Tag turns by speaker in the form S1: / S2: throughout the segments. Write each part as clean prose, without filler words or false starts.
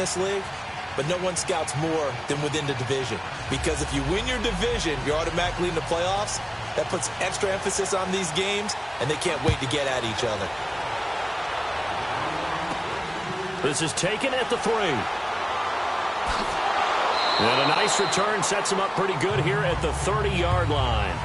S1: this league, but no one scouts more than within the division. Because if you win your division, you're automatically in the playoffs. That puts extra emphasis on these games, and they can't wait to get at each other.
S2: This is taken at the 3. And a nice return sets him up pretty good here at the 30-yard line.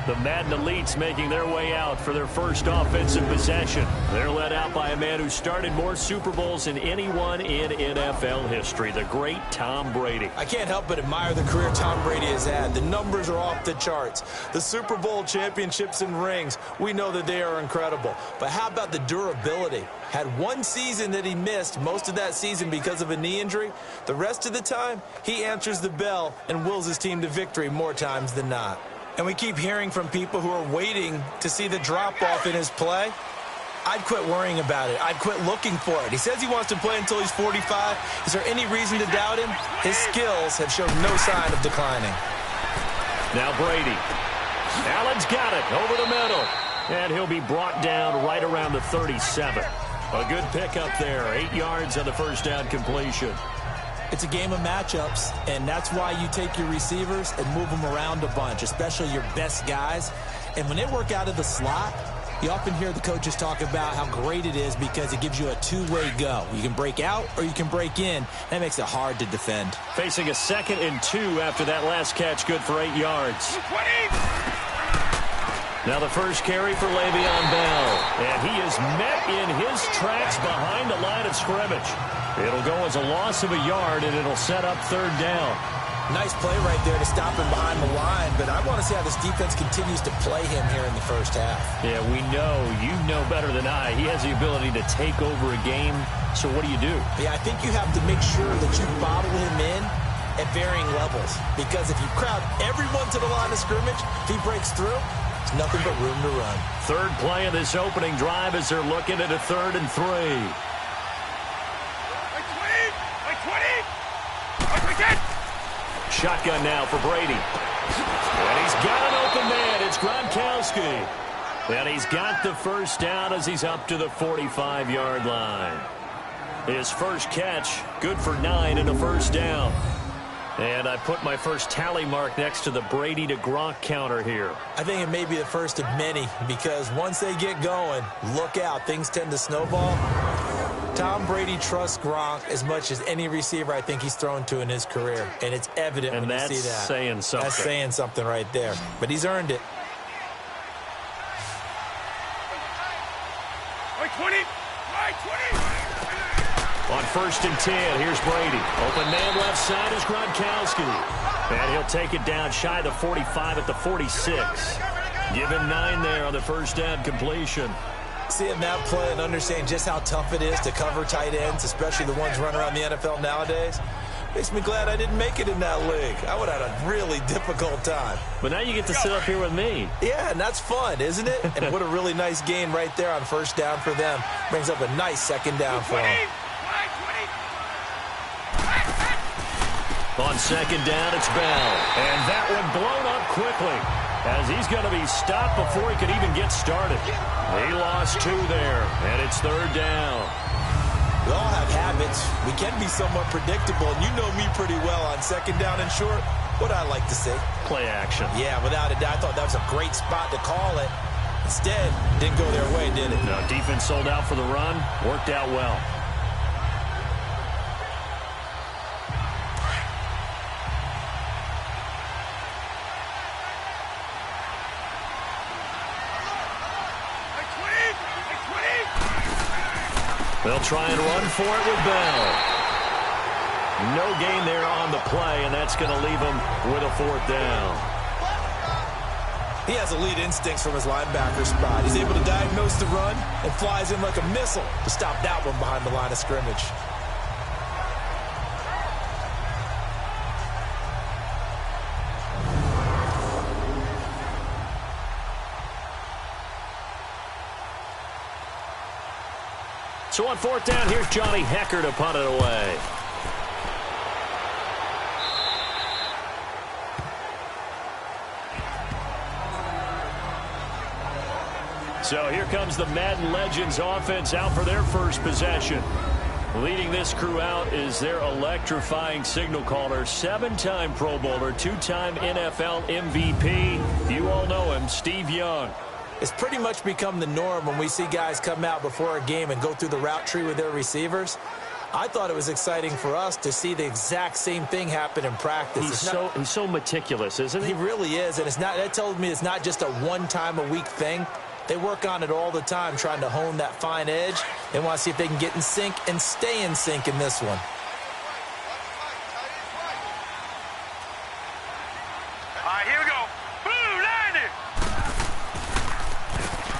S2: The Madden elites making their way out for their first offensive possession. They're led out by a man who started more Super Bowls than anyone in NFL history, the great Tom Brady.
S1: I can't help but admire the career Tom Brady has had. The numbers are off the charts. The Super Bowl championships and rings, we know that they are incredible. But how about the durability? Had one season that he missed, most of that season because of a knee injury. The rest of the time, he answers the bell and wills his team to victory more times than not. And we keep hearing from people who are waiting to see the drop-off in his play. I'd quit worrying about it. I'd quit looking for it. He says he wants to play until he's 45. Is there any reason to doubt him? His skills have shown no sign of declining.
S2: Now Brady. Allen's got it over the middle. And he'll be brought down right around the 37. A good pickup there. 8 yards on the first down completion.
S1: It's a game of matchups, and that's why you take your receivers and move them around a bunch, especially your best guys. And when they work out of the slot, you often hear the coaches talk about how great it is because it gives you a two-way go. You can break out or you can break in. That makes it hard to defend.
S2: Facing a 2nd and 2 after that last catch, good for 8 yards. Now the first carry for Le'Veon Bell. And he is met in his tracks behind the line of scrimmage. It'll go as a loss of a yard, and it'll set up 3rd down.
S1: Nice play right there to stop him behind the line, but I want to see how this defense continues to play him here in the first half.
S2: Yeah, we know. You know better than I. He has the ability to take over a game, so what do you do?
S1: Yeah, I think you have to make sure that you bottle him in at varying levels, because if you crowd everyone to the line of scrimmage, if he breaks through, there's nothing but room to run. 3rd
S2: play of this opening drive as they're looking at a 3rd and 3. Shotgun now for Brady. And he's got an open man. It's Gronkowski. And he's got the first down as he's up to the 45-yard line. His first catch, good for 9 and a first down. And I put my first tally mark next to the Brady to Gronk counter here.
S1: I think it may be the first of many because once they get going, look out. Things tend to snowball. Tom Brady trusts Gronk as much as any receiver I think he's thrown to in his career. And it's evident when you see that.
S2: And that's saying something.
S1: That's saying something right there. But he's earned it.
S3: 20.
S2: On 1st and 10, here's Brady. Open man left side is Gronkowski. And he'll take it down shy of the 45 at the 46. Give him 9 there on the first down completion.
S1: Seeing that play and understanding just how tough it is to cover tight ends, especially the ones running around the NFL nowadays, makes me glad I didn't make it in that league. I would have had a really difficult time.
S2: But now you get to sit up here with me.
S1: Yeah, and that's fun, isn't it? And what a really nice gain right there on first down for them. Brings up a nice 2nd down for them.
S2: On 2nd down, it's Bell. And that one blown up quickly as he's going to be stopped before he could even get started. He lost 2 there, and it's 3rd down.
S1: We all have habits. We can be somewhat predictable, and you know me pretty well on 2nd down and short. What I like to see.
S2: Play action.
S1: Yeah, without a doubt. I thought that was a great spot to call it. Instead, didn't go their way, did it?
S2: No, defense sold out for the run. Worked out well. They'll try and run for it with Bell. No gain there on the play, and that's going to leave him with a 4th down.
S1: He has elite instincts from his linebacker spot. He's able to diagnose the run and flies in like a missile to stop that one behind the line of scrimmage.
S2: So on 4th down, here's Johnny Hecker to punt it away. So here comes the Madden Legends offense out for their first possession. Leading this crew out is their electrifying signal caller, 7-time Pro Bowler, 2-time NFL MVP. You all know him, Steve Young.
S1: It's pretty much become the norm when we see guys come out before a game and go through the route tree with their receivers. I thought it was exciting for us to see the exact same thing happen in practice.
S2: He's so meticulous, isn't he?
S1: He really is, and that tells me it's not just a one-time-a-week thing. They work on it all the time, trying to hone that fine edge. They want to see if they can get in sync and stay in sync in this one.
S3: All right, here we go.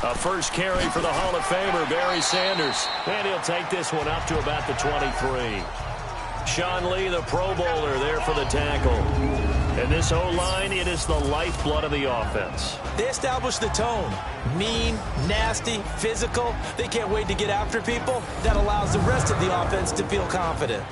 S2: A first carry for the Hall of Famer, Barry Sanders. And he'll take this one up to about the 23. Sean Lee, the Pro Bowler, there for the tackle. And this O-line, it is the lifeblood of the offense.
S1: They establish the tone. Mean, nasty, physical. They can't wait to get after people. That allows the rest of the offense to feel confident.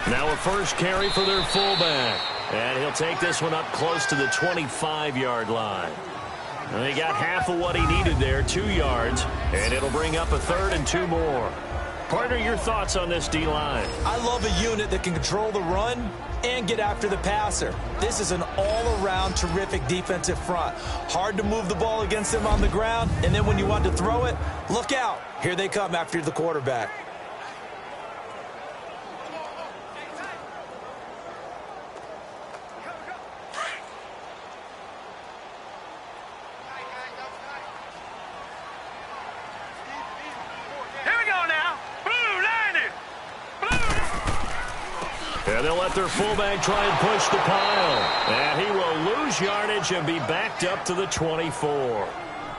S2: Now a first carry for their fullback. And he'll take this one up close to the 25-yard line. And he got half of what he needed there, 2 yards. And it'll bring up a 3rd and 2 more. Partner, your thoughts on this D-line?
S1: I love a unit that can control the run and get after the passer. This is an all-around terrific defensive front. Hard to move the ball against them on the ground. And then when you want to throw it, look out. Here they come after the quarterback.
S2: And they'll let their fullback try and push the pile. And he will lose yardage and be backed up to the 24.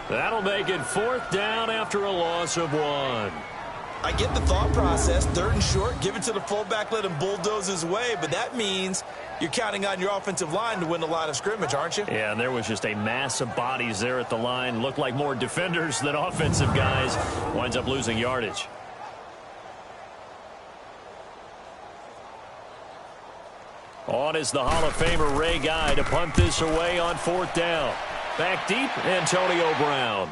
S2: That'll make it 4th down after a loss of 1.
S1: I get the thought process. 3rd and short, give it to the fullback, let him bulldoze his way. But that means you're counting on your offensive line to win the line of scrimmage, aren't you?
S2: Yeah, and there was just a mass of bodies there at the line. Looked like more defenders than offensive guys. Winds up losing yardage. On is the Hall of Famer Ray Guy to punt this away on 4th down. Back deep, Antonio Brown.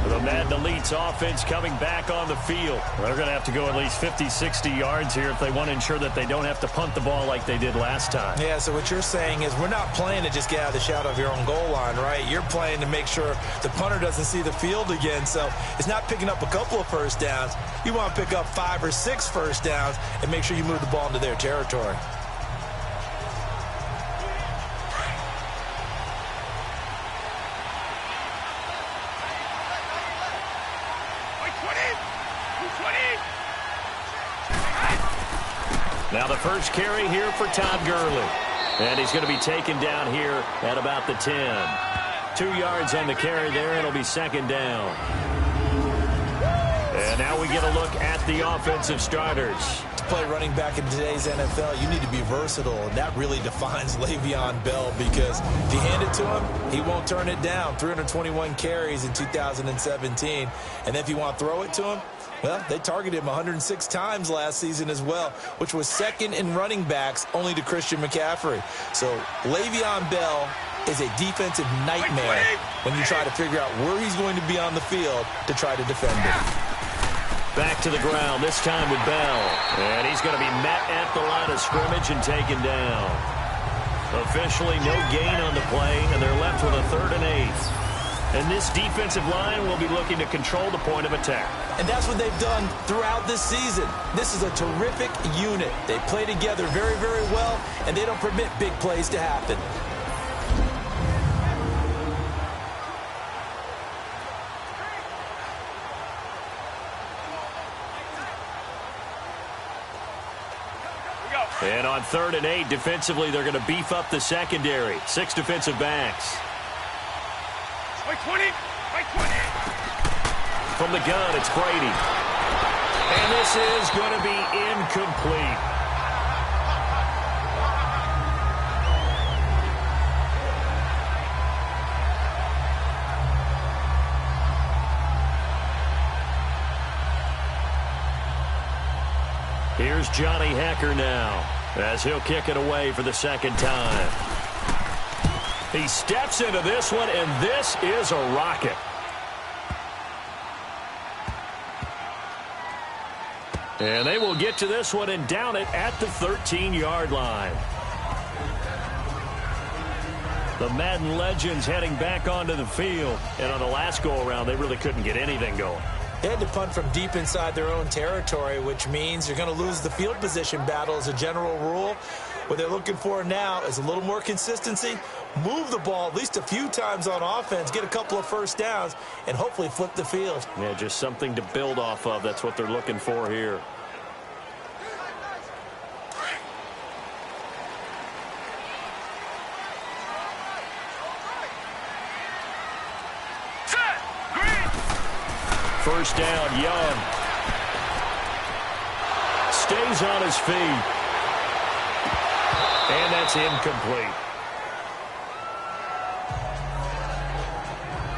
S2: The Madden Elite's offense coming back on the field. They're going to have to go at least 50, 60 yards here if they want to ensure that they don't have to punt the ball like they did last time.
S1: Yeah, so what you're saying is we're not playing to just get out of the shadow of your own goal line, right? You're playing to make sure the punter doesn't see the field again. So it's not picking up a couple of first downs. You want to pick up 5 or 6 first downs and make sure you move the ball into their territory.
S2: Now the first carry here for Todd Gurley. And he's going to be taken down here at about the 10. 2 yards on the carry there, and it'll be 2nd down. And now we get a look at the offensive starters.
S1: To play running back in today's NFL, you need to be versatile, and that really defines Le'Veon Bell because if you hand it to him, he won't turn it down. 321 carries in 2017. And then if you want to throw it to him, well, they targeted him 106 times last season as well, which was 2nd in running backs only to Christian McCaffrey. So Le'Veon Bell is a defensive nightmare when you try to figure out where he's going to be on the field to try to defend it.
S2: Back to the ground, this time with Bell. And he's going to be met at the line of scrimmage and taken down. Officially no gain on the play, and they're left with a 3rd and 8. And this defensive line will be looking to control the point of attack.
S1: And that's what they've done throughout this season. This is a terrific unit. They play together very, very well, and they don't permit big plays to happen.
S2: And on 3rd and 8, defensively, they're going to beef up the secondary. 6 defensive backs.
S3: By 20. By 20.
S2: From the gun, it's Brady. And this is going to be incomplete. Here's Johnny Hecker now, as he'll kick it away for the second time. He steps into this one, and this is a rocket. And they will get to this one and down it at the 13-yard line. The Madden legends heading back onto the field. And on the last go-around, they really couldn't get anything going.
S1: They had to punt from deep inside their own territory, which means you're going to lose the field position battle as a general rule. What they're looking for now is a little more consistency, move the ball at least a few times on offense, get a couple of first downs, and hopefully flip the field.
S2: Yeah, just something to build off of. That's what they're looking for here. First down, Young. Stays on his feet. And that's incomplete.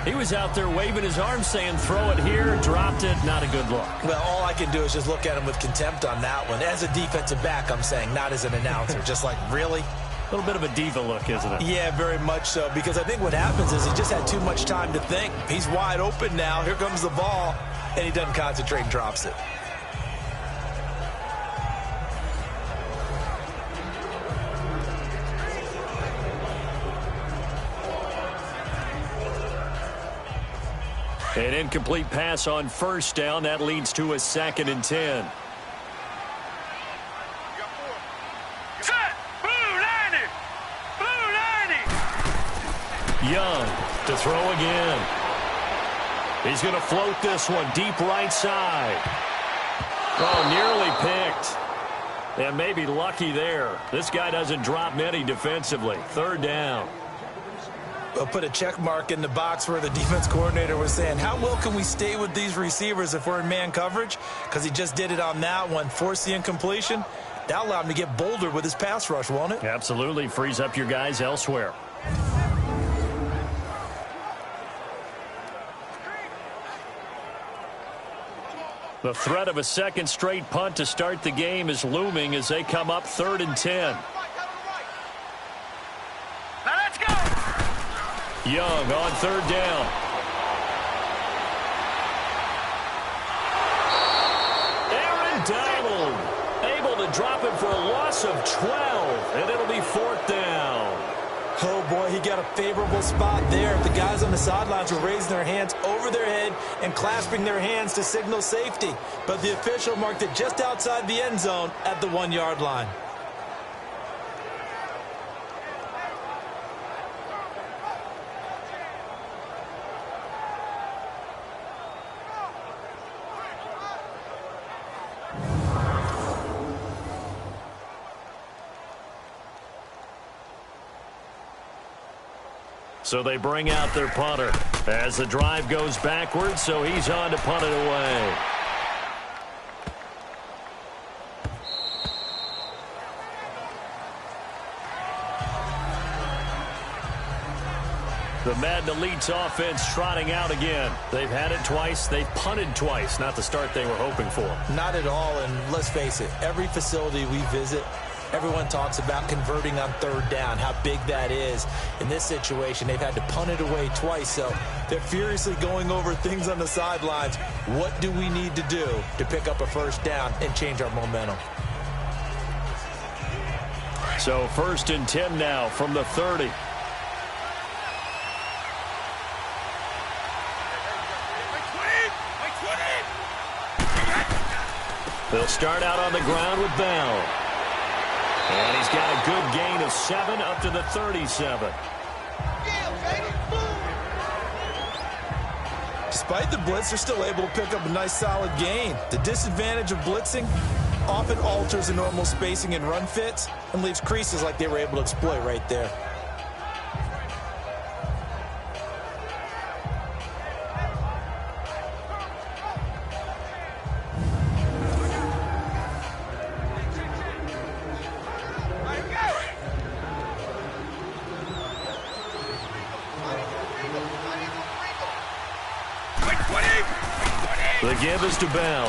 S2: He was out there waving his arms saying, throw it here, dropped it, not a good look.
S1: Well, all I can do is just look at him with contempt on that one. As a defensive back, I'm saying, not as an announcer. Just like, really?
S2: A little bit of a diva look, isn't it?
S1: Yeah, very much so, because I think what happens is he just had too much time to think. He's wide open now. Here comes the ball, and he doesn't concentrate and drops it.
S2: An incomplete pass on first down. That leads to a 2nd and 10. Young to throw again. He's going to float this one deep right side. Oh, nearly picked. And maybe lucky there. This guy doesn't drop many defensively. 3rd down.
S1: We'll put a check mark in the box where the defense coordinator was saying, how well can we stay with these receivers if we're in man coverage? Because he just did it on that one. Force the incompletion. That'll allow him to get bolder with his pass rush, won't it?
S2: Absolutely. Frees up your guys elsewhere. The threat of a second straight punt to start the game is looming as they come up 3rd and 10.
S3: Now let's go.
S2: Young on 3rd down. Aaron Donald able to drop it for a loss of 12, and it'll be 4th down.
S1: Oh, boy, he got a favorable spot there. The guys on the sidelines were raising their hands over their head and clasping their hands to signal safety. But the official marked it just outside the end zone at the 1-yard line.
S2: So they bring out their punter as the drive goes backwards, so he's on to punt it away. The Madden Elite's offense trotting out again. They've had it twice. They've punted twice. Not the start they were hoping for.
S1: Not at all, and let's face it, every facility we visit, everyone talks about converting on 3rd down, how big that is. In this situation, they've had to punt it away twice, so they're furiously going over things on the sidelines. What do we need to do to pick up a 1st down and change our momentum?
S2: So 1st and 10 now from the 30. They'll start out on the ground with Bell. And he's got a good gain of 7 up to the 37.
S1: Despite the blitz, they're still able to pick up a nice solid gain. The disadvantage of blitzing often alters the normal spacing and run fits and leaves creases like they were able to exploit right there.
S2: The give is to Bell.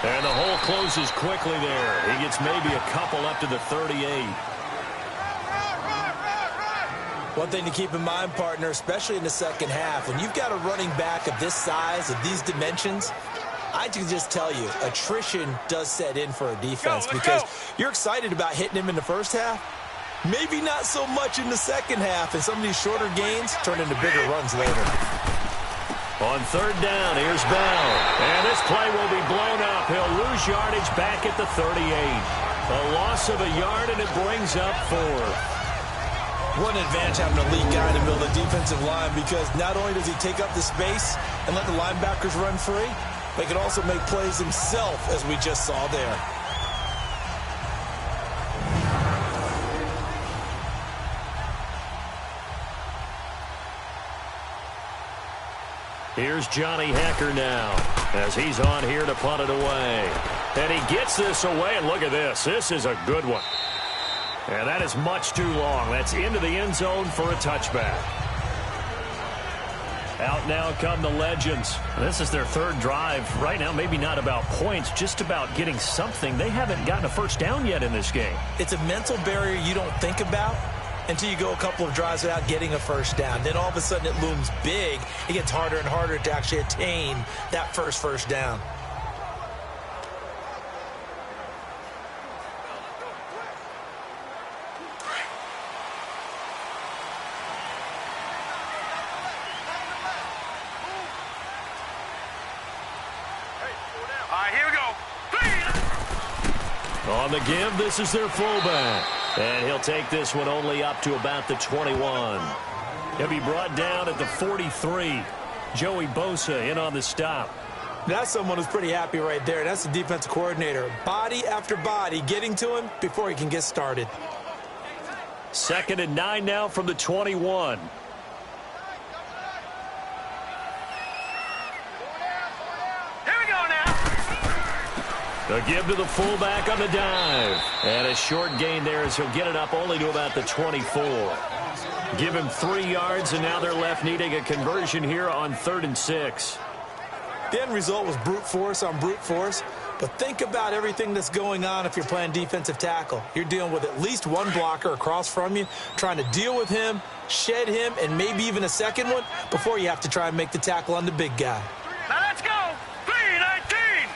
S2: And the hole closes quickly there. He gets maybe a couple up to the 38.
S1: One thing to keep in mind, partner, especially in the second half, when you've got a running back of this size, of these dimensions, I can just tell you, attrition does set in for a defense because you're excited about hitting him in the first half. Maybe not so much in the second half, and some of these shorter gains turn into bigger runs later.
S2: On third down, here's Bell. And this play will be blown up. He'll lose yardage back at the 38. A loss of a yard, and it brings up 4.
S1: What an advantage having an elite guy in the middle of the defensive line, because not only does he take up the space and let the linebackers run free, but he can also make plays himself, as we just saw there.
S2: Here's Johnny Hecker now, as he's on here to punt it away. And he gets this away, and look at this. This is a good one. And that is much too long. That's into the end zone for a touchback. Out now come the Legends. This is their third drive. Right now, maybe not about points, just about getting something. They haven't gotten a first down yet in this game.
S1: It's a mental barrier you don't think about until you go a couple of drives without getting a first down. Then all of a sudden it looms big. It gets harder and harder to actually attain that first down.
S3: All right, here we go.
S2: On the give, this is their fullback. And he'll take this one only up to about the 21. He'll be brought down at the 43. Joey Bosa in on the stop.
S1: That's someone who's pretty happy right there. That's the defensive coordinator. Body after body getting to him before he can get started.
S2: 2nd and 9 now from the 21. The give to the fullback on the dive. And a short gain there as he'll get it up only to about the 24. Give him 3 yards, and now they're left needing a conversion here on 3rd and 6.
S1: The end result was brute force on brute force. But think about everything that's going on if you're playing defensive tackle. You're dealing with at least one blocker across from you, trying to deal with him, shed him, and maybe even a second one before you have to try and make the tackle on the big guy.
S3: Now let's go. 3-19.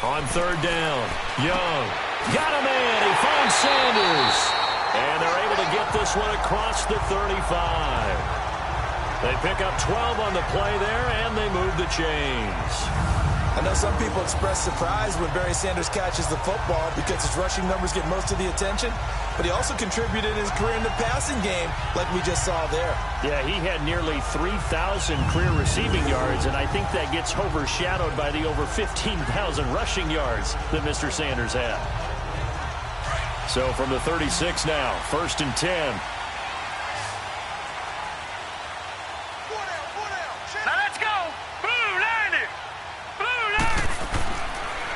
S2: On 3rd down, Young got a man. He finds Sanders. And they're able to get this one across the 35. They pick up 12 on the play there, and they move the chains.
S1: I know some people express surprise when Barry Sanders catches the football because his rushing numbers get most of the attention, but he also contributed in his career in the passing game like we just saw there.
S2: Yeah, he had nearly 3,000 career receiving yards, and I think that gets overshadowed by the over 15,000 rushing yards that Mr. Sanders had. So from the 36 now, 1st and 10.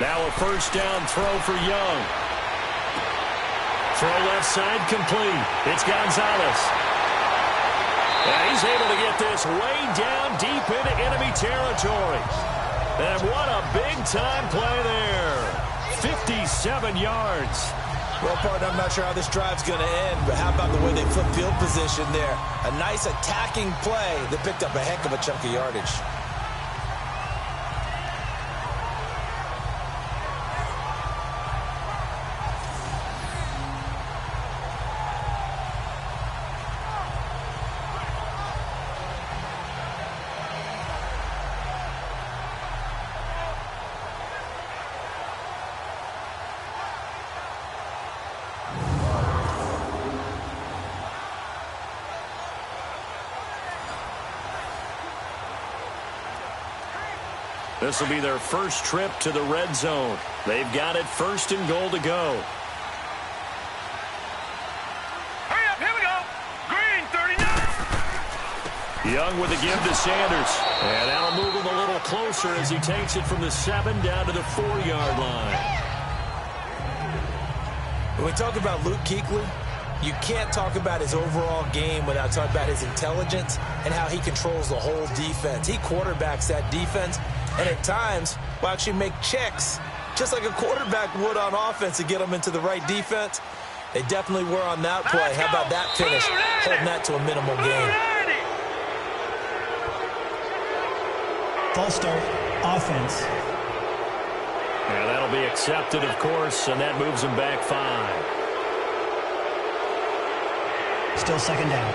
S2: Now a 1st down throw for Young. Throw left side complete. It's Gonzalez. And he's able to get this way down deep into enemy territory. And what a big-time play there. 57 yards.
S1: Well, partner, I'm not sure how this drive's going to end, but how about the way they flip field position there? A nice attacking play that picked up a heck of a chunk of yardage.
S2: This will be their first trip to the red zone. They've got it 1st and goal to go.
S3: Hurry up, here we go. Green, 39.
S2: Young with the give to Sanders. And that'll move him a little closer as he takes it from the 7 down to the 4-yard line.
S1: When we talk about Luke Kuechly, You can't talk about his overall game without talking about his intelligence and how he controls the whole defense. He quarterbacks that defense, and at times will actually make checks, just like a quarterback would on offense to get them into the right defense. They definitely were on that play. How about that finish, holding that to a minimal gain?
S4: False start, offense.
S2: Yeah, that'll be accepted, of course, and that moves him back 5.
S4: Still second down.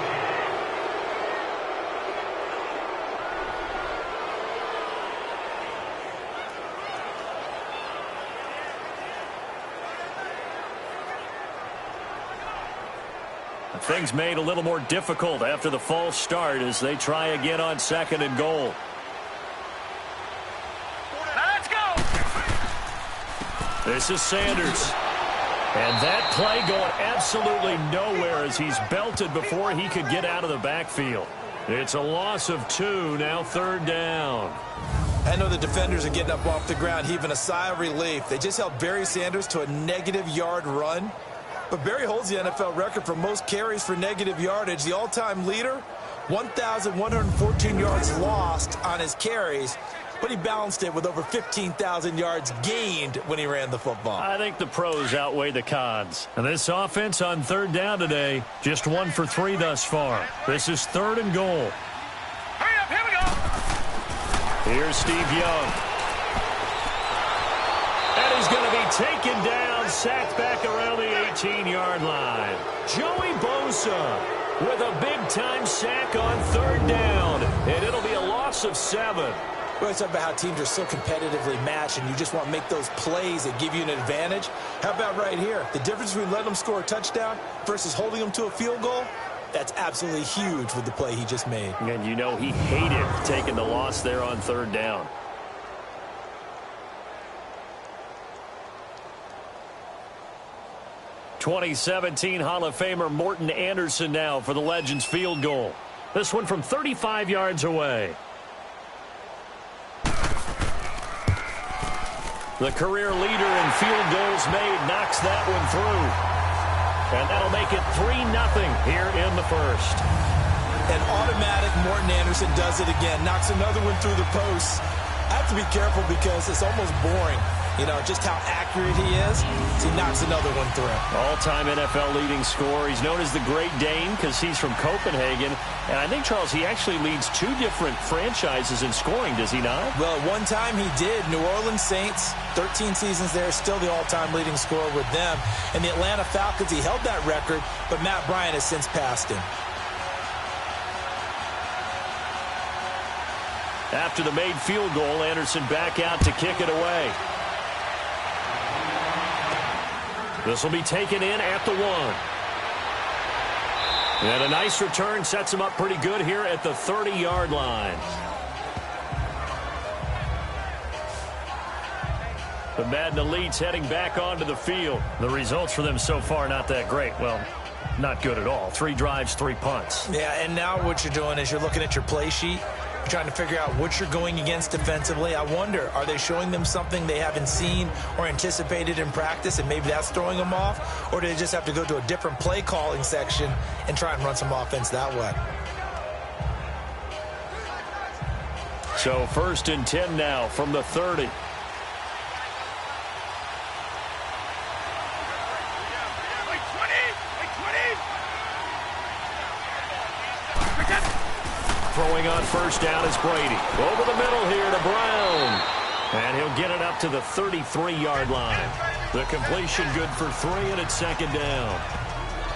S2: Things made a little more difficult after the false start as they try again on 2nd and goal.
S3: Now let's go.
S2: This is Sanders. And that play going absolutely nowhere as he's belted before he could get out of the backfield. It's a loss of 2, now 3rd down.
S1: I know the defenders are getting up off the ground, heaving a sigh of relief. They just held Barry Sanders to a -yard run. But Barry holds the NFL record for most carries for negative yardage. The all-time leader, 1,114 yards lost on his carries. But he balanced it with over 15,000 yards gained when he ran the football.
S2: I think the pros outweigh the cons. And this offense on 3rd down today, just 1 for 3 thus far. This is 3rd and goal.
S3: Hurry up, here we go.
S2: Here's Steve Young. And he's going to be taken down, sacked back around the 18-yard line. Joey Bosa with a big-time sack on 3rd down. And it'll be a loss of 7.
S1: We always talk about how teams are so competitively matched and you just want to make those plays that give you an advantage. How about right here? The difference between letting them score a touchdown versus holding them to a field goal, that's absolutely huge with the play he just made.
S2: And you know he hated taking the loss there on 3rd down. '17 Hall of Famer Morton Anderson now for the Legends field goal. This one from 35 yards away. The career leader in field goals made knocks that one through. And that'll make it 3-0 here in the 1st.
S1: An automatic Morton Anderson does it again. Knocks another one through the post. I have to be careful because it's almost boring. You know, just how accurate he is. So he knocks another one through.
S2: All-time NFL leading scorer. He's known as the Great Dane because he's from Copenhagen. And I think, Charles, he actually leads 2 different franchises in scoring, does he not?
S1: Well, at one time he did. New Orleans Saints, 13 seasons there, still the all-time leading scorer with them. And the Atlanta Falcons, he held that record, but Matt Bryant has since passed him.
S2: After the made field goal, Anderson back out to kick it away. This will be taken in at the 1. And a nice return sets him up pretty good here at the 30-yard line. The Madden Elites heading back onto the field. The results for them so far not that great. Well, not good at all. 3 drives, 3 punts.
S1: Yeah, and now what you're doing is you're looking at your play sheet. You're trying to figure out what you're going against defensively. I wonder, are they showing them something they haven't seen or anticipated in practice, and maybe that's throwing them off? Or do they just have to go to a different play calling section and try and run some offense that way?
S2: So 1st and 10 now from the 30. Throwing on 1st down is Brady. Over the middle here to Brown. And he'll get it up to the 33-yard line. The completion good for 3, and it's 2nd down.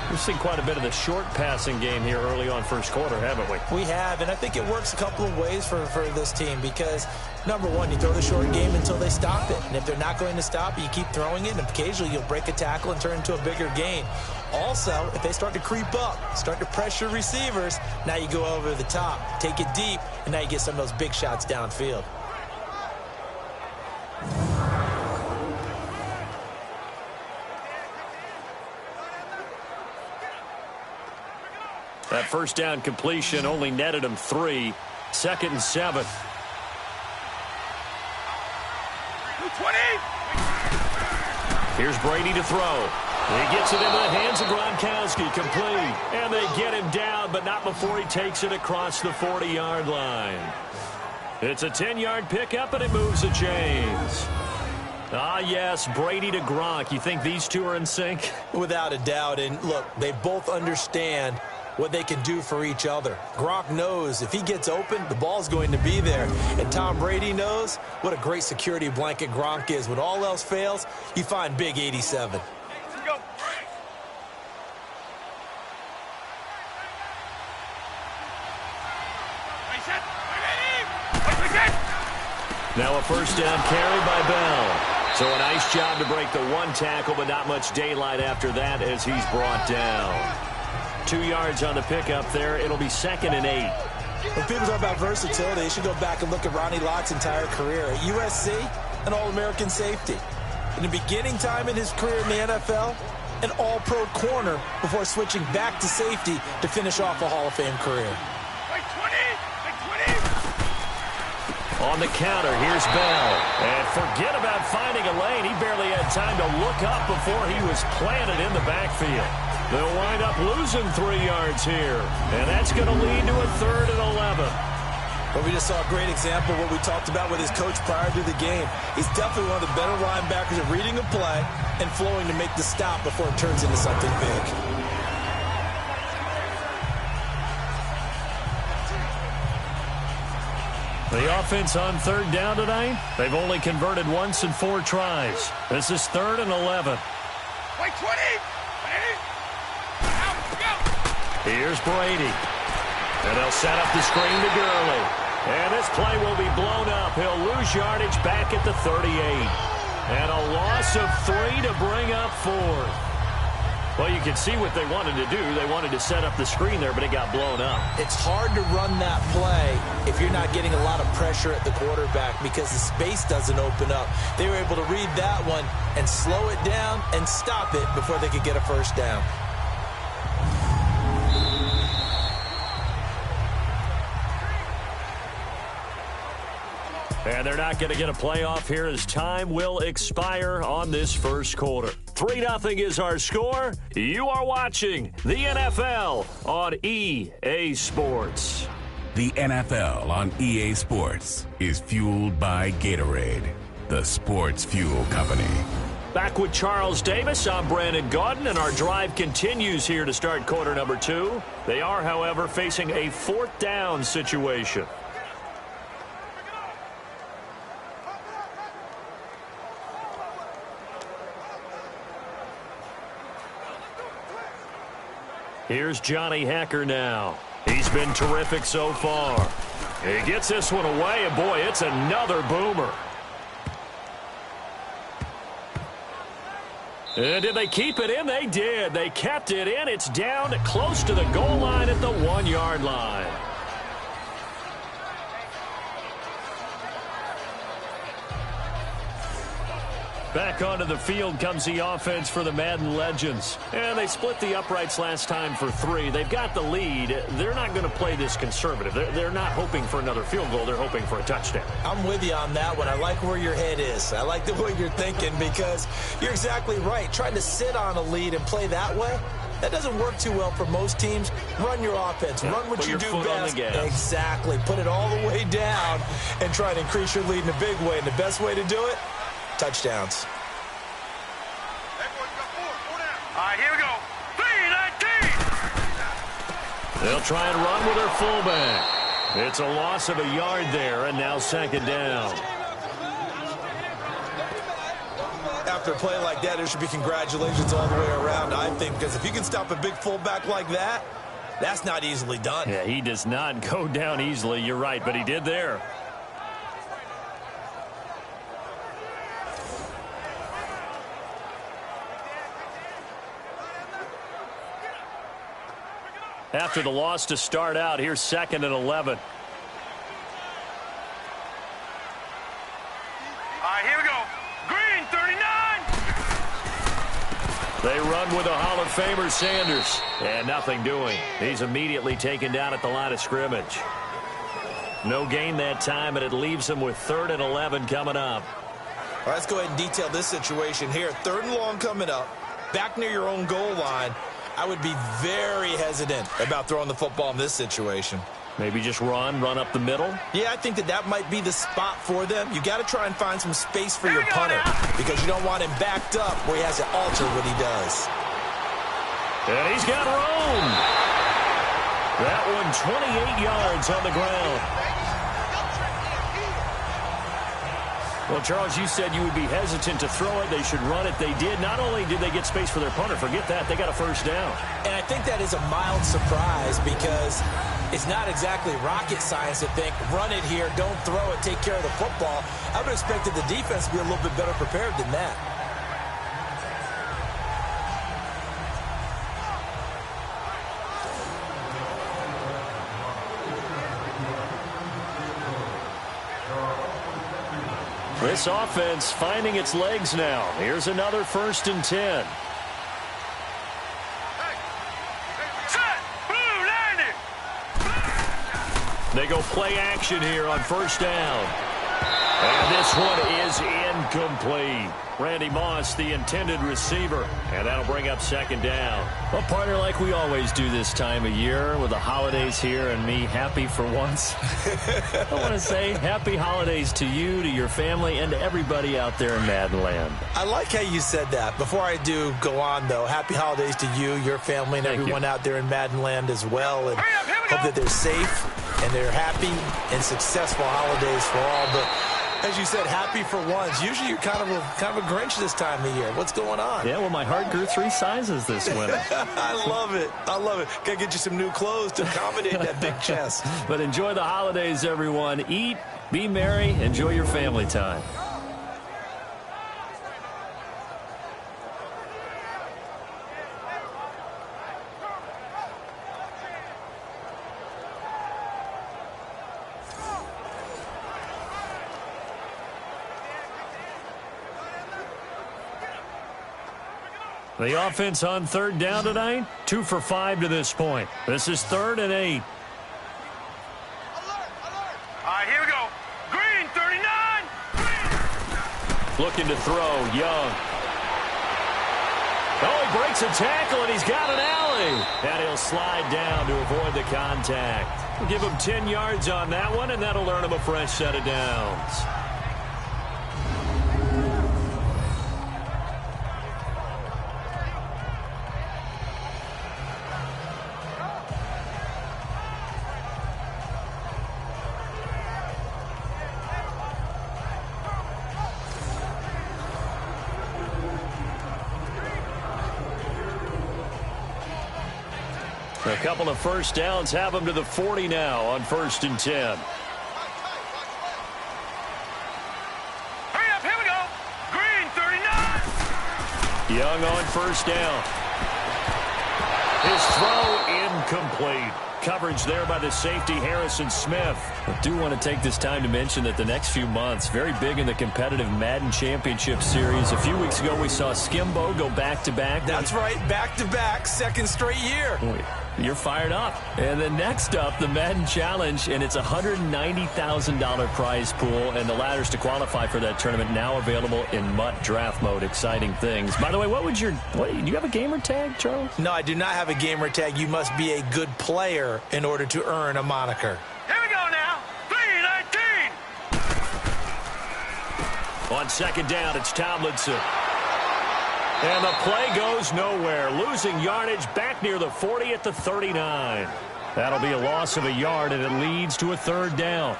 S2: We've seen quite a bit of the short passing game here early on 1st quarter, haven't we?
S1: We have, and I think it works a couple of ways for this team because, number one, you throw the short game until they stop it. And if they're not going to stop it, you keep throwing it, and occasionally you'll break a tackle and turn into a bigger gain. Also, if they start to creep up, start to pressure receivers, now you go over the top, take it deep, and now you get some of those big shots downfield.
S2: That 1st down completion only netted him 3. 2nd and 7.
S3: 20.
S2: Here's Brady to throw. He gets it into the hands of Gronkowski, complete. And they get him down, but not before he takes it across the 40-yard line. It's a 10-yard pickup, and it moves the chains. Ah, yes, Brady to Gronk. You think these two are in sync?
S1: Without a doubt. And look, they both understand what they can do for each other. Gronk knows if he gets open, the ball's going to be there. And Tom Brady knows what a great security blanket Gronk is. When all else fails, you find Big 87.
S2: Now a first down carry by Bell. So a nice job to break the one tackle, but not much daylight after that as he's brought down. 2 yards on the pickup there. It'll be 2nd and 8.
S1: When people talk about versatility, they should go back and look at Ronnie Lott's entire career. At USC, an All-American safety. In the beginning time in his career in the NFL, an All-Pro corner before switching back to safety to finish off a Hall of Fame career.
S2: On the counter, here's Bell. And forget about finding a lane. He barely had time to look up before he was planted in the backfield. They'll wind up losing 3 yards here. And that's going to lead to a 3rd and 11.
S1: But we just saw a great example of what we talked about with his coach prior to the game. He's definitely one of the better linebackers at reading a play and flowing to make the stop before it turns into something big.
S2: The offense on 3rd down tonight, they've only converted once in 4 tries. This is 3rd and 11.
S3: Wait, 20!
S2: Here's Brady. And they'll set up the screen to Gurley. And this play will be blown up. He'll lose yardage back at the 38. And a loss of 3 to bring up 4th. Well, you can see what they wanted to do. They wanted to set up the screen there, but it got blown up.
S1: It's hard to run that play if you're not getting a lot of pressure at the quarterback because the space doesn't open up. They were able to read that one and slow it down and stop it before they could get a first down.
S2: And they're not going to get a playoff here as time will expire on this first quarter. 3-0 is our score. You are watching the NFL on EA Sports.
S5: The NFL on EA Sports is fueled by Gatorade, the sports fuel company.
S2: Back with Charles Davis, I'm Brandon Gaudin, and our drive continues here to start quarter number 2. They are, however, facing a 4th down situation. Here's Johnny Hacker now. He's been terrific so far. He gets this one away, and boy, it's another boomer. And did they keep it in? They did. They kept it in. It's down close to the goal line at the 1-yard line. Back onto the field comes the offense for the Madden Legends. And they split the uprights last time for 3. They've got the lead. They're not going to play this conservative. They're not hoping for another field goal. They're hoping for a touchdown.
S1: I'm with you on that one. I like where your head is. I like the way you're thinking because you're exactly right. Trying to sit on a lead and play that way, that doesn't work too well for most teams. Run your offense.
S2: Yeah,
S1: run what you do best.
S2: Exactly.
S1: Put it all the way down and try to increase your lead in a big way. And the best way to do it, touchdowns.
S3: All right, here we go. 3-19.
S2: They'll try and run with their fullback. It's a loss of a yard there, and now 2nd down.
S1: After a play like that, there should be congratulations all the way around, I think, because if you can stop a big fullback like that, that's not easily done.
S2: Yeah, he does not go down easily. You're right, but he did there. After the loss to start out, here's 2nd and 11.
S3: All right, here we go. Green, 39.
S2: They run with a Hall of Famer, Sanders. And nothing doing. He's immediately taken down at the line of scrimmage. No gain that time, and it leaves him with 3rd and 11 coming up.
S1: All right, let's go ahead and detail this situation here. 3rd and long coming up. back near your own goal line, I would be very hesitant about throwing the football in this situation.
S2: Maybe just run up the middle?
S1: Yeah, I think that might be the spot for them. You got to try and find some space for your punter because you don't want him backed up where he has to alter what he does.
S2: And he's got room. That one 28 yards on the ground. Well, Charles, you said you would be hesitant to throw it. They should run it. They did. Not only did they get space for their punter, forget that, they got a first down.
S1: And I think that is a mild surprise because it's not exactly rocket science to think, run it here, don't throw it, take care of the football. I would have expected the defense to be a little bit better prepared than that.
S2: This offense finding its legs now. Here's another 1st and 10. They go play action here on 1st down. And this one is incomplete. Randy Moss, the intended receiver. And that'll bring up 2nd down.
S6: Well, partner, like we always do this time of year with the holidays here and me happy for once. I want to say happy holidays to you, to your family, and to everybody out there in Madden land.
S1: I like how you said that. Before I do go on, though, happy holidays to you, your family, and everyone out there in Madden land as well. And hope that they're safe and they're happy and successful holidays for all. But as you said, happy for once. Usually you're kind of a Grinch this time of year. What's going on?
S6: Yeah, well, my heart grew 3 sizes this winter.
S1: I love it. I love it. Got to get you some new clothes to accommodate that big chest.
S6: But enjoy the holidays, everyone. Eat, be merry, enjoy your family time.
S2: The offense on 3rd down tonight, 2 for 5 to this point. This is 3rd and 8.
S3: All right, here we go. Green, 39.
S2: Looking to throw, Young. Oh, he breaks a tackle, and he's got an alley. And he'll slide down to avoid the contact. We'll give him 10 yards on that one, and that'll earn him a fresh set of downs. A couple of first downs have them to the 40 now on 1st and 10.
S3: Hurry up, here we go. Green, 39.
S2: Young on 1st down. His throw incomplete. Coverage there by the safety, Harrison Smith.
S6: I do want to take this time to mention that the next few months, very big in the competitive Madden Championship Series. A few weeks ago, we saw Skimbo go back-to-back.
S1: That's right, back-to-back, 2nd straight year.
S6: You're fired up. And then next up, the Madden Challenge, and it's a $190,000 prize pool, and the ladders to qualify for that tournament now available in MUT draft mode. Exciting things. By the way, do you have a gamer tag, Charles?
S1: No, I do not have a gamer tag. You must be a good player in order to earn a moniker.
S3: Here we go now. 319.
S2: On 2nd down, it's Tomlinson. And the play goes nowhere. Losing yardage back near the 40 at the 39. That'll be a loss of a yard, and it leads to a 3rd down.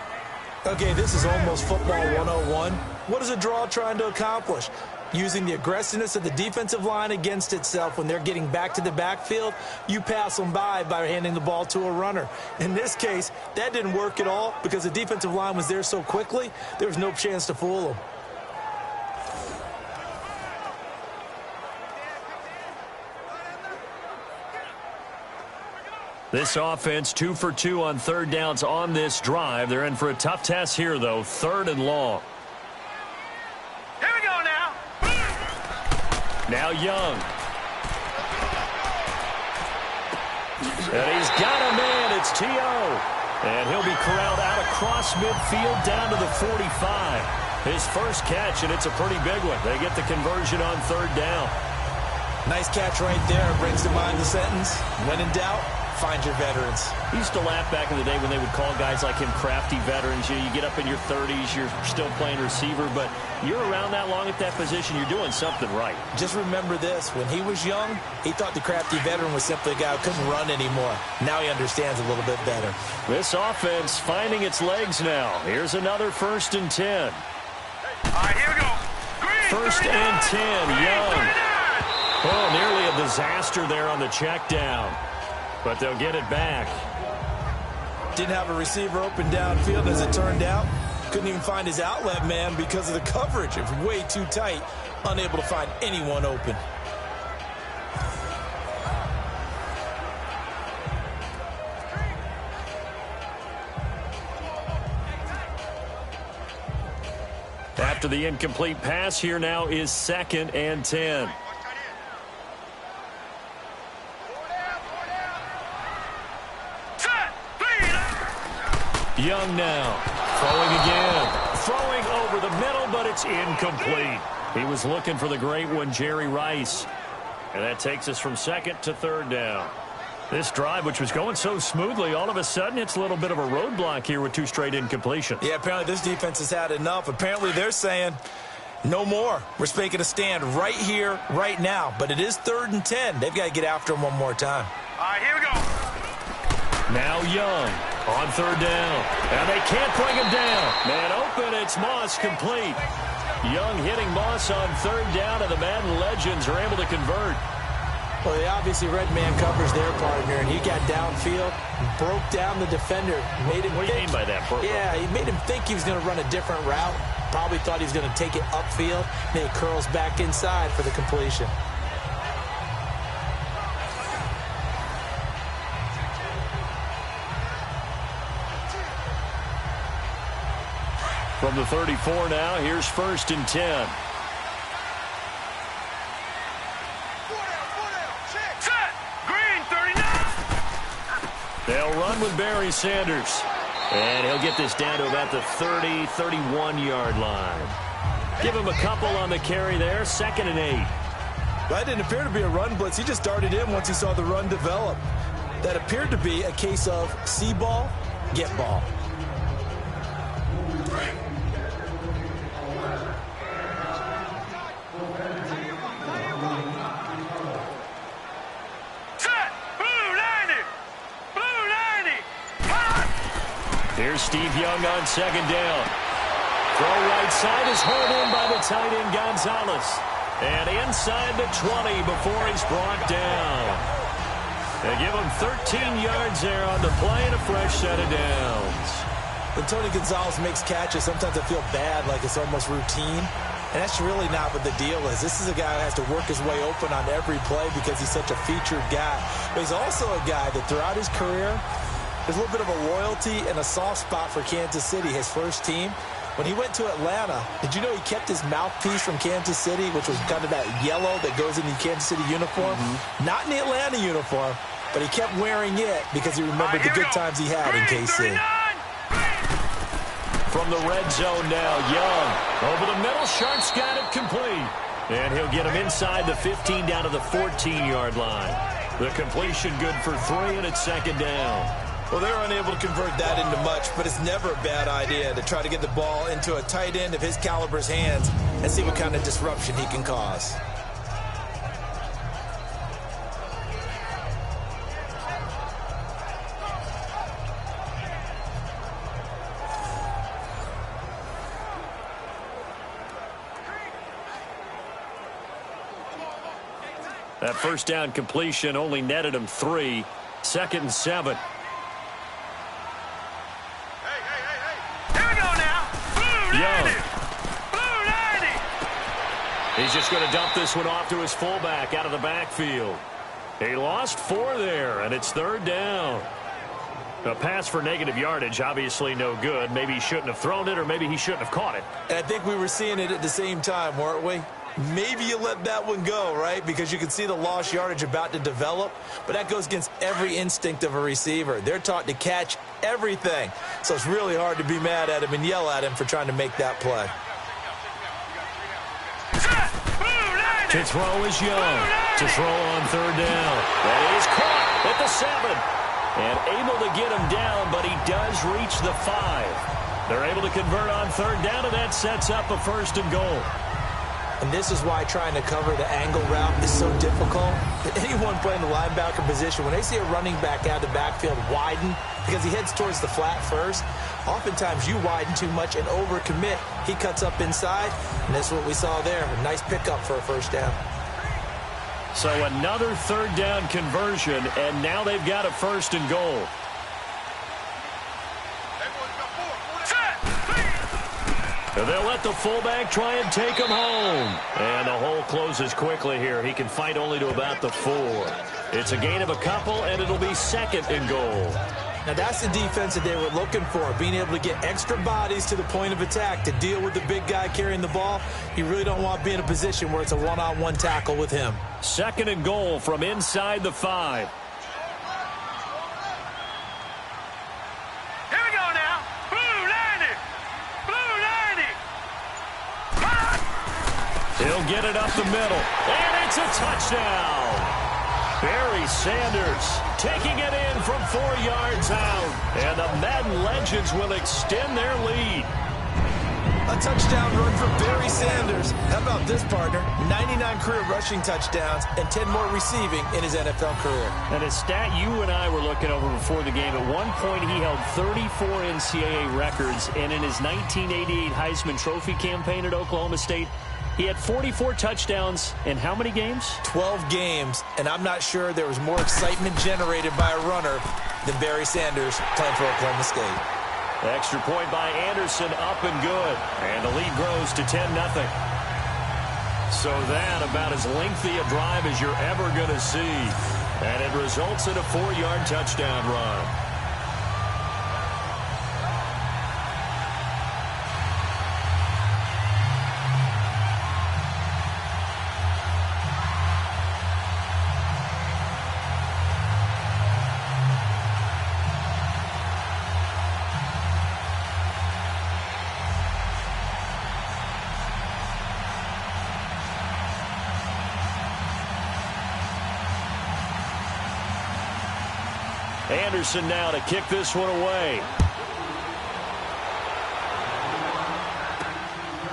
S1: Okay, this is almost football 101. What is a draw trying to accomplish? Using the aggressiveness of the defensive line against itself when they're getting back to the backfield, you pass them by handing the ball to a runner. In this case, that didn't work at all because the defensive line was there so quickly, there was no chance to fool them.
S2: This offense 2 for 2 on 3rd downs on this drive. They're in for a tough test here, though. 3rd and long.
S3: Here we go now.
S2: Now Young. And he's got a man. It's T.O. And he'll be corralled out across midfield down to the 45. His first catch, and it's a pretty big one. They get the conversion on 3rd down.
S1: Nice catch right there. Brings to mind the sentence, when in doubt, find your veterans.
S6: He used to laugh back in the day when they would call guys like him crafty veterans. You get up in your 30s, you're still playing receiver, but you're around that long at that position, you're doing something right.
S1: Just remember this. When he was young, he thought the crafty veteran was simply a guy who couldn't run anymore. Now he understands a little bit better.
S6: This offense finding its legs now. Here's another 1st and 10.
S3: All right, here we go. Green,
S6: 1st
S3: 39.
S6: and 10,
S3: Green,
S6: Young.
S3: 39.
S6: Oh, nearly a disaster there on the check down. But they'll get it back.
S1: Didn't have a receiver open downfield, as it turned out. Couldn't even find his outlet man because of the coverage. It was way too tight. Unable to find anyone open.
S6: After the incomplete pass, here now is 2nd and 10. Young now. Throwing again. Throwing over the middle, but it's incomplete. He was looking for the great one, Jerry Rice. And that takes us from 2nd to 3rd down. This drive, which was going so smoothly, all of a sudden it's a little bit of a roadblock here with 2 straight incompletions.
S1: Yeah, apparently this defense has had enough. Apparently they're saying no more. We're making a stand right here, right now. But it is 3rd and 10. They've got to get after him one more time.
S3: All right, here we go.
S6: Now Young on 3rd down. And they can't bring him down. Man open, it's Moss complete. Young hitting Moss on 3rd down, and the Madden legends are able to convert.
S1: Well, they obviously read man coverage their partner, and he got downfield, broke down the defender, made him
S6: What do you mean by that, Burko?
S1: Yeah, he made him think he was going to run a different route. Probably thought he was going to take it upfield. Then he curls back inside for the completion.
S6: From the 34 now, here's 1st and 10.
S3: Set. Green, 39.
S6: They'll run with Barry Sanders. And he'll get this down to about the 30, 31-yard line. Give him a couple on the carry there. 2nd and 8.
S1: That didn't appear to be a run blitz. He just darted in once he saw the run develop. That appeared to be a case of see ball, get ball.
S3: Set. Blue 90. Blue 90. Hot.
S6: Here's Steve Young on 2nd down. Throw right side is hauled in by the tight end Gonzalez. And inside the 20 before he's brought down. They give him 13 yards there on the play and a fresh set of downs.
S1: When Tony Gonzalez makes catches, sometimes I feel bad, like it's almost routine. And that's really not what the deal is. This is a guy who has to work his way open on every play because he's such a featured guy. But he's also a guy that throughout his career, there's a little bit of a loyalty and a soft spot for Kansas City, his first team. When he went to Atlanta, did you know he kept his mouthpiece from Kansas City, which was kind of that yellow that goes in the Kansas City uniform? Not in the Atlanta uniform, but he kept wearing it because he remembered the good times he had in KC.
S6: From the red zone now, Young. Over the middle, Sharp's got it complete. And he'll get him inside the 15 down to the 14-yard line. The completion good for 3, and it's 2nd down.
S1: Well, they're unable to convert that into much, but it's never a bad idea to try to get the ball into a tight end of his caliber's hands and see what kind of disruption he can cause.
S6: That 1st down completion only netted him 3. 2nd and 7.
S3: Here we go now. Blue 90.
S6: Young.
S3: Blue 90.
S6: He's just going to dump this one off to his fullback out of the backfield. He lost 4 there, and it's 3rd down. A pass for negative yardage, obviously no good. Maybe he shouldn't have thrown it, or maybe he shouldn't have caught it.
S1: And I think we were seeing it at the same time, weren't we? Maybe you let that one go, right? Because you can see the lost yardage about to develop, but that goes against every instinct of a receiver. They're taught to catch everything. So it's really hard to be mad at him and yell at him for trying to make that play.
S3: Set. Blue 90.
S2: To throw is Young. To throw on third down. And he's caught at the 7. And able to get him down, but he does reach the 5. They're able to convert on third down, and that sets up a 1st and goal.
S1: And this is why trying to cover the angle route is so difficult. Anyone playing the linebacker position, when they see a running back out of the backfield widen because he heads towards the flat first, oftentimes you widen too much and overcommit. He cuts up inside, and that's what we saw there. A nice pickup for a 1st down.
S2: So another third down conversion, and now they've got a 1st and goal. They'll let the fullback try and take him home. And the hole closes quickly here. He can fight only to about the 4. It's a gain of a couple, and it'll be 2nd and goal.
S1: Now that's the defense that they were looking for, being able to get extra bodies to the point of attack to deal with the big guy carrying the ball. You really don't want to be in a position where it's a one-on-one tackle with him.
S2: 2nd and goal from inside the 5.
S3: Here we go now. Blue 90. Blue 90.
S2: He'll get it up the middle, and it's a touchdown. Barry Sanders taking it in from 4 yards out, and the Madden Legends will extend their lead.
S1: A touchdown run for Barry Sanders. How about this, partner? 99 career rushing touchdowns and 10 more receiving in his NFL career.
S2: And a stat you and I were looking over before the game, at one point he held 34 NCAA records, and in his 1988 Heisman Trophy campaign at Oklahoma State, he had 44 touchdowns in how many games?
S1: 12 games, and I'm not sure there was more excitement generated by a runner than Barry Sanders playing for Oklahoma State.
S2: Extra point by Anderson, up and good. And the lead grows to 10-0. So that about as lengthy a drive as you're ever going to see. And it results in a 4-yard touchdown run. Anderson now to kick this one away.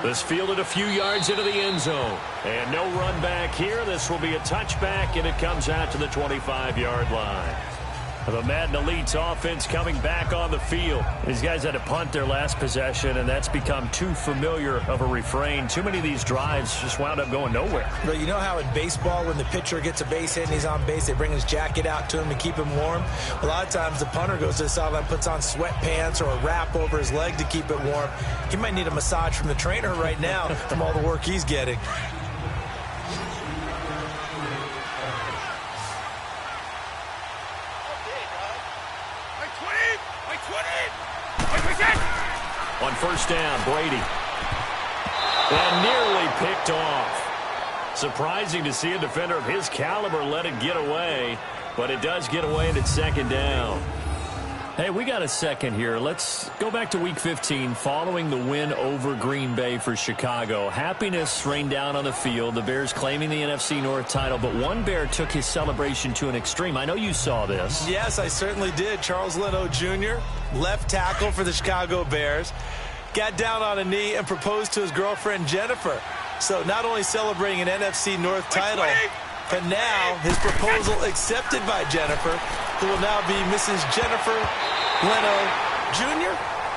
S2: This fielded a few yards into the end zone. And no run back here. This will be a touchback, and it comes out to the 25-yard line. The Madden Elite's offense coming back on the field. These guys had to punt their last possession, and that's become too familiar of a refrain. Too many of these drives just wound up going nowhere.
S1: But you know how in baseball, when the pitcher gets a base hit and he's on base, they bring his jacket out to him to keep him warm? A lot of times the punter goes to the sideline, puts on sweatpants or a wrap over his leg to keep it warm. He might need a massage from the trainer right now from all the work he's getting.
S2: On 1st down, Brady. And nearly picked off. Surprising to see a defender of his caliber let it get away, but it does get away, and it's 2nd down.
S6: Hey, we got a second here. Let's go back to Week 15 following the win over Green Bay for Chicago. Happiness rained down on the field. The Bears claiming the NFC North title, but one Bear took his celebration to an extreme. I know you saw this.
S1: Yes, I certainly did. Charles Leno Jr., left tackle for the Chicago Bears, got down on a knee and proposed to his girlfriend Jennifer. So not only celebrating an NFC North title, but now his proposal accepted by Jennifer, who will now be Mrs. Jennifer Leno Jr.?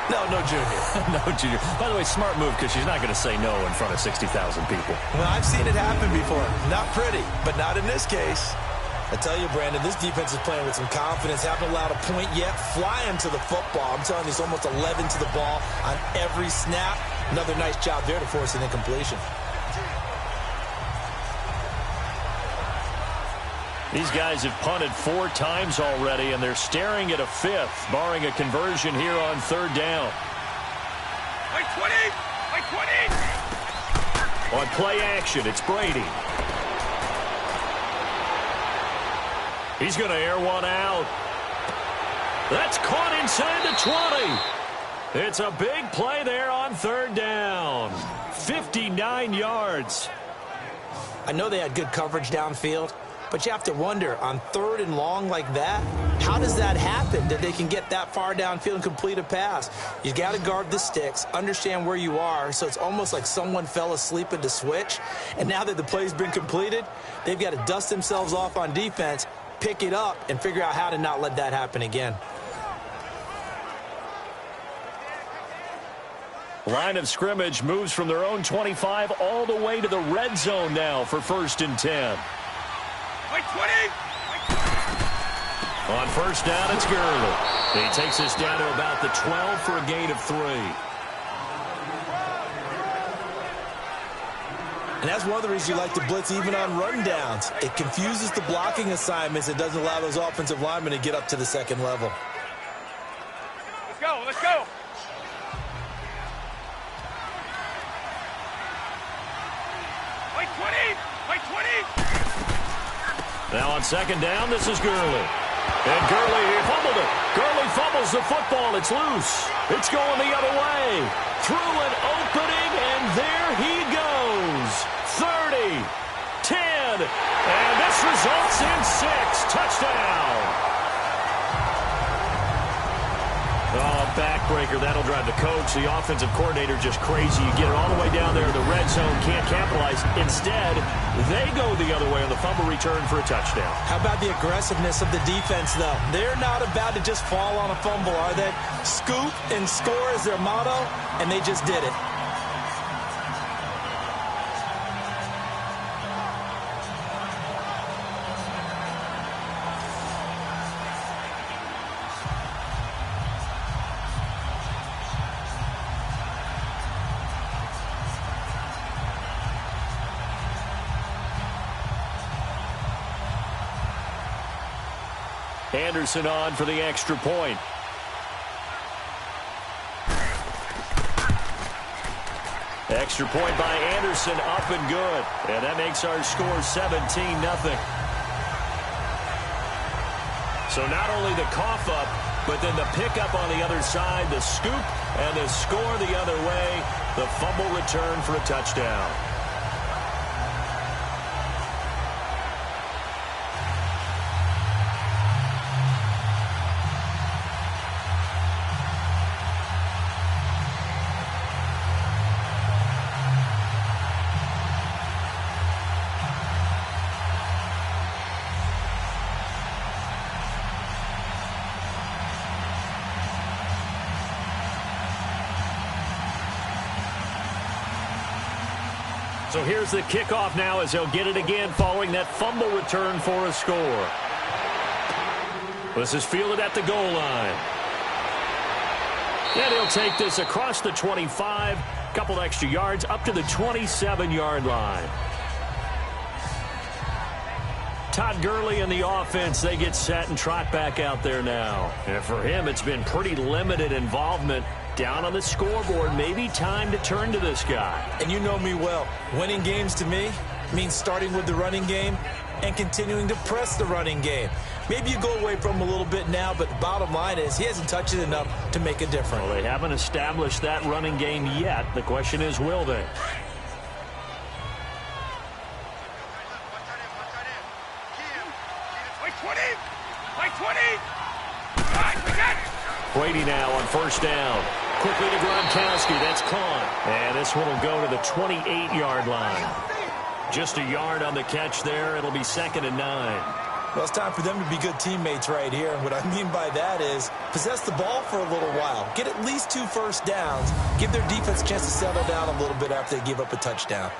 S1: No Junior.
S6: No, Junior. By the way, smart move, because she's not going to say no in front of 60,000 people.
S1: Well, I've seen it happen before. Not pretty, but not in this case. I tell you, Brandon, this defense is playing with some confidence. Haven't allowed a point yet. Flying to the football. I'm telling you, it's almost 11 to the ball on every snap. Another nice job there to force an incompletion.
S2: These guys have punted 4 times already, and they're staring at a 5th, barring a conversion here on 3rd down.
S3: Like 20! Like 20!
S2: On play action, it's Brady. He's going to air one out. That's caught inside the 20. It's a big play there on 3rd down. 59 yards.
S1: I know they had good coverage downfield, but you have to wonder, on 3rd and long like that, how does that happen that they can get that far downfield and complete a pass? You got to guard the sticks, understand where you are, so it's almost like someone fell asleep at the switch, and now that the play's been completed, they've got to dust themselves off on defense, pick it up, and figure out how to not let that happen again.
S2: Line of scrimmage moves from their own 25 all the way to the red zone now for 1st and 10.
S3: Wait, 20!
S2: On 1st down, it's Gurley. He takes us down to about the 12 for a gain of 3.
S1: And that's one of the reasons you like to blitz even on run downs. It confuses the blocking assignments. It doesn't allow those offensive linemen to get up to the 2nd level.
S3: Let's go, let's go! Wait, 20! Wait, 20!
S2: Now on 2nd down, this is Gurley. And Gurley, he fumbled it. Gurley fumbles the football. It's loose. It's going the other way. Through an opening, and there he goes. 30, 10, and this results in 6. Touchdown. Oh, backbreaker. That'll drive the coach, the offensive coordinator, just crazy. You get it all the way down there in the red zone, can't capitalize. Instead, they go the other way on the fumble return for a touchdown.
S1: How about the aggressiveness of the defense, though? They're not about to just fall on a fumble, are they? Scoop and score is their motto, and they just did it.
S2: Anderson on for the extra point. Extra point by Anderson, up and good. And that makes our score 17-0. So not only the cough up, but then the pickup on the other side, the scoop, and the score the other way. The fumble return for a touchdown. So here's the kickoff now as they'll get it again following that fumble return for a score. This is fielded at the goal line. And he'll take this across the 25, couple extra yards up to the 27-yard line. Todd Gurley and the offense, they get set and trot back out there now. And for him, it's been pretty limited involvement. Down on the scoreboard, maybe time to turn to this guy.
S1: And you know me well. Winning games to me means starting with the running game and continuing to press the running game. Maybe you go away from him a little bit now, but the bottom line is he hasn't touched it enough to make a difference.
S2: Well, they haven't established that running game yet. The question is, will they?
S3: Wait, 20! Wait, 20!
S2: Brady now on 1st down. Quickly to Gronkowski. That's caught. And this one will go to the 28-yard line. Just a yard on the catch there. It'll be 2nd and 9.
S1: Well, it's time for them to be good teammates right here. And what I mean by that is possess the ball for a little while. Get at least 2 first downs. Give their defense a chance to settle down a little bit after they give up a touchdown.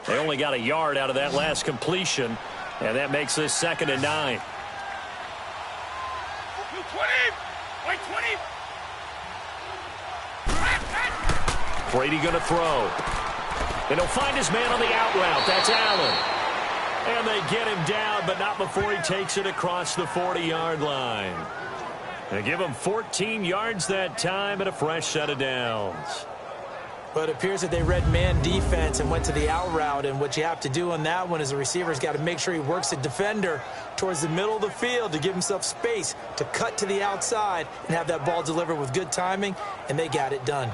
S2: They only got a yard out of that last completion, and that makes this 2nd and 9.
S3: 20! Wait, 20!
S2: Brady going to throw. And he'll find his man on the out route. That's Allen. And they get him down, but not before he takes it across the 40-yard line. They give him 14 yards that time and a fresh set of downs.
S1: But it appears that they read man defense and went to the out route, and what you have to do on that one is the receiver's got to make sure he works the defender towards the middle of the field to give himself space to cut to the outside and have that ball delivered with good timing, and they got it done.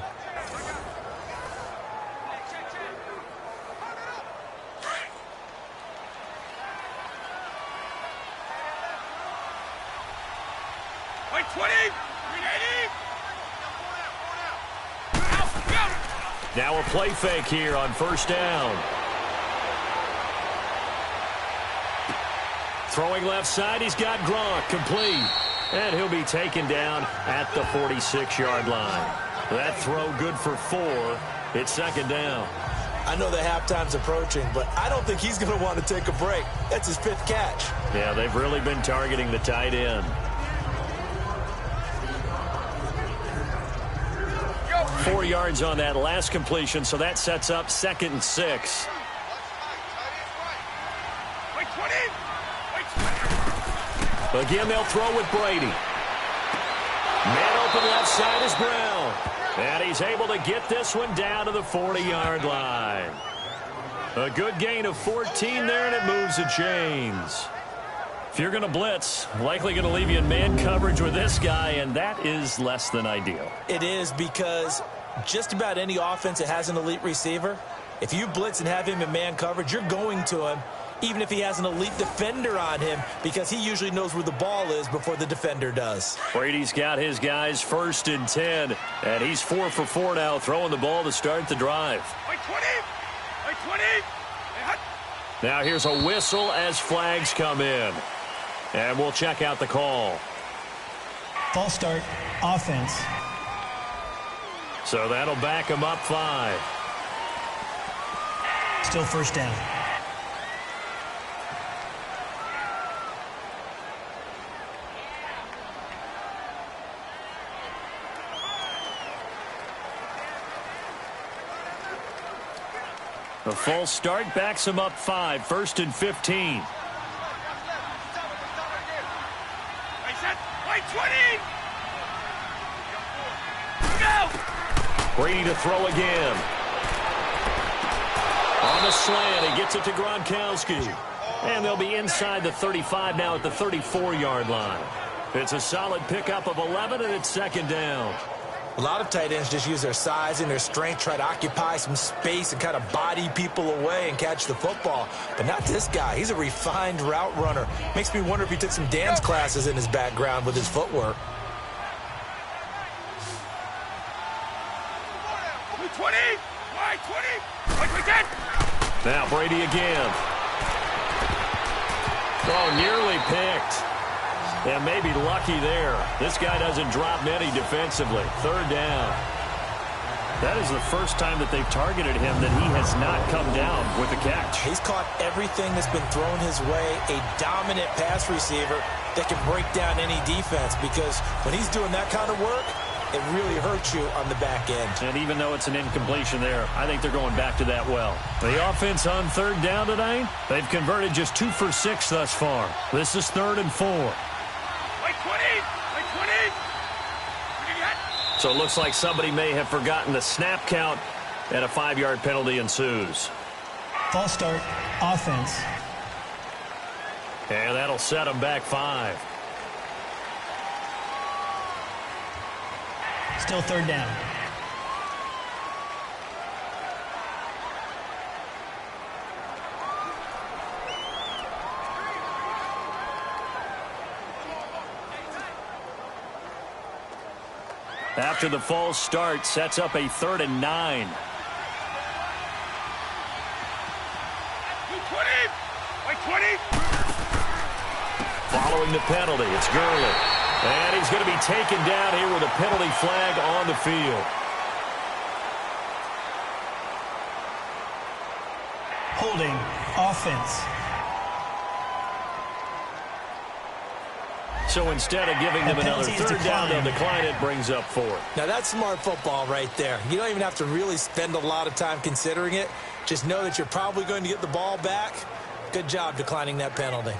S3: Wait, 20!
S2: Now a play fake here on first down. Throwing left side, he's got Gronk complete. And he'll be taken down at the 46-yard line. That throw good for 4. It's second down.
S1: I know the halftime's approaching, but I don't think he's going to want to take a break. That's his 5th catch.
S2: Yeah, they've really been targeting the tight end. 4 yards on that last completion, so that sets up 2nd and 6. Again, they'll throw with Brady. Man open left side is Brown. And he's able to get this one down to the 40-yard line. A good gain of 14 there, and it moves the chains. If you're going to blitz, likely going to leave you in man coverage with this guy, and that is less than ideal.
S1: It is, because just about any offense that has an elite receiver, if you blitz and have him in man coverage, you're going to him, even if he has an elite defender on him, because he usually knows where the ball is before the defender does.
S2: Brady's got his guys 1st and 10, and he's 4 for 4 now, throwing the ball to start the drive.
S3: Wait, 20! Wait, 20!
S2: Now here's a whistle as flags come in. And we'll check out the call.
S4: False start, offense.
S2: So that'll back him up 5.
S4: Still first down.
S2: The false start backs him up 5, 1st and 15.
S3: Wait, 20! Go!
S2: Brady to throw again. On the slant, he gets it to Gronkowski. And they'll be inside the 35 now at the 34-yard line. It's a solid pickup of 11, and it's 2nd down.
S1: A lot of tight ends just use their size and their strength, try to occupy some space and kind of body people away and catch the football. But not this guy. He's a refined route runner. Makes me wonder if he took some dance classes in his background with his footwork.
S3: 20! Wait, 20! Wait, 10!
S2: Now Brady again. Oh, nearly picked. Yeah, maybe lucky there. This guy doesn't drop many defensively. 3rd down. That is the first time that they've targeted him that he has not come down with a catch.
S1: He's caught everything that's been thrown his way. A dominant pass receiver that can break down any defense, because when he's doing that kind of work, it really hurts you on the back end.
S2: And even though it's an incompletion there, I think they're going back to that well. The offense on 3rd down today, they've converted just 2 for 6 thus far. This is 3rd and 4.
S3: Wait, 20! Wait, 20!
S2: So it looks like somebody may have forgotten the snap count, and a 5-yard penalty ensues.
S4: False start, offense.
S2: And that'll set them back 5.
S4: Still 3rd down.
S2: After the false start, sets up a 3rd and 9.
S3: 20! Wait, 20!
S2: Following the penalty, it's Gurley. And he's going to be taken down here with a penalty flag on the field.
S4: Holding, offense.
S2: So instead of giving them another 3rd down, they'll decline it, brings up 4.
S1: Now that's smart football right there. You don't even have to really spend a lot of time considering it. Just know that you're probably going to get the ball back. Good job declining that penalty.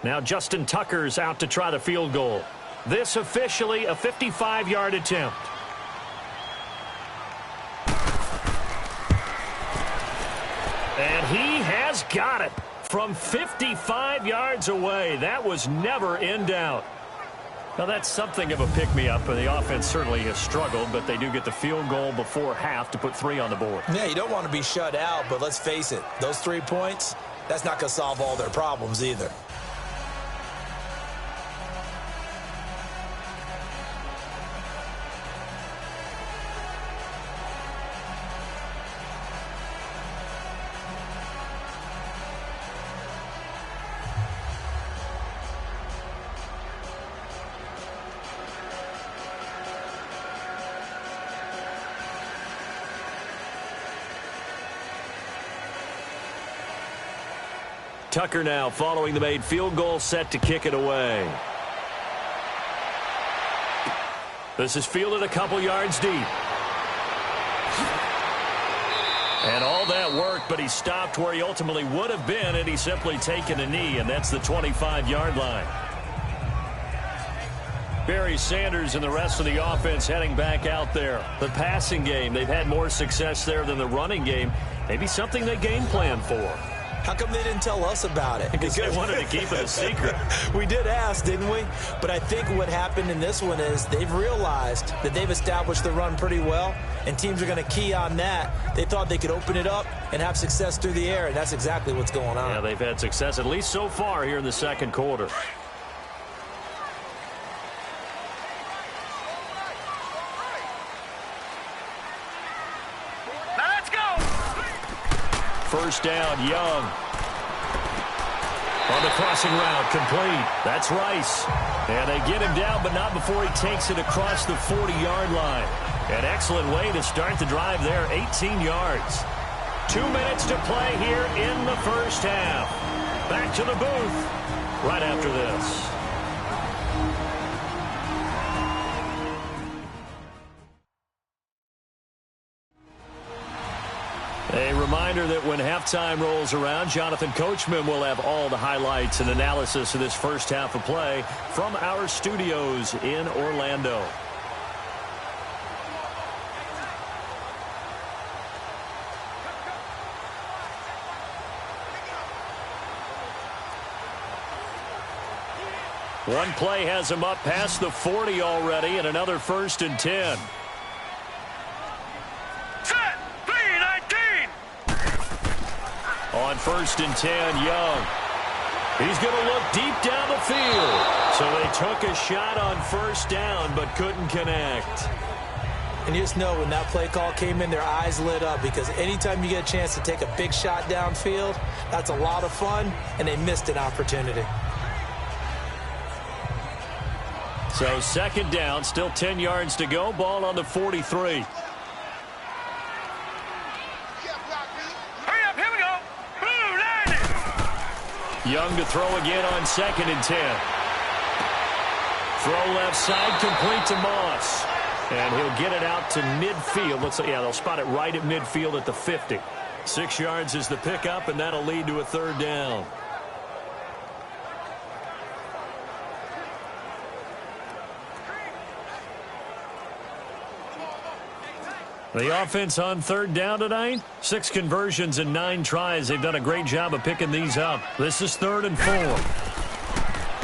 S2: Now Justin Tucker's out to try the field goal. This officially a 55-yard attempt. And he has got it from 55 yards away. That was never in doubt. Now, that's something of a pick-me-up, and the offense certainly has struggled, but they do get the field goal before half to put 3 on the board.
S1: Yeah, you don't want to be shut out, but let's face it, those 3 points, that's not going to solve all their problems either.
S2: Tucker now following the made field goal, set to kick it away. This is fielded a couple yards deep. And all that work, but he stopped where he ultimately would have been had he simply taken a knee, and that's the 25-yard line. Barry Sanders and the rest of the offense heading back out there. The passing game, they've had more success there than the running game. Maybe something they game plan for.
S1: How come they didn't tell us about it?
S2: Because they wanted to keep it a secret.
S1: We did ask, didn't we? But I think what happened in this one is they've realized that they've established the run pretty well, and teams are going to key on that. They thought they could open it up and have success through the air, and that's exactly what's going on.
S2: Yeah, they've had success, at least so far here in the second quarter. First down, Young. On the crossing route, complete. That's Rice. And they get him down, but not before he takes it across the 40-yard line. An excellent way to start the drive there, 18 yards. 2 minutes to play here in the first half. Back to the booth right after this. A reminder that when halftime rolls around, Jonathan Coachman will have all the highlights and analysis of this first half of play from our studios in Orlando. One play has him up past the 40 already, and another 1st and 10. On 1st and 10, Young. He's going to look deep down the field. So they took a shot on 1st down, but couldn't connect.
S1: And you just know when that play call came in, their eyes lit up, because anytime you get a chance to take a big shot downfield, that's a lot of fun, and they missed an opportunity.
S2: So 2nd down, still 10 yards to go. Ball on the 43. Young to throw again on 2nd and 10. Throw left side, complete to Moss. And he'll get it out to midfield. Yeah, they'll spot it right at midfield at the 50. 6 yards is the pickup, and that'll lead to a 3rd down. The offense on 3rd down tonight, 6 conversions and 9 tries. They've done a great job of picking these up. This is 3rd and 4.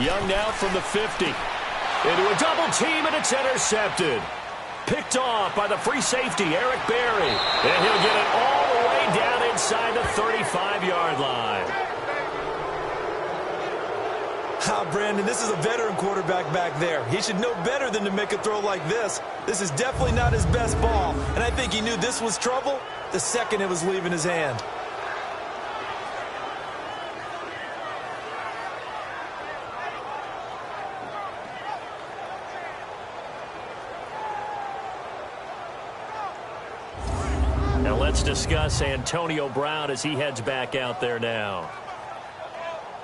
S2: Young now from the 50. Into a double team, and it's intercepted. Picked off by the free safety, Eric Berry. And he'll get it all the way down inside the 35-yard line.
S1: Brandon, this is a veteran quarterback back there. He should know better than to make a throw like this. This is definitely not his best ball, and I think he knew this was trouble the second it was leaving his hand.
S2: Now let's discuss Antonio Brown as he heads back out there now.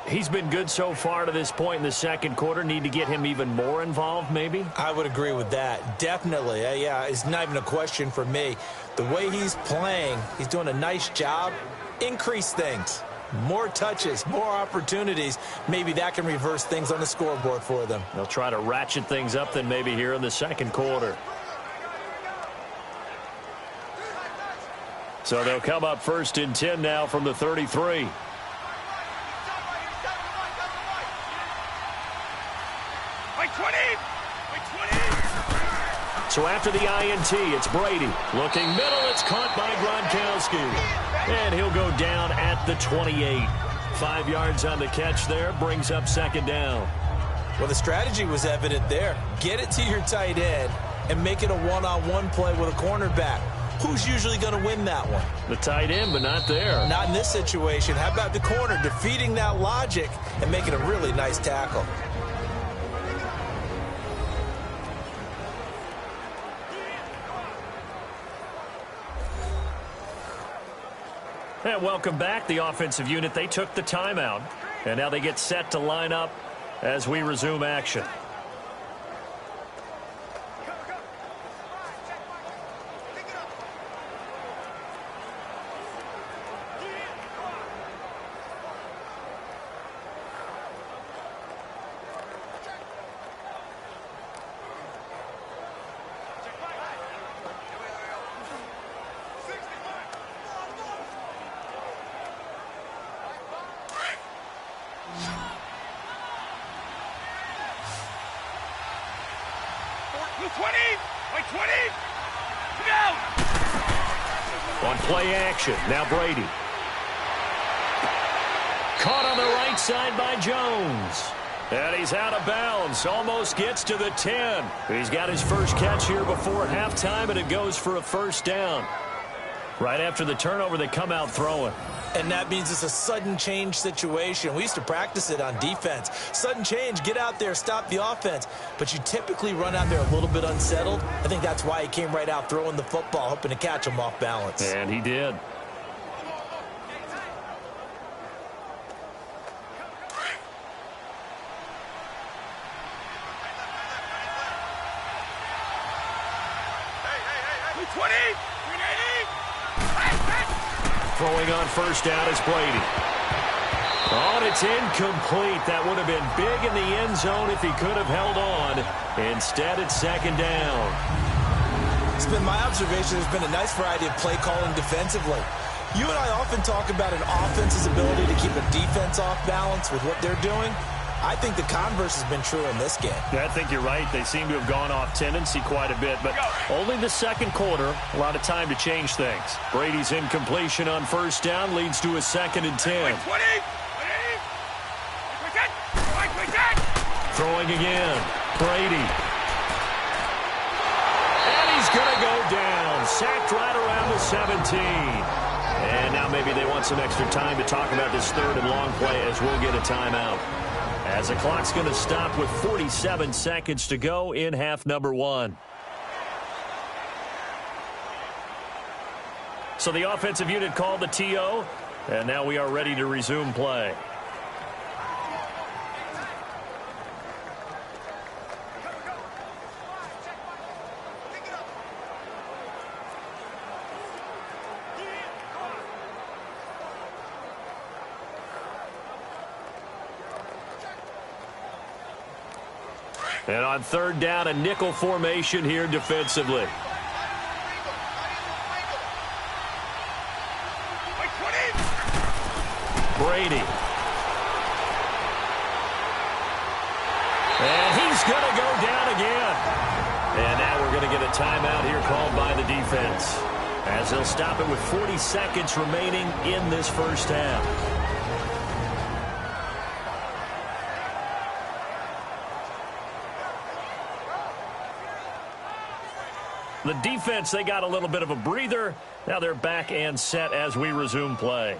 S2: He's been good so far to this point in the second quarter. Need to get him even more involved, maybe?
S1: I would agree with that. Definitely. Yeah, it's not even a question for me. The way he's playing, he's doing a nice job. Increase things. More touches, more opportunities. Maybe that can reverse things on the scoreboard for them.
S2: They'll try to ratchet things up then maybe here in the second quarter. So they'll come up 1st and 10 now from the 33. So after the INT, it's Brady. Looking middle, it's caught by Gronkowski. And he'll go down at the 28. 5 yards on the catch there, brings up 2nd down.
S1: Well, the strategy was evident there. Get it to your tight end and make it a one-on-one play with a cornerback. Who's usually going to win that one?
S2: The tight end, but not there.
S1: Not in this situation. How about the corner defeating that logic and making a really nice tackle?
S2: And welcome back. The offensive unit, they took the timeout. And now they get set to line up as we resume action. On play action, now Brady. Caught on the right side by Jones. And he's out of bounds, almost gets to the 10. He's got his first catch here before halftime, and it goes for a 1st down. Right after the turnover, they come out throwing.
S1: And that means it's a sudden change situation. We used to practice it on defense. Sudden change, get out there, stop the offense. But you typically run out there a little bit unsettled. I think that's why he came right out throwing the football, hoping to catch him off balance.
S2: And he did. Throwing on 1st down is Brady. Oh, and it's incomplete. That would have been big in the end zone if he could have held on. Instead, it's 2nd down.
S1: It's been my observation there's been a nice variety of play calling defensively. You and I often talk about an offense's ability to keep a defense off balance with what they're doing. I think the converse has been true in this game.
S2: Yeah, I think you're right. They seem to have gone off tendency quite a bit, but only the 2nd quarter, a lot of time to change things. Brady's incompletion on 1st down leads to a 2nd and 10. Throwing again. Brady. And he's going to go down. Sacked right around the 17. And now maybe they want some extra time to talk about this 3rd and long play as we'll get a timeout. As the clock's going to stop with 47 seconds to go in half number 1. So the offensive unit called the TO, and now we are ready to resume play. And on 3rd down, a nickel formation here defensively. Brady. And he's going to go down again. And now we're going to get a timeout here called by the defense, as they'll stop it with 40 seconds remaining in this 1st half. The defense, they got a little bit of a breather. Now they're back and set as we resume play.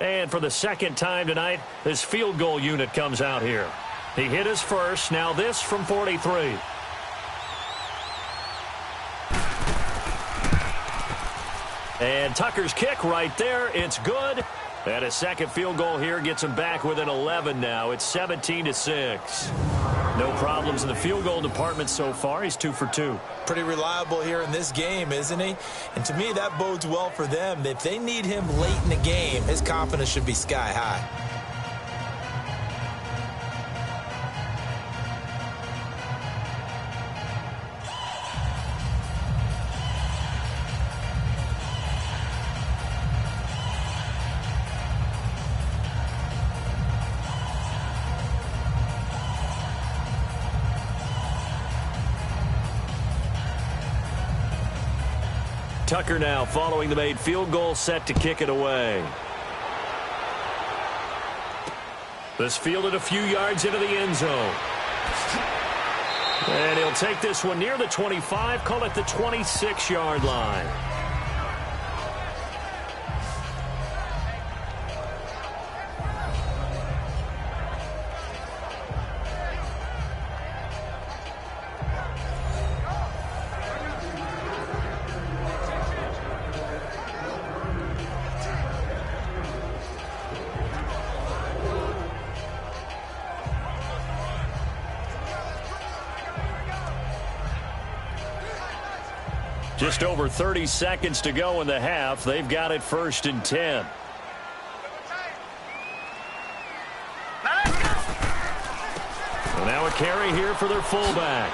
S2: And for the 2nd time tonight, this field goal unit comes out here. He hit his first. Now this from 43. And Tucker's kick right there. It's good. And a second field goal here gets him back within 11 now. It's 17-6. No problems in the field goal department so far. He's 2 for 2.
S1: Pretty reliable here in this game, isn't he? And to me, that bodes well for them. If they need him late in the game, his confidence should be sky high.
S2: Tucker now following the made field goal, set to kick it away. This fielded a few yards into the end zone. And he'll take this one near the 25, call it the 26-yard line. Just over 30 seconds to go in the half. They've got it 1st and 10. So now a carry here for their fullback.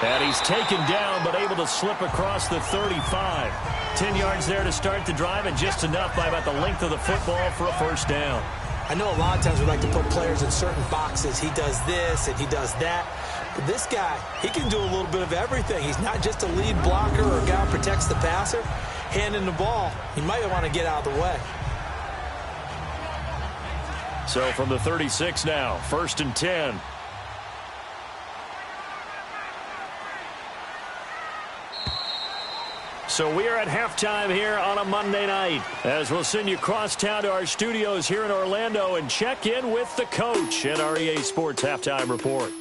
S2: And he's taken down but able to slip across the 35. 10 yards there to start the drive and just enough by about the length of the football for a first down.
S1: I know a lot of times we like to put players in certain boxes. He does this and he does that. But this guy, he can do a little bit of everything. He's not just a lead blocker or a guy who protects the passer. Handing the ball, he might want to get out of the way.
S2: So from the 36 now, 1st and 10. So we are at halftime here on a Monday night, as we'll send you across town to our studios here in Orlando and check in with the coach at our EA Sports Halftime Report.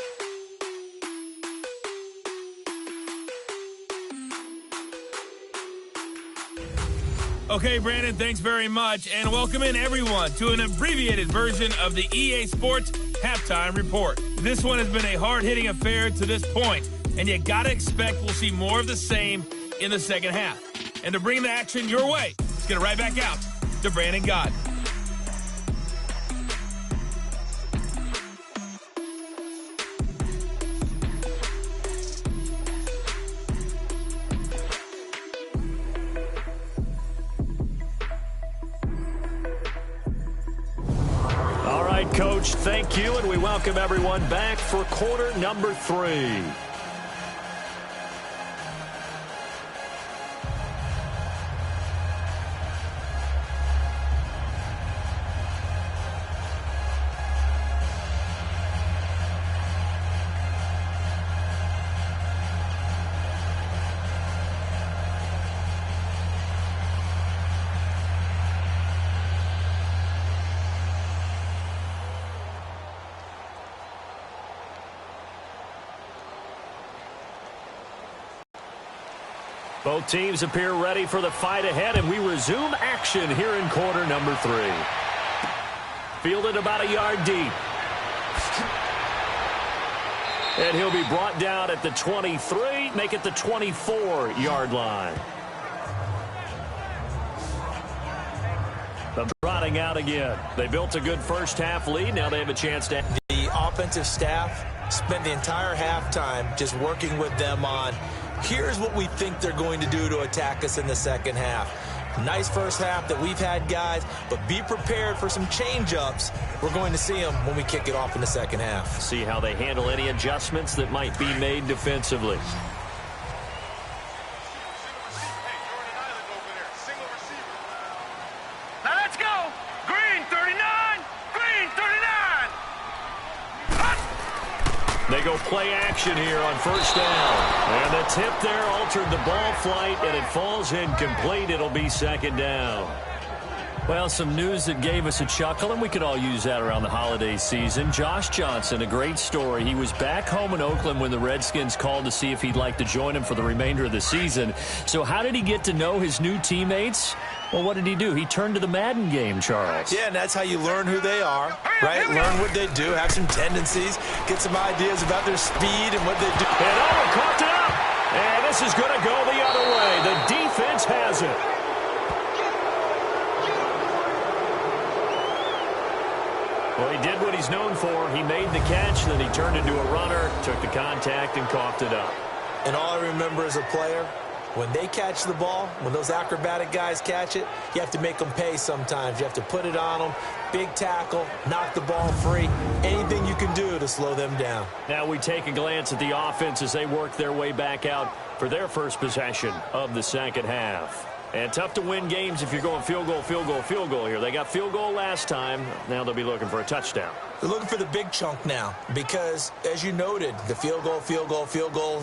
S7: Okay, Brandon, thanks very much, and welcome in everyone to an abbreviated version of the EA Sports Halftime Report. This one has been a hard-hitting affair to this point, and you gotta expect we'll see more of the same in the second half. And to bring the action your way, let's get it right back out to Brandon Gott.
S2: All right, Coach, thank you, and we welcome everyone back for quarter number 3. Both teams appear ready for the fight ahead, and we resume action here in quarter number 3. Fielded about a yard deep. And he'll be brought down at the 23, make it the 24-yard line. The trotting out again. They built a good first-half lead. Now they have a chance to...
S1: The offensive staff spent the entire halftime just working with them on, here's what we think they're going to do to attack us in the second half. Nice first half that we've had, guys, but be prepared for some change-ups. We're going to see them when we kick it off in the second half.
S2: See how they handle any adjustments that might be made defensively.
S3: Now let's go. Green 39. Green 39.
S2: They go play action here on first down. And the tip there altered the ball flight, and it falls incomplete. It'll be second down.
S6: Well, some news that gave us a chuckle, and we could all use that around the holiday season. Josh Johnson, a great story. He was back home in Oakland when the Redskins called to see if he'd like to join him for the remainder of the season. So how did he get to know his new teammates? Well, what did he do? He turned to the Madden game, Charles.
S1: Yeah, and that's how you learn who they are, right? Learn what they do, have some tendencies, get some ideas about their speed and what they do.
S2: And Owen coughed it up. And this is going to go the other way. The defense has it. Well, he did what he's known for. He made the catch, then he turned into a runner, took the contact, and coughed it up.
S1: And all I remember as a player, when they catch the ball, when those acrobatic guys catch it, you have to make them pay sometimes. You have to put it on them, big tackle, knock the ball free, anything you can do to slow them down.
S2: Now we take a glance at the offense as they work their way back out for their first possession of the second half. And tough to win games if you're going field goal, field goal, field goal here. They got field goal last time. Now they'll be looking for a touchdown.
S1: They're looking for the big chunk now because, as you noted, the field goal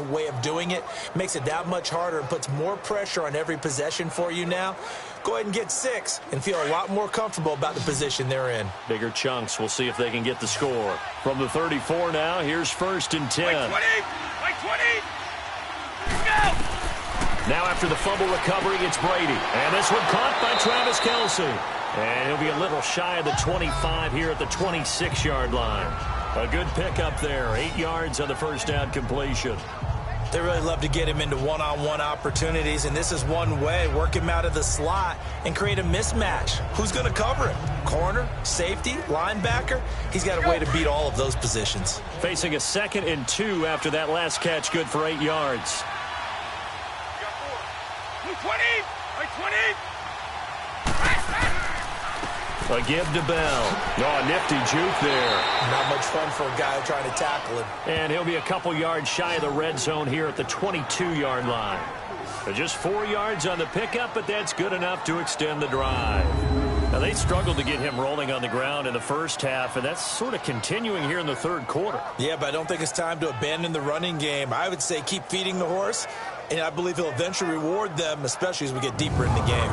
S1: way of doing it makes it that much harder and puts more pressure on every possession for you now. Go ahead and get 6 and feel a lot more comfortable about the position they're in.
S2: Bigger chunks. We'll see if they can get the score. From the 34 now, here's 1st and 10.
S3: Like 20! Go!
S2: Now after the fumble recovery, it's Brady. And this one caught by Travis Kelce. And he'll be a little shy of the 25 here at the 26-yard line. A good pickup there. 8 yards on the first down completion.
S1: They really love to get him into one-on-one opportunities, and this is one way. Work him out of the slot and create a mismatch. Who's going to cover him? Corner, safety, linebacker? He's got a way to beat all of those positions.
S2: Facing a 2nd and 2 after that last catch, good for 8 yards.
S3: 20! Like 20!
S2: A give to Bell. Oh, nifty juke there.
S1: Not much fun for a guy trying to tackle him.
S2: And he'll be a couple yards shy of the red zone here at the 22-yard line. Just 4 yards on the pickup, but that's good enough to extend the drive. Now, they struggled to get him rolling on the ground in the first half, and that's sort of continuing here in the third quarter.
S1: Yeah, but I don't think it's time to abandon the running game. I would say keep feeding the horse, and I believe he'll eventually reward them, especially as we get deeper in the game.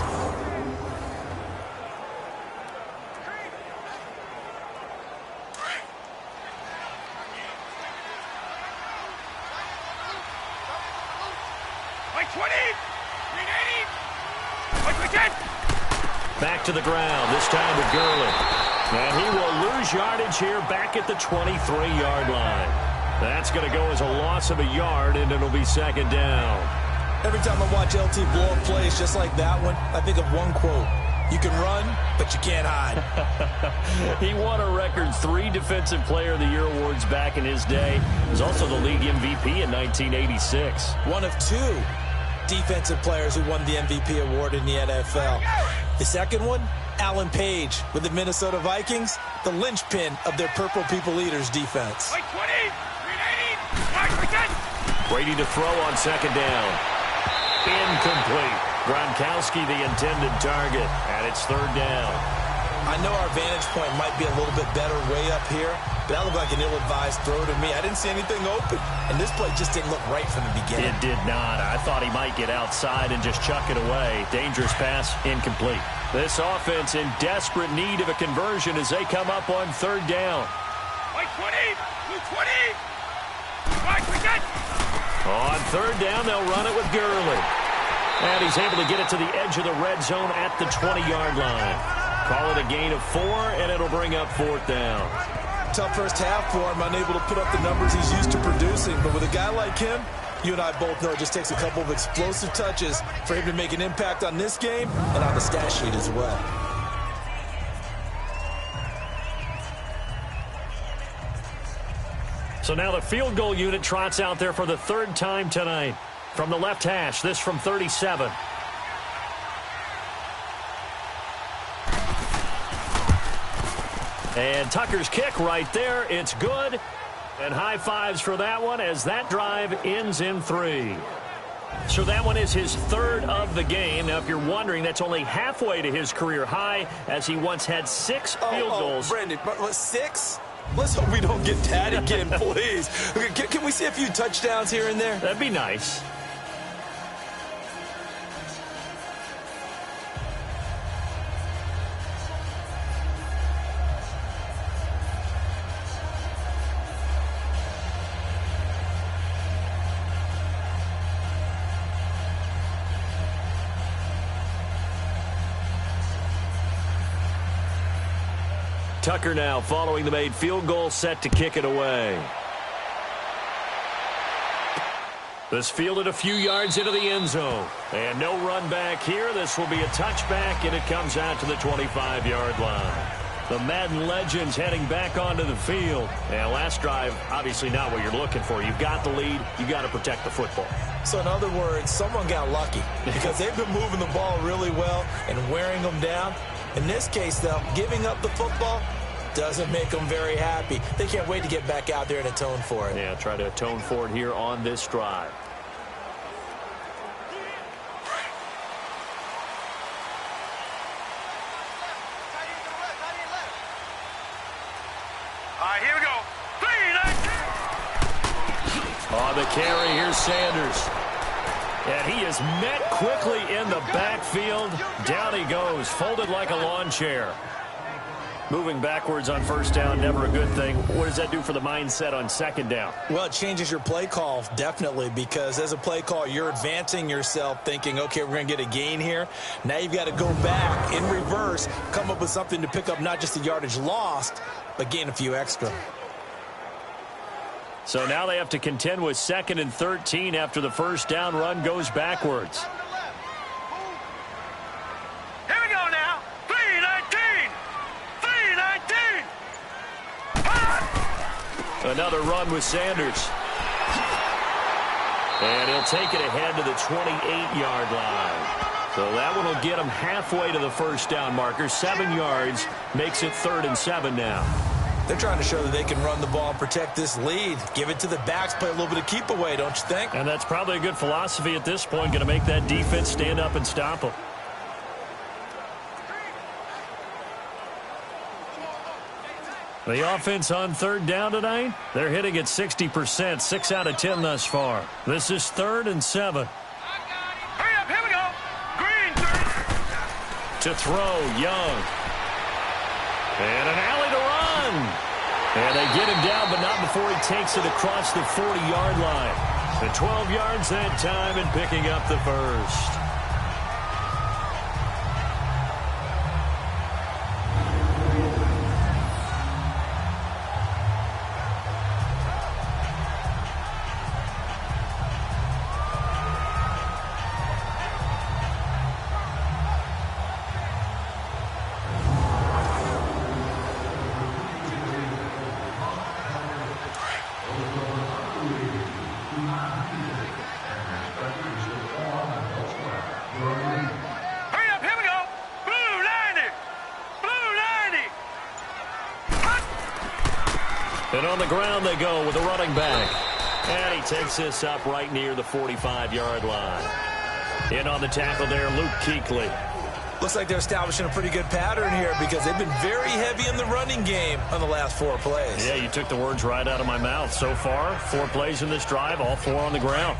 S2: Back to the ground, this time with Gurley. And he will lose yardage here back at the 23-yard line. That's going to go as a loss of a yard, and it'll be 2nd down.
S1: Every time I watch LT blow up plays just like that one, I think of one quote. You can run, but you can't hide.
S2: He won a record 3 Defensive Player of the Year awards back in his day. He was also the league MVP in 1986.
S1: One of 2 defensive players who won the MVP award in the NFL. The second one, Alan Page with the Minnesota Vikings, the linchpin of their Purple People Eaters defense.
S3: Like 20! 380!
S2: Brady to throw on 2nd down. Incomplete. Gronkowski the intended target, and it's 3rd down.
S1: I know our vantage point might be a little bit better way up here, but that looked like an ill-advised throw to me. I didn't see anything open, and this play just didn't look right from the beginning.
S2: It did not. I thought he might get outside and just chuck it away. Dangerous pass, incomplete. This offense in desperate need of a conversion as they come up on 3rd down.
S3: Like 20! 220! Like we got!
S2: On 3rd down, they'll run it with Gurley. And he's able to get it to the edge of the red zone at the 20-yard line. Call it a gain of 4, and it'll bring up 4th down.
S1: Tough first half for him, unable to put up the numbers he's used to producing. But with a guy like him, you and I both know it just takes a couple of explosive touches for him to make an impact on this game and on the stat sheet as well.
S2: So now the field goal unit trots out there for the 3rd time tonight. From the left hash, this from 37. And Tucker's kick right there. It's good. And high fives for that one as that drive ends in 3. So that one is his 3rd of the game. Now, if you're wondering, that's only halfway to his career high as he once had 6 field goals.
S1: Brandon, 6? Let's hope we don't get that again, please. Can we see a few touchdowns here and there?
S2: That'd be nice. Tucker now following the made field goal, set to kick it away. This fielded a few yards into the end zone. And no run back here. This will be a touchback, and it comes out to the 25-yard line. The Madden legends heading back onto the field. And last drive, obviously not what you're looking for. You've got the lead. You've got to protect the football.
S1: So in other words, someone got lucky because they've been moving the ball really well and wearing them down. In this case, though, giving up the football doesn't make them very happy. They can't wait to get back out there and atone for it.
S2: Yeah, try to atone for it here on this drive.
S3: All right, here we go. 3-19.
S2: On the carry, here's Sanders. And he is met quickly in the backfield. Down he goes, folded like a lawn chair. Moving backwards on first down, never a good thing. What does that do for the mindset on second down?
S1: Well, it changes your play call, definitely, because as a play call, you're advancing yourself thinking, okay, we're going to get a gain here. Now you've got to go back in reverse, come up with something to pick up not just the yardage lost, but gain a few extra.
S2: So now they have to contend with 2nd and 13 after the first down run goes backwards.
S3: Here we go now. 3-19. 3-19.
S2: Another run with Sanders. And he'll take it ahead to the 28-yard line. So that one will get him halfway to the first down marker. 7 yards makes it 3rd and 7 now.
S1: They're trying to show that they can run the ball and protect this lead. Give it to the backs, play a little bit of keep away, don't you think?
S2: And that's probably a good philosophy at this point, going to make that defense stand up and stop them. The offense on 3rd down tonight, they're hitting at 60%, 6 out of 10 thus far. This is 3rd and 7.
S3: Hurry up, here we go. Green, 30.
S2: To throw, Young. And an alley to run. And they get him down, but not before he takes it across the 40-yard line. And 12 yards that time and picking up the first. And on the ground they go with a running back. And he takes this up right near the 45-yard line. In on the tackle there, Luke Kuechly.
S1: Looks like they're establishing a pretty good pattern here because they've been very heavy in the running game on the last 4 plays.
S2: Yeah, you took the words right out of my mouth. So far, 4 plays in this drive, all 4 on the ground.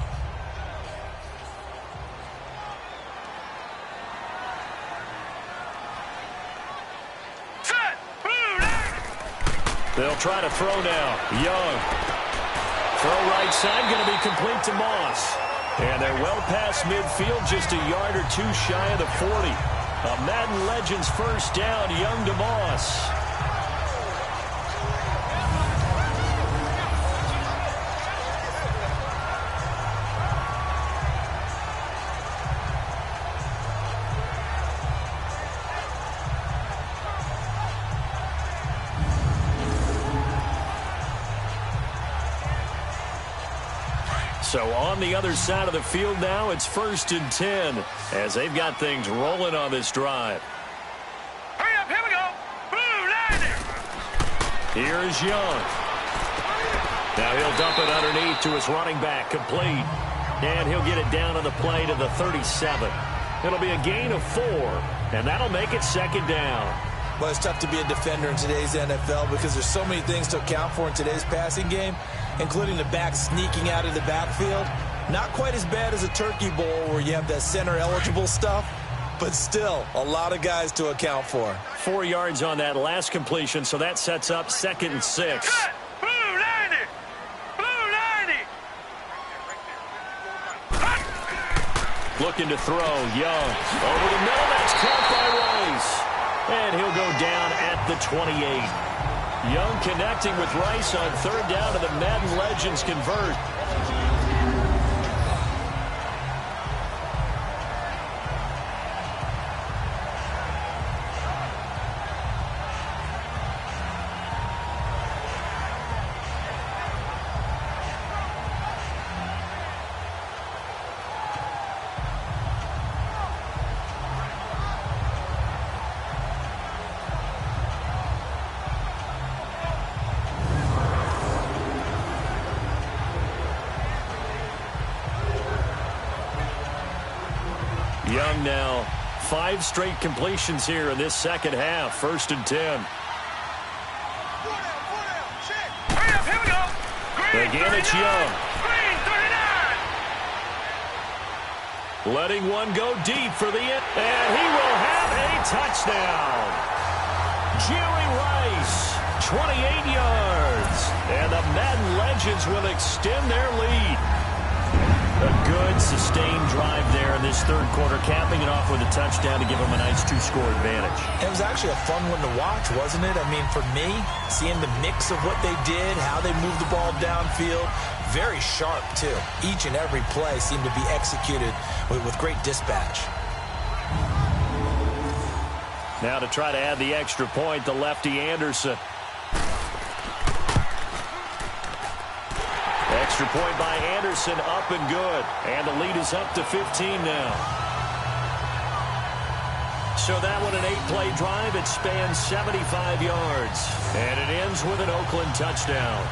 S2: They'll try to throw now. Young. Throw right side, going to be complete to Moss. And they're well past midfield, just a yard or 2 shy of the 40. A Madden Legends first down, Young to Moss. So on the other side of the field now, it's 1st and 10 as they've got things rolling on this drive.
S3: Hurry up, here we go. Blue 90.
S2: Here's Young. Now he'll dump it underneath to his running back, complete. And he'll get it down on the play to the 37. It'll be a gain of 4, and that'll make it 2nd down.
S1: Well, it's tough to be a defender in today's NFL because there's so many things to account for in today's passing game, including the back sneaking out of the backfield. Not quite as bad as a turkey bowl where you have that center-eligible stuff, but still a lot of guys to account for.
S2: 4 yards on that last completion, so that sets up 2nd and 6.
S3: Cut. Blue 90. Blue 90.
S2: Looking to throw, Young. Over the middle, that's caught by Rice. And he'll go down at the 28. Young connecting with Rice on third down, and the Madden legends convert. Young now, 5 straight completions here in this second half. 1st and 10.
S3: Here we go. Green,
S2: Again, it's
S3: 39.
S2: Young.
S3: Green, 39.
S2: Letting one go deep for the end. And he will have a touchdown. Jerry Rice, 28 yards. And the Madden legends will extend their lead. A good, sustained drive there in this third quarter, capping it off with a touchdown to give them a nice 2-score advantage.
S1: It was actually a fun one to watch, wasn't it? I mean, for me, seeing the mix of what they did, how they moved the ball downfield, very sharp, too. Each and every play seemed to be executed with great dispatch.
S2: Now to try to add the extra point, the lefty Anderson. Extra point by Anderson, up and good. And the lead is up to 15 now. So that one, an 8-play drive. It spans 75 yards. And it ends with an Oakland touchdown.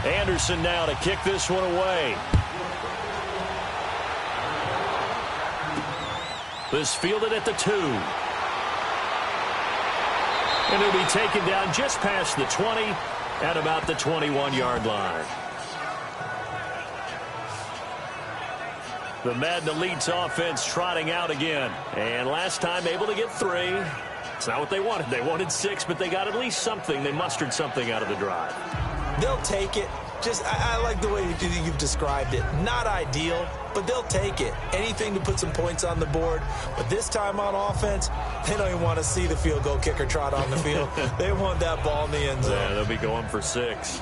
S2: Anderson now to kick this one away. This fielded at the 2. And it'll be taken down just past the 20 at about the 21-yard line. The Madden Elite's offense trotting out again. And last time able to get 3. It's not what they wanted. They wanted 6, but they got at least something. They mustered something out of the drive.
S1: They'll take it. I like the way you've described it. Not ideal, but they'll take it. Anything to put some points on the board. But this time on offense, they don't even want to see the field goal kicker trot on the field. They want that ball in the end zone.
S2: Yeah, they'll be going for 6.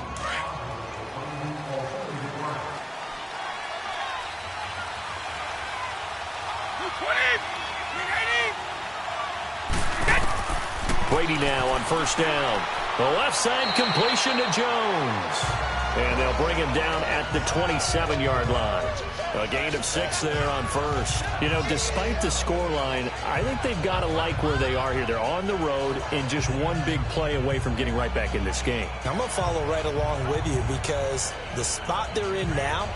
S2: Brady now on 1st down. The left side completion to Jones. And they'll bring him down at the 27-yard line. A gain of 6 there on 1st. You know, despite the scoreline, I think they've got to like where they are here. They're on the road and just one big play away from getting right back in this game.
S1: I'm going to follow right along with you because the spot they're in now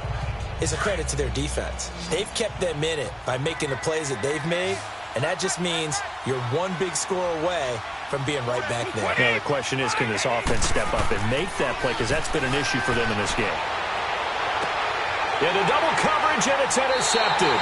S1: is a credit to their defense. They've kept them in it by making the plays that they've made, and that just means you're one big score away from being right back there.
S2: Now, the question is, can this offense step up and make that play? Because that's been an issue for them in this game. Into double coverage, and it's intercepted.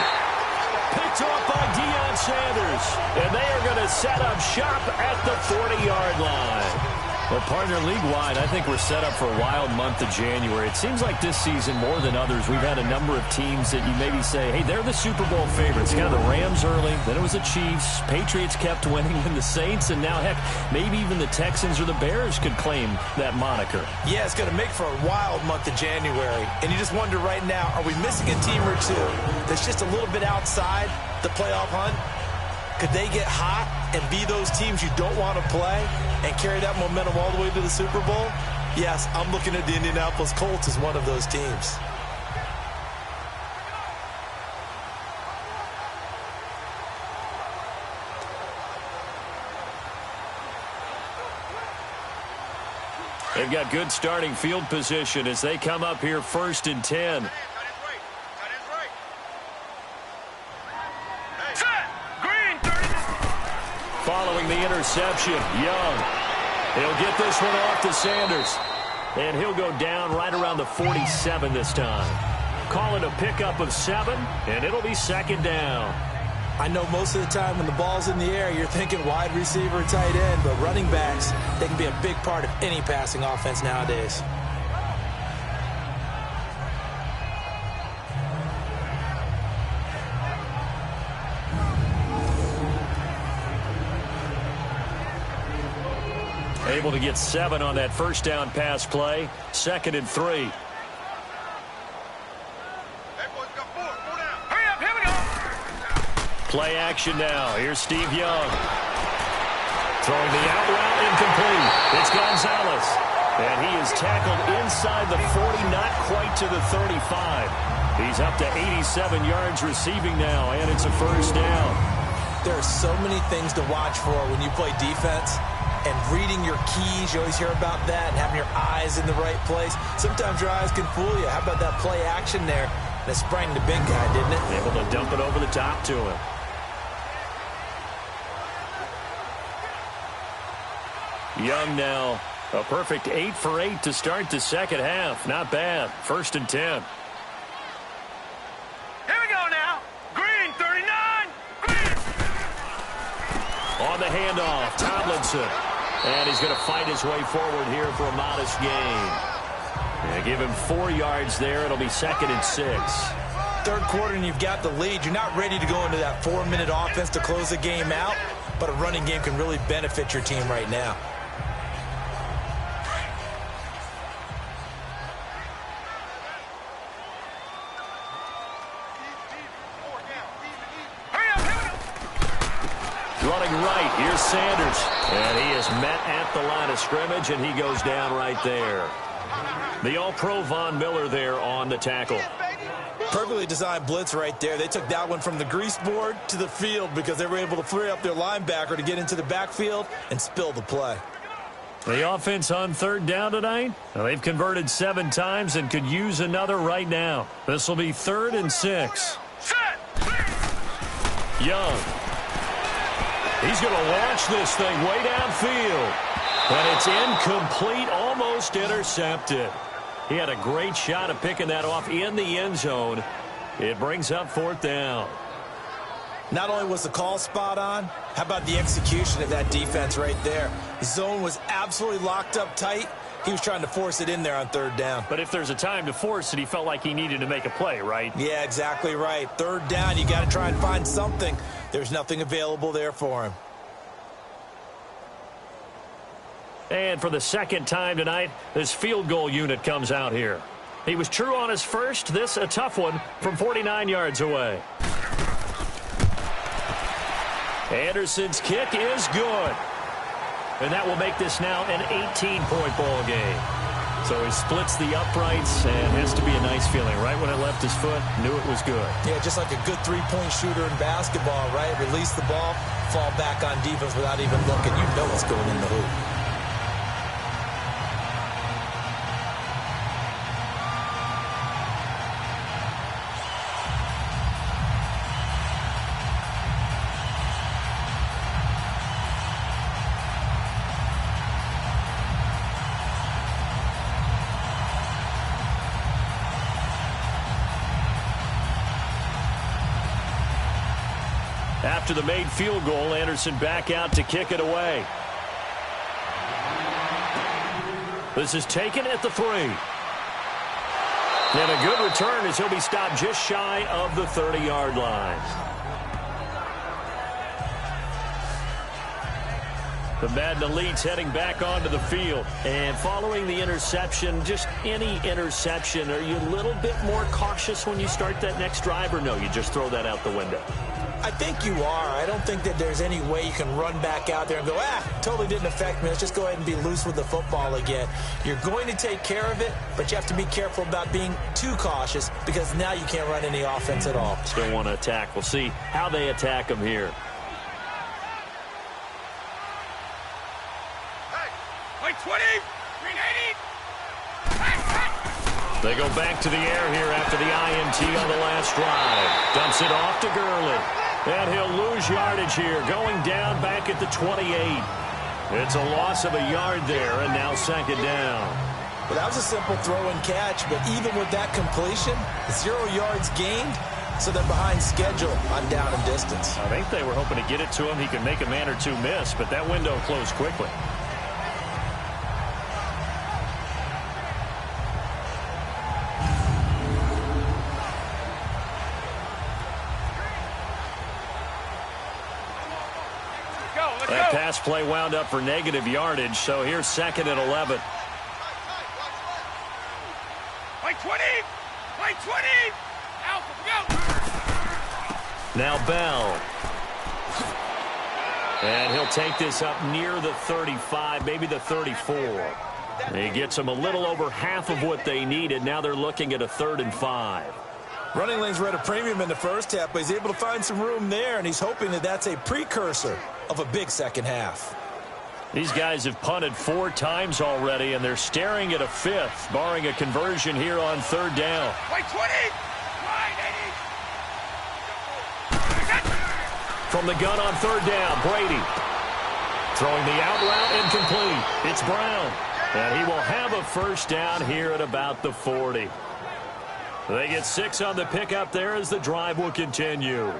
S2: Picked off by Deion Sanders. And they are going to set up shop at the 40-yard line. Well, partner, league-wide, I think we're set up for a wild month of January. It seems like this season, more than others, we've had a number of teams that you maybe say, hey, they're the Super Bowl favorites. Kind of the Rams early, then it was the Chiefs. Patriots kept winning, and the Saints, and now, heck, maybe even the Texans or the Bears could claim that moniker.
S1: Yeah, it's going to make for a wild month of January. And you just wonder right now, are we missing a team or two that's just a little bit outside the playoff hunt? Could they get hot and be those teams you don't want to play and carry that momentum all the way to the Super Bowl? Yes, I'm looking at the Indianapolis Colts as one of those teams.
S2: They've got good starting field position as they come up here 1st and 10. Following the interception, Young. He'll get this one off to Sanders. And he'll go down right around the 47 this time. Call it a pickup of 7, and it'll be 2nd down.
S1: I know most of the time when the ball's in the air, you're thinking wide receiver, tight end, but running backs, they can be a big part of any passing offense nowadays.
S2: Able to get 7 on that 1st down pass play. 2nd and 3. Play action now. Here's Steve Young. Throwing the out route incomplete. It's Gonzalez. And he is tackled inside the 40, not quite to the 35. He's up to 87 yards receiving now, and it's a 1st down.
S1: There are so many things to watch for when you play defense. And reading your keys, you always hear about that, and having your eyes in the right place. Sometimes your eyes can fool you. How about that play action there? And it sprang the big guy, didn't it?
S2: Able to dump it over the top to him. Young now, a perfect 8 for 8 to start the 2nd half. Not bad. 1st and 10.
S3: Here we go now. Green, 39. Green.
S2: On the handoff, Tomlinson. And he's going to fight his way forward here for a modest gain. And give him 4 yards there. It'll be 2nd and 6.
S1: 3rd quarter and you've got the lead. You're not ready to go into that 4-minute offense to close the game out, but a running game can really benefit your team right now.
S2: Running right, here's Sanders. And he is met at the line of scrimmage, and he goes down right there. The All-Pro Von Miller there on the tackle.
S1: Perfectly designed blitz right there. They took that one from the grease board to the field because they were able to free up their linebacker to get into the backfield and spill the play.
S2: The offense on 3rd down tonight, well, they've converted 7 times and could use another right now. This will be 3rd and 6. Young. He's going to launch this thing way downfield. And it's incomplete, almost intercepted. He had a great shot at picking that off in the end zone. It brings up 4th down.
S1: Not only was the call spot on, how about the execution of that defense right there? The zone was absolutely locked up tight. He was trying to force it in there on 3rd down.
S2: But if there's a time to force it, he felt like he needed to make a play, right?
S1: Yeah, exactly right. 3rd down, you got to try and find something. There's nothing available there for him.
S2: And for the 2nd time tonight, this field goal unit comes out here. He was true on his first. This a tough one from 49 yards away. Anderson's kick is good. And that will make this now an 18-point ball game. So he splits the uprights and has to be a nice feeling. Right when it left his foot, knew it was good.
S1: Yeah, just like a good 3-point shooter in basketball, right? Release the ball, fall back on defense without even looking. You know what's going in the hoop.
S2: After the made field goal, Anderson back out to kick it away. This is taken at the 3. And a good return as he'll be stopped just shy of the 30-yard line. The Madden Elites heading back onto the field. And following the interception, just any interception, are you a little bit more cautious when you start that next drive, or no, you just throw that out the window?
S1: I think you are. I don't think that there's any way you can run back out there and go, totally didn't affect me. Let's just go ahead and be loose with the football again. You're going to take care of it, but you have to be careful about being too cautious because now you can't run any offense at all.
S2: Still want to attack. We'll see how they attack him here.
S3: Hey, 20, green 80.
S2: They go back to the air here after the INT on the last drive. Dumps it off to Gurley. And he'll lose yardage here, going down back at the 28. It's a loss of a yard there, and now second down.
S1: Well, that was a simple throw and catch, but even with that completion, 0 yards gained, so they're behind schedule on down and distance.
S2: I think they were hoping to get it to him. He could make a man or two miss, but that window closed quickly. That pass play wound up for negative yardage, so here's second and 11.
S3: Play 20! Play 20! Alpha, go!
S2: Now Bell. And he'll take this up near the 35, maybe the 34. He gets them a little over half of what they needed. Now they're looking at a 3rd and 5.
S1: Running lanes were at a premium in the first half, but he's able to find some room there, and he's hoping that that's a precursor of a big second half.
S2: These guys have punted 4 times already, and they're staring at a 5th, barring a conversion here on 3rd down.
S3: Play 20!
S2: From the gun on 3rd down, Brady. Throwing the out route incomplete. It's Brown. And he will have a first down here at about the 40. They get 6 on the pickup there as the drive will continue.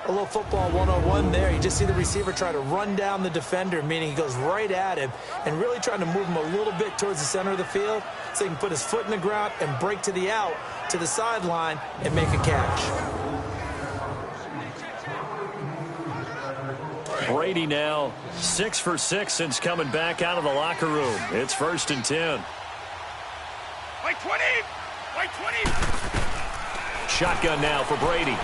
S1: A little football 101 there. You just see the receiver try to run down the defender, meaning he goes right at him and really trying to move him a little bit towards the center of the field so he can put his foot in the ground and break to the out, to the sideline, and make a catch.
S2: Brady now 6 for 6 since coming back out of the locker room. It's 1st and 10.
S3: Play 20! Play 20!
S2: Shotgun now for Brady.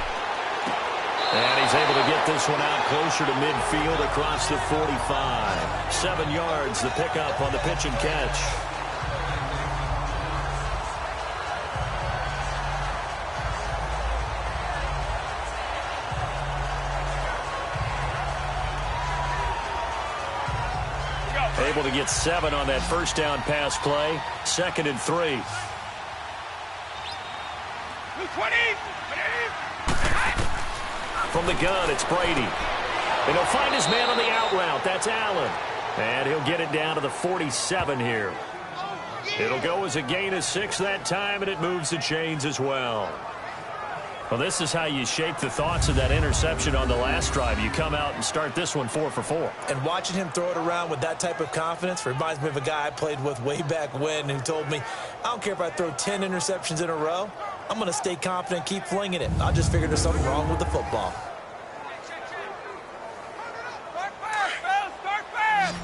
S2: And he's able to get this one out closer to midfield across the 45. 7 yards, the pickup on the pitch and catch. Able to get 7 on that first down pass play. 2nd and 3.
S3: 20!
S2: From the gun, it's Brady. And he'll find his man on the out route. That's Allen. And he'll get it down to the 47 here. It'll go as a gain of 6 that time, and it moves the chains as well. Well, this is how you shake the thoughts of that interception on the last drive. You come out and start this one 4 for 4.
S1: And watching him throw it around with that type of confidence reminds me of a guy I played with way back when who told me, I don't care if I throw 10 interceptions in a row. I'm going to stay confident, keep flinging it. I just figured there's something wrong with the football.
S3: Start fast, Bill! Start fast!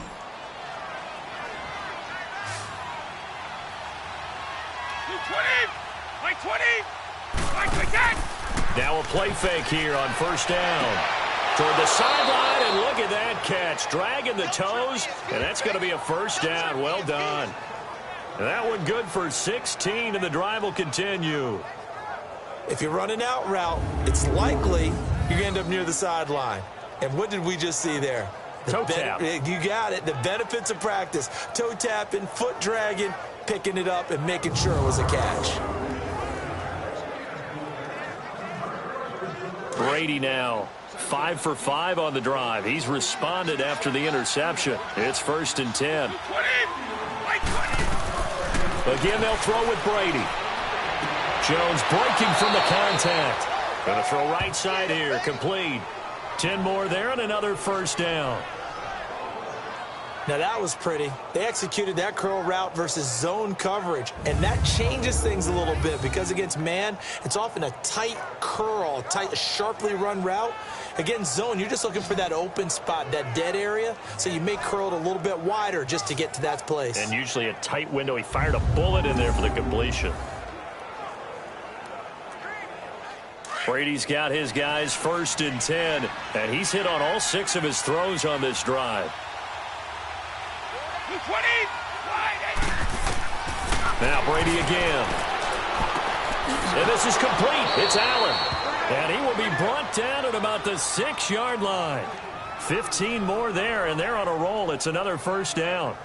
S3: Play 20! Play 20!
S2: Now a play fake here on 1st down. Toward the sideline, and look at that catch. Dragging the toes, and that's going to be a first down. Well done. And that one good for 16, and the drive will continue.
S1: If you run an out route, it's likely you're going to end up near the sideline. And what did we just see there?
S2: Toe tap.
S1: You got it. The benefits of practice. Toe tapping, foot dragging, picking it up, and making sure it was a catch.
S2: Brady now 5 for 5 on the drive. He's responded after the interception. It's 1st and 10.
S3: 20! Play 20!
S2: Again, they'll throw with Brady. Jones breaking from the contact. Going to throw right side here. Complete. 10 more there and another first down.
S1: Now that was pretty. They executed that curl route versus zone coverage, and that changes things a little bit because against man, it's often a tight curl, tight, sharply run route. Against zone, you're just looking for that open spot, that dead area, so you may curl it a little bit wider just to get to that place.
S2: And usually a tight window. He fired a bullet in there for the completion. Brady's got his guys 1st and 10, and he's hit on all 6 of his throws on this drive.
S3: 20!
S2: Now Brady again. And this is complete. It's Allen. And he will be brought down at about the 6-yard line. 15 more there, and they're on a roll. It's another first down.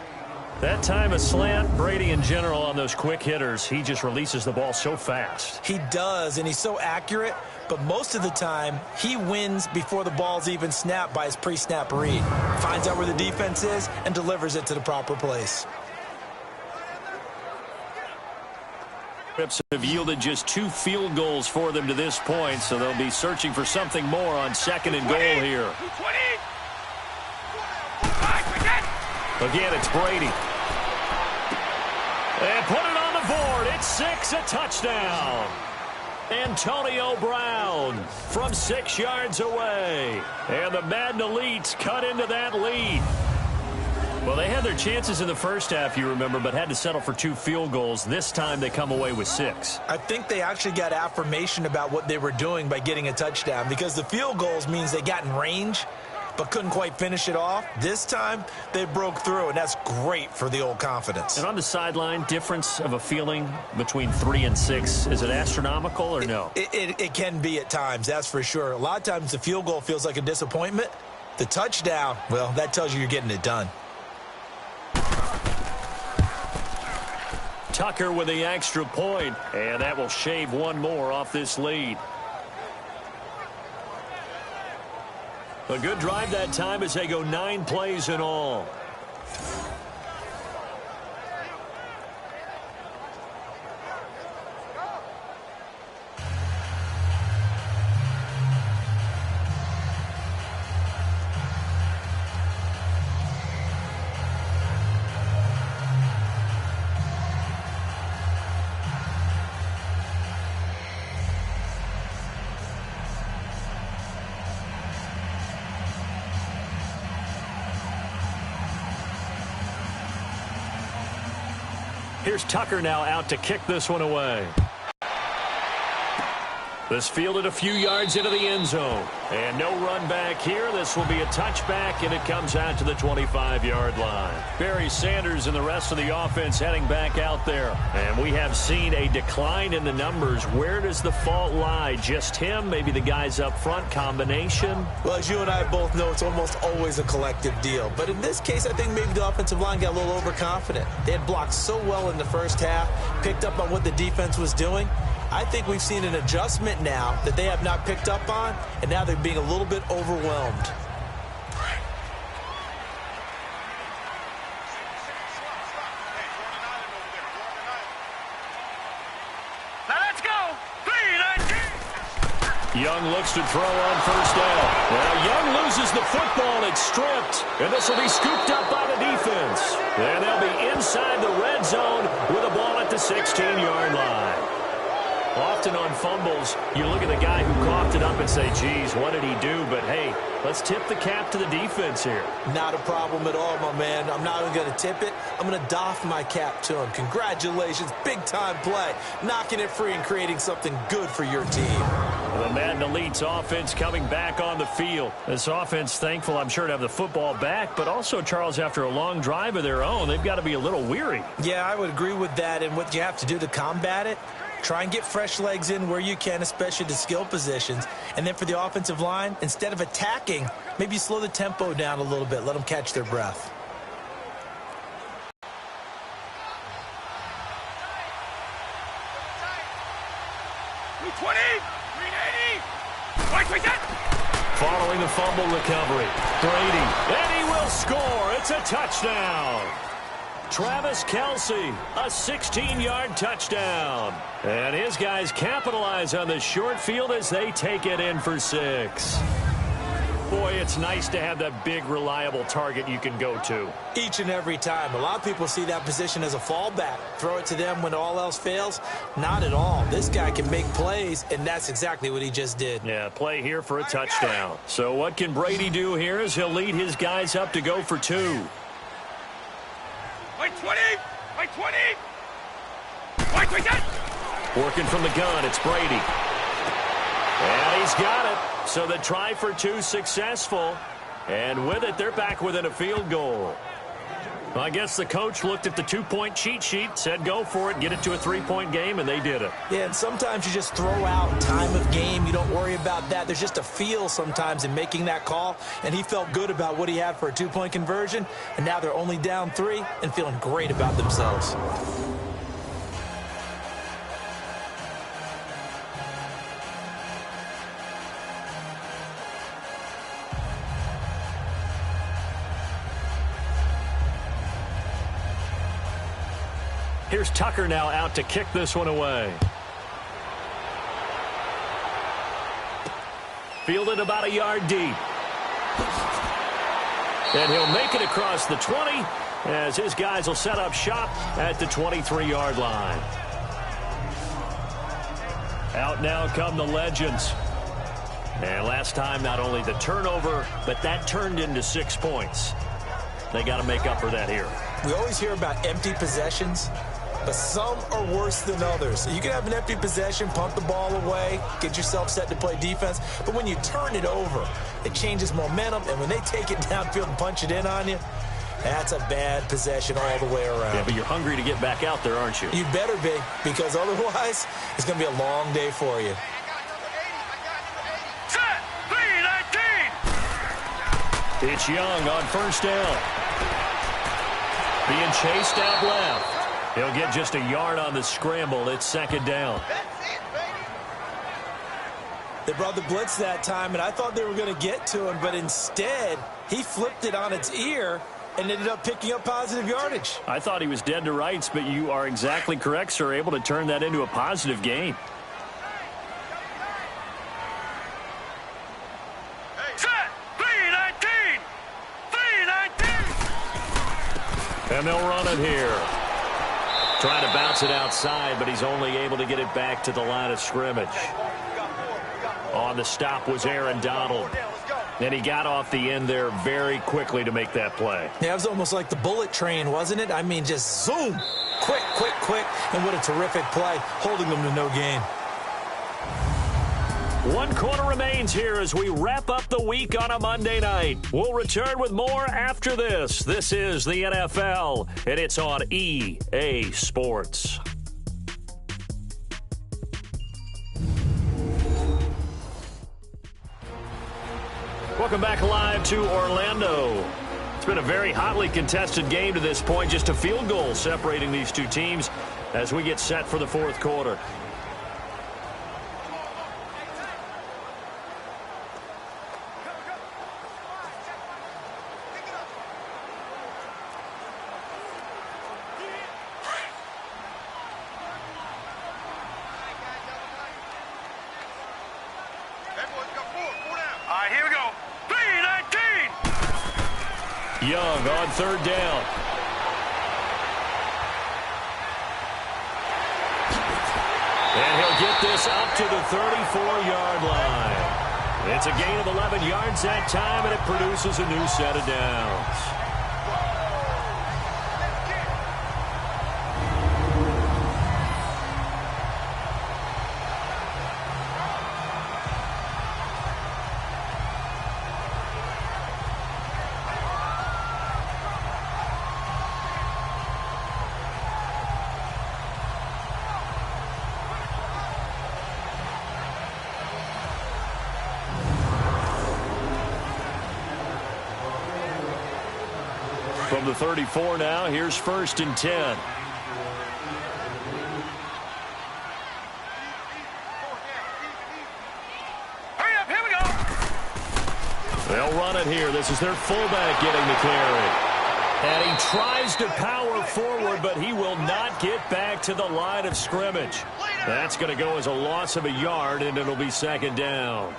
S2: That time a slant, Brady in general on those quick hitters, he just releases the ball so fast.
S1: He does, and he's so accurate, but most of the time he wins before the ball's even snapped by his pre-snap read. Finds out where the defense is and delivers it to the proper place.
S2: Trips have yielded just 2 field goals for them to this point, so they'll be searching for something more on 2nd and goal here. Again, it's Brady. And put it on the board. It's 6, a touchdown. Antonio Brown from 6 yards away. And the Madden Elites cut into that lead. Well, they had their chances in the first half, you remember, but had to settle for 2 field goals. This time they come away with 6.
S1: I think they actually got affirmation about what they were doing by getting a touchdown, because the field goals means they got in range but couldn't quite finish it off. This time they broke through, and that's great for the old confidence.
S2: And on the sideline, difference of a feeling between 3 and 6, is it astronomical or no?
S1: It can be at times, that's for sure. A lot of times the field goal feels like a disappointment. The touchdown, well, that tells you you're getting it done.
S2: Tucker with the extra point, and that will shave 1 more off this lead. A good drive that time as they go 9 plays in all. Here's Tucker now out to kick this one away. This fielded a few yards into the end zone. And no run back here. This will be a touchback, and it comes out to the 25-yard line. Barry Sanders and the rest of the offense heading back out there. And we have seen a decline in the numbers. Where does the fault lie? Just him? Maybe the guys up front? Combination?
S1: Well, as you and I both know, it's almost always a collective deal. But in this case, I think maybe the offensive line got a little overconfident. They had blocked so well in the first half, picked up on what the defense was doing. I think we've seen an adjustment now that they have not picked up on, and now they're being a little bit overwhelmed.
S3: Now let's go. 3-19.
S2: Young looks to throw on first down. Now Young loses the football. It's stripped. And this will be scooped up by the defense. And they'll be inside the red zone with a ball at the 16-yard line. Often on fumbles, you look at the guy who coughed it up and say, geez, what did he do? But, hey, let's tip the cap to the defense here.
S1: Not a problem at all, my man. I'm not even going to tip it. I'm going to doff my cap to him. Congratulations. Big-time play. Knocking it free and creating something good for your team.
S2: The Madden Elites offense coming back on the field. This offense, thankful, I'm sure, to have the football back, but also, Charles, after a long drive of their own, they've got to be a little weary.
S1: Yeah, I would agree with that, and what you have to do to combat it, try and get fresh legs in where you can, especially the skill positions. And then for the offensive line, instead of attacking, maybe slow the tempo down a little bit. Let them catch their breath.
S2: Following the fumble recovery, Brady, and he will score. It's a touchdown. Travis Kelce, a 16-yard touchdown. And his guys capitalize on the short field as they take it in for 6. Boy, it's nice to have that big, reliable target you can go to.
S1: Each and every time. A lot of people see that position as a fallback. Throw it to them when all else fails. Not at all. This guy can make plays, and that's exactly what he just did.
S2: Yeah, play here for a touchdown. So what can Brady do here as he'll lead his guys up to go for 2?
S3: Wait 20! Wait 20! Wait 20!
S2: Working from the gun, it's Brady. And he's got it. So the try for 2 successful. And with it, they're back within a field goal. Well, I guess the coach looked at the two-point cheat sheet, said go for it, get it to a three-point game, and they did it.
S1: Yeah, and sometimes you just throw out time of game. You don't worry about that. There's just a feel sometimes in making that call, and he felt good about what he had for a two-point conversion, and now they're only down 3 and feeling great about themselves.
S2: Here's Tucker now out to kick this one away. Fielded about a yard deep. And he'll make it across the 20 as his guys will set up shop at the 23-yard line. Out now come the legends. And last time, not only the turnover, but that turned into 6 points. They got to make up for that here.
S1: We always hear about empty possessions, but some are worse than others. You can have an empty possession, pump the ball away, get yourself set to play defense, but when you turn it over, it changes momentum, and when they take it downfield and punch it in on you, that's a bad possession all the way around.
S2: Yeah, but you're hungry to get back out there, aren't you?
S1: You better be, because otherwise, it's going to be a long day for you.
S3: Set. 3-19.
S2: It's Young on first down. Being chased out left. He'll get just a yard on the scramble. It's second down.
S1: They brought the blitz that time, and I thought they were going to get to him, but instead, he flipped it on its ear and ended up picking up positive yardage.
S2: I thought he was dead to rights, but you are exactly correct, sir. Able to turn that into a positive gain.
S3: Set. 3-19. 3-19.
S2: And they'll run it here. Trying to bounce it outside, but he's only able to get it back to the line of scrimmage. On the stop was Aaron Donald. And he got off the end there very quickly to make that play.
S1: Yeah, it was almost like the bullet train, wasn't it? I mean, just zoom. Quick, quick, quick. And what a terrific play, holding them to no gain.
S2: 1 quarter remains here as we wrap up the week on a Monday night. We'll return with more after this. This is the NFL, and it's on EA Sports. Welcome back live to Orlando. It's been a very hotly contested game to this point. Just a field goal separating these two teams as we get set for the fourth quarter. Young on third down. And he'll get this up to the 34-yard line. It's a gain of 11 yards that time, and it produces a new set of downs. From the 34 now, here's 1st and 10.
S3: Hurry up, here we go.
S2: They'll run it here. This is their fullback getting the carry. And he tries to power forward, but he will not get back to the line of scrimmage. That's going to go as a loss of a yard, and it'll be second down.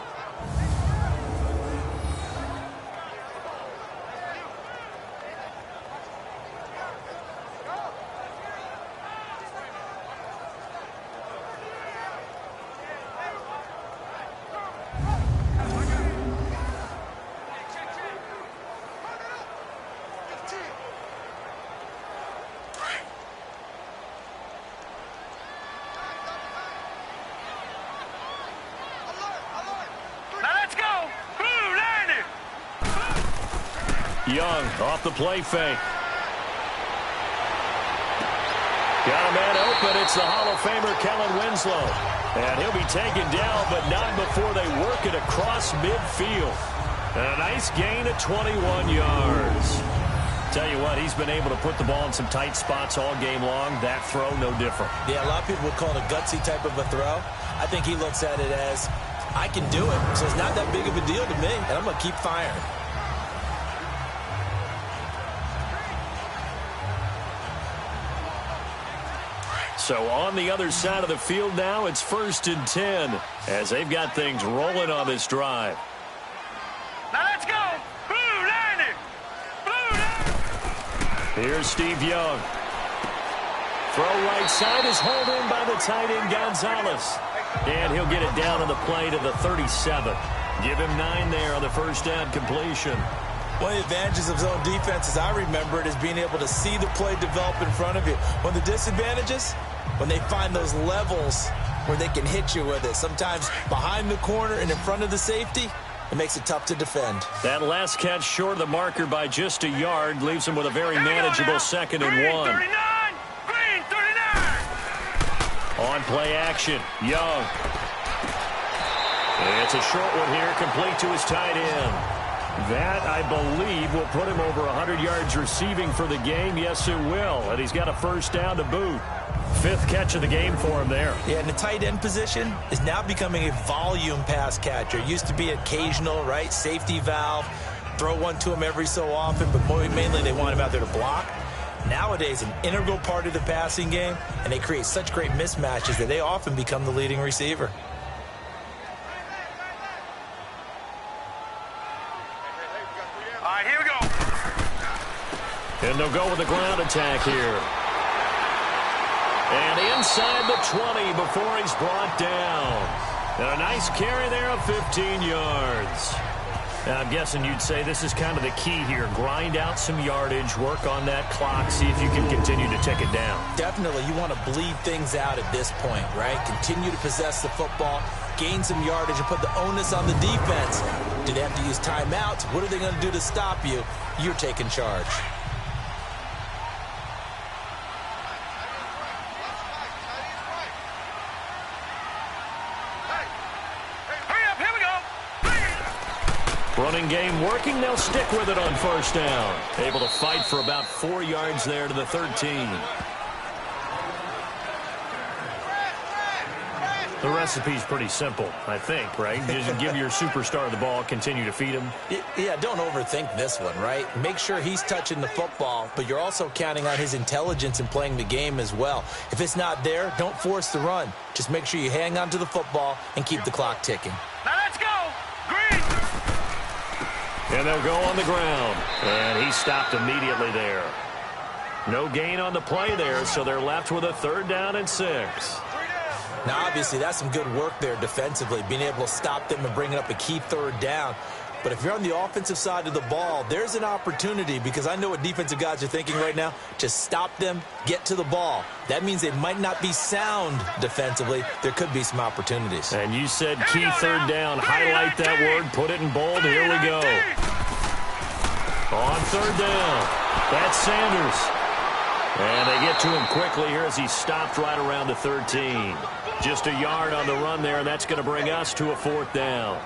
S2: Young off the play fake. Got a man open. It's the Hall of Famer Kellen Winslow. And he'll be taken down, but not before they work it across midfield. And a nice gain of 21 yards. Tell you what, he's been able to put the ball in some tight spots all game long. That throw, no different.
S1: Yeah, a lot of people would call it a gutsy type of a throw. I think he looks at it as, I can do it, so it's not that big of a deal to me, and I'm going to keep firing.
S2: So on the other side of the field now, it's 1st and 10 as they've got things rolling on this drive.
S3: Now let's go. Blue Liner. Blue Liner.
S2: Here's Steve Young. Throw right side is hauled in by the tight end Gonzalez. And he'll get it down on the play to the 37. Give him 9 there on the first down completion.
S1: One of the advantages of zone defense, as I remember it, is being able to see the play develop in front of you. One of the disadvantages, when they find those levels where they can hit you with it. Sometimes behind the corner and in front of the safety, it makes it tough to defend.
S2: That last catch short of the marker by just a yard leaves him with a very manageable 2nd and 1.
S3: 39. Green 39.
S2: On play action, Young. It's a short one here, complete to his tight end. That, I believe, will put him over 100 yards receiving for the game. Yes, it will. And he's got a first down to boot. 5th catch of the game for him there.
S1: Yeah, and the tight end position is now becoming a volume pass catcher. It used to be occasional, right? Safety valve. Throw one to him every so often, but mainly they want him out there to block. Nowadays, an integral part of the passing game, and they create such great mismatches that they often become the leading receiver.
S3: All right, here we go.
S2: And they'll go with the ground attack here. And inside the 20 before he's brought down. And a nice carry there of 15 yards. Now, I'm guessing you'd say this is kind of the key here. Grind out some yardage, work on that clock, see if you can continue to tick it down.
S1: Definitely, you want to bleed things out at this point, right? Continue to possess the football, gain some yardage, and put the onus on the defense. Do they have to use timeouts? What are they going to do to stop you? You're taking charge.
S2: Running game working. They'll stick with it on first down. Able to fight for about 4 yards there to the 13. The recipe's pretty simple, I think, right? You just give your superstar the ball, continue to feed him.
S1: Yeah, don't overthink this one, right? Make sure he's touching the football, but you're also counting on his intelligence in playing the game as well. If it's not there, don't force the run. Just make sure you hang on to the football and keep the clock ticking.
S3: Now let's go. Green.
S2: And they'll go on the ground. And he stopped immediately there. No gain on the play there, so they're left with a 3rd down and 6.
S1: Now, obviously, that's some good work there defensively, being able to stop them and bringing up a key 3rd down. But if you're on the offensive side of the ball, there's an opportunity, because I know what defensive guys are thinking right now. Just stop them, get to the ball. That means they might not be sound defensively. There could be some opportunities.
S2: And you said key 3rd down. Highlight that word. Put it in bold. Here we go. On 3rd down. That's Sanders. And they get to him quickly here as he stopped right around the 13. Just a yard on the run there, and that's going to bring us to a 4th down.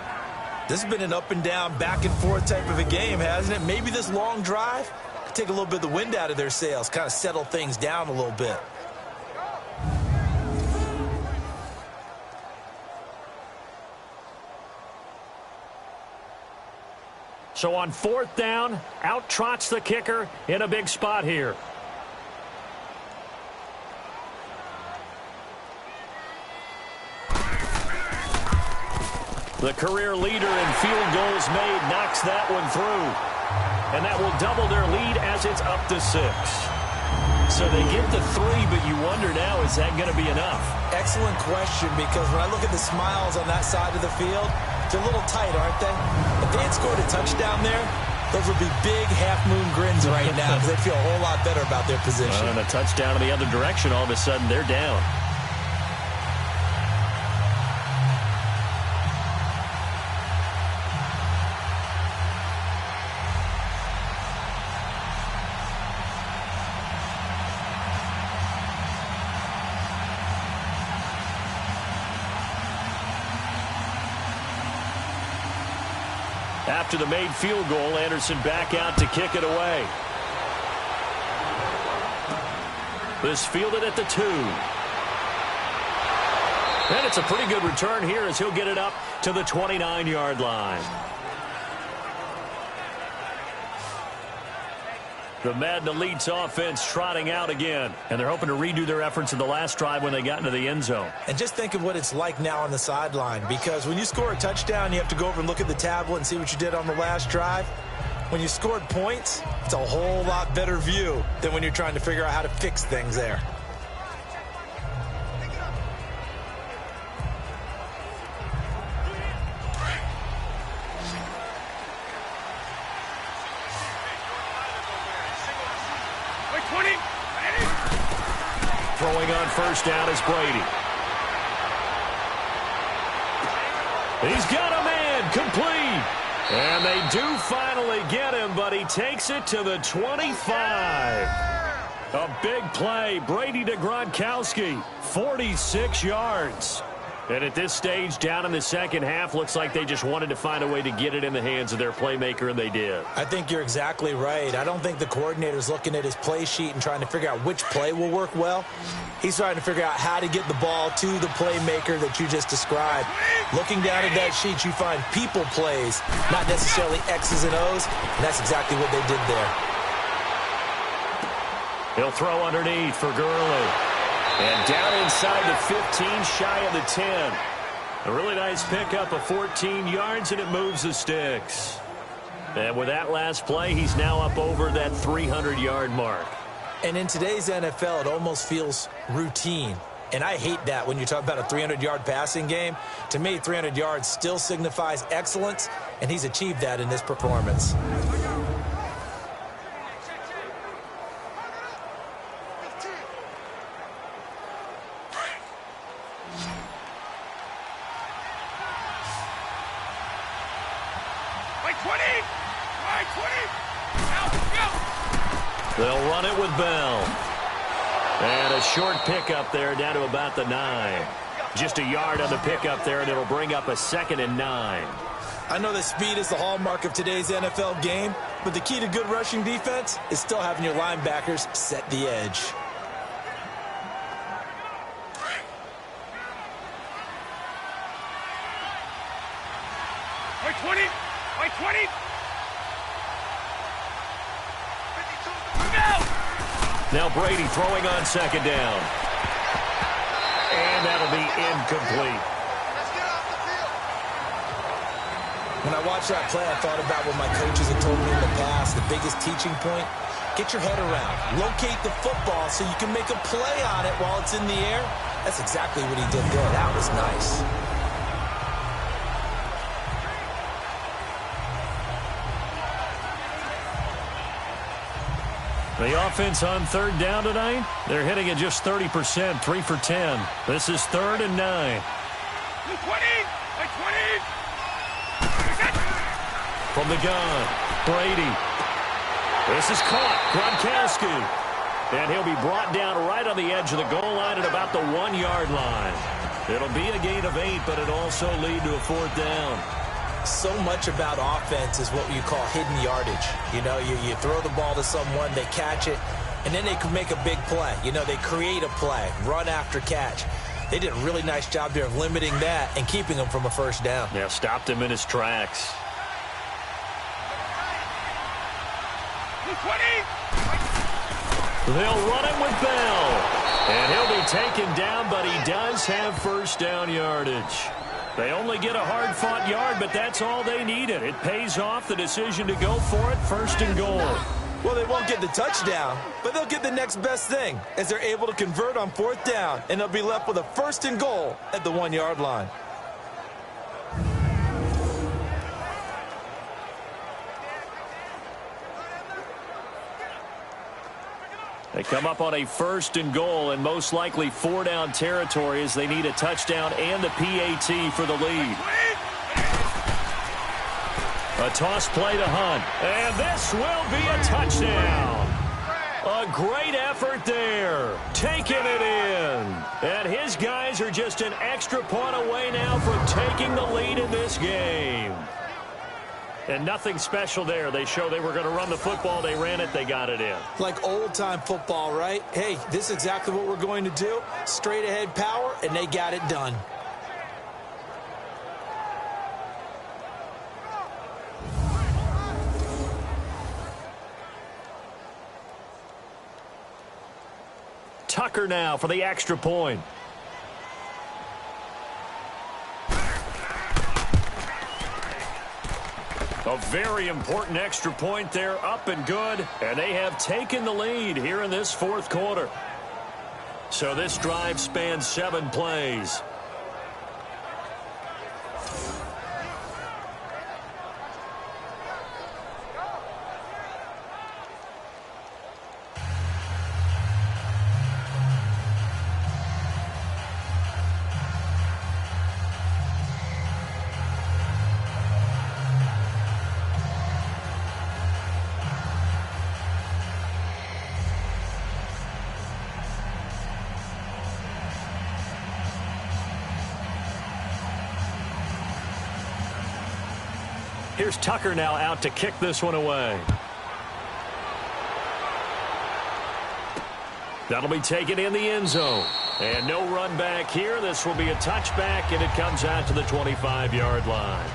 S1: This has been an up and down, back and forth type of a game, hasn't it? Maybe this long drive could take a little bit of the wind out of their sails, kind of settle things down a little bit.
S2: So on 4th down, out trots the kicker in a big spot here. The career leader in field goals made knocks that one through. And that will double their lead as it's up to 6. So they get the 3, but you wonder now, is that going to be enough?
S1: Excellent question, because when I look at the smiles on that side of the field, they're a little tight, aren't they? If they had scored a touchdown there, those would be big half-moon grins right now, because they'd feel a whole lot better about their position.
S2: And a touchdown in the other direction, all of a sudden they're down. After the made field goal, Anderson back out to kick it away. This fielded at the 2. And it's a pretty good return here as he'll get it up to the 29-yard line. The Madden Elite's offense trotting out again. And they're hoping to redo their efforts in the last drive when they got into the end zone.
S1: And just think of what it's like now on the sideline. Because when you score a touchdown, you have to go over and look at the tablet and see what you did on the last drive. When you scored points, it's a whole lot better view than when you're trying to figure out how to fix things there.
S2: Throwing on first down is Brady. He's got a man, complete. And they do finally get him, but he takes it to the 25. A big play. Brady to Gronkowski, 46 yards. And at this stage, down in the second half, looks like they just wanted to find a way to get it in the hands of their playmaker, and they did.
S1: I think you're exactly right. I don't think the coordinator's looking at his play sheet and trying to figure out which play will work well. He's trying to figure out how to get the ball to the playmaker that you just described. Looking down at that sheet, you find people plays, not necessarily X's and O's, and that's exactly what they did there.
S2: He'll throw underneath for Gurley. And down inside the 15, shy of the 10. A really nice pickup of 14 yards, and it moves the sticks. And with that last play, he's now up over that 300-yard mark.
S1: And in today's NFL, it almost feels routine. And I hate that when you talk about a 300-yard passing game. To me, 300 yards still signifies excellence, and he's achieved that in this performance.
S2: They'll run it with Bell. And a short pickup there down to about the 9. Just a yard on the pickup there, and it'll bring up a 2nd and 9.
S1: I know that speed is the hallmark of today's NFL game, but the key to good rushing defense is still having your linebackers set the edge.
S3: Like 20! Like 20!
S2: Now Brady throwing on 2nd down. And that'll be incomplete.
S1: When I watched that play, I thought about what my coaches had told me in the past. The biggest teaching point, get your head around. Locate the football so you can make a play on it while it's in the air. That's exactly what he did there. That was nice.
S2: The offense on 3rd down tonight, they're hitting at just 30%, 3 for 10. This is 3rd and 9.
S3: 20! Like 20!
S2: From the gun, Brady. This is caught, Gronkowski. And he'll be brought down right on the edge of the goal line at about the 1-yard line. It'll be a gain of 8, but it also lead to a 4th down.
S1: So much about offense is what you call hidden yardage. You know, you throw the ball to someone, they catch it, and then they can make a big play. You know, they create a play, run after catch. They did a really nice job there of limiting that and keeping him from a 1st down.
S2: Yeah, stopped him in his tracks.
S3: 20!
S2: They'll run it with Bell. And he'll be taken down, but he does have 1st down yardage. They only get a hard-fought yard, but that's all they needed. It pays off the decision to go for it, 1st and goal.
S1: Well, they won't get the touchdown, but they'll get the next best thing as they're able to convert on 4th down, and they'll be left with a 1st and goal at the 1-yard line.
S2: They come up on a 1st and goal and most likely 4-down territory as they need a touchdown and the PAT for the lead. A toss play to Hunt. And this will be a touchdown. A great effort there. Taking it in. And his guys are just an extra point away now from taking the lead in this game. And nothing special there. They show they were going to run the football. They ran it. They got it in.
S1: Like old-time football, right? Hey, this is exactly what we're going to do. Straight-ahead power, and they got it done.
S2: Tucker now for the extra point. A very important extra point there, up and good. And they have taken the lead here in this fourth quarter. So this drive spans 7 plays. Here's Tucker now out to kick this one away. That'll be taken in the end zone. And no run back here. This will be a touchback, and it comes out to the 25-yard line.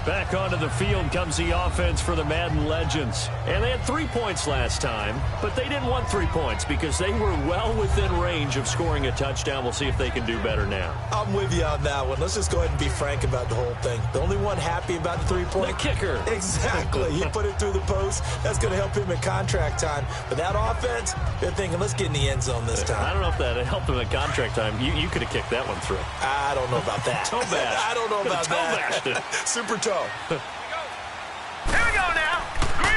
S2: Back onto the field comes the offense for the Madden Legends. And they had 3 points last time, but they didn't want 3 points because they were well within range of scoring a touchdown. We'll see if they can do better now.
S1: I'm with you on that one. Let's just go ahead and be frank about the whole thing. The only one happy about the 3-point?
S2: The kicker.
S1: Exactly. He put it through the post. That's going to help him at contract time. But that offense, they're thinking, let's get in the end zone this time.
S2: I don't know if that helped him at contract time. You could have kicked that one through.
S1: I don't know about that.
S2: Toe bash.
S1: I don't know about that.
S2: Toe bashed it.
S1: Super toe.
S3: Here we go now.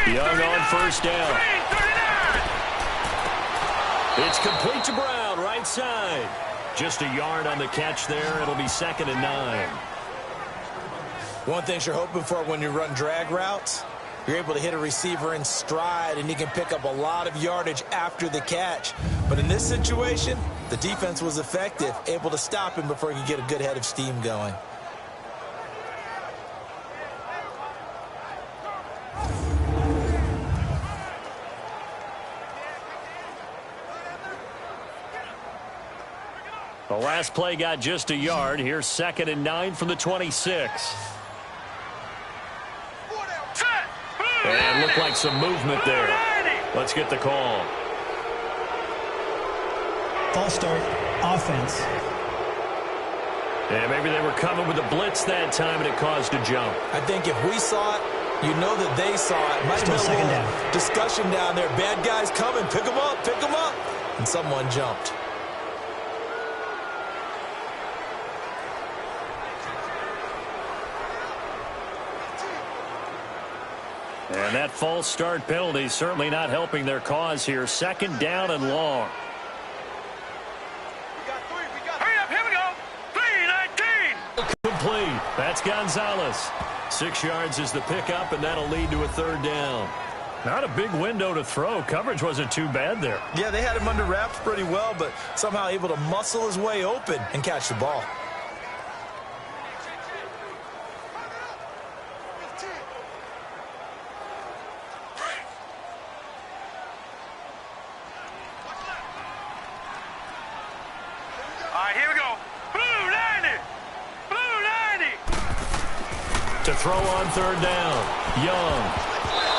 S3: Green
S2: Young
S3: 39.
S2: on first down.
S3: Green 39.
S2: It's complete to Brown, right side. Just a yard on the catch there. It'll be 2nd and 9.
S1: One thing you're hoping for when you run drag routes, you're able to hit a receiver in stride, and he can pick up a lot of yardage after the catch. But in this situation, the defense was effective, able to stop him before he could get a good head of steam going.
S2: The last play got just a yard. Here's 2nd and 9 from the 26. And looked like some movement there. Let's get the call.
S4: False start, offense.
S2: And maybe they were coming with a blitz that time, and it caused a jump.
S1: I think if we saw it, you know that they saw it. Might
S4: Still
S1: have been a
S4: second
S1: little
S4: down.
S1: discussion down there. Bad guys coming. Pick them up. Pick them up. And someone jumped.
S2: And that false start penalty certainly not helping their cause here. 2nd down and long.
S3: Hurry up, here we go. 3-19.
S2: Complete. That's Gonzalez. 6 yards is the pickup, and that'll lead to a 3rd down. Not a big window to throw. Coverage wasn't too bad there.
S1: Yeah, they had him under wraps pretty well, but somehow able to muscle his way open and catch the ball.
S3: All right, here we go. Blue 90. Blue 90.
S2: To throw on 3rd down. Young.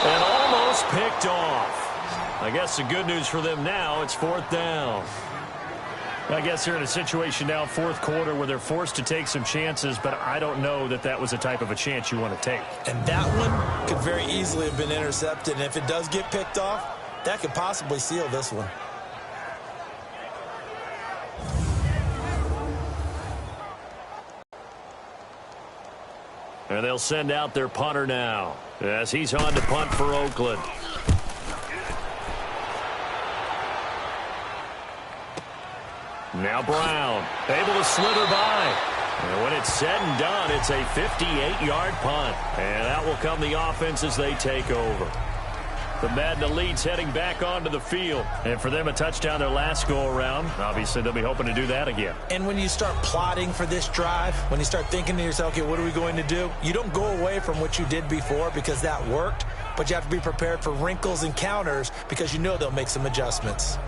S2: And almost picked off. I guess the good news for them now, it's 4th down. I guess they're in a situation now, 4th quarter, where they're forced to take some chances, but I don't know that that was the type of a chance you want to take.
S1: And that one could very easily have been intercepted. And if it does get picked off, that could possibly seal this one.
S2: And they'll send out their punter now as he's on to punt for Oakland. Now Brown, able to slither by. And when it's said and done, it's a 58-yard punt. And that will come the offense as they take over. The Madden Elites heading back onto the field. And for them, a touchdown their last go-around. Obviously, they'll be hoping to do that again.
S1: And when you start plotting for this drive, when you start thinking to yourself, okay, what are we going to do? You don't go away from what you did before because that worked, but you have to be prepared for wrinkles and counters because you know they'll make some adjustments.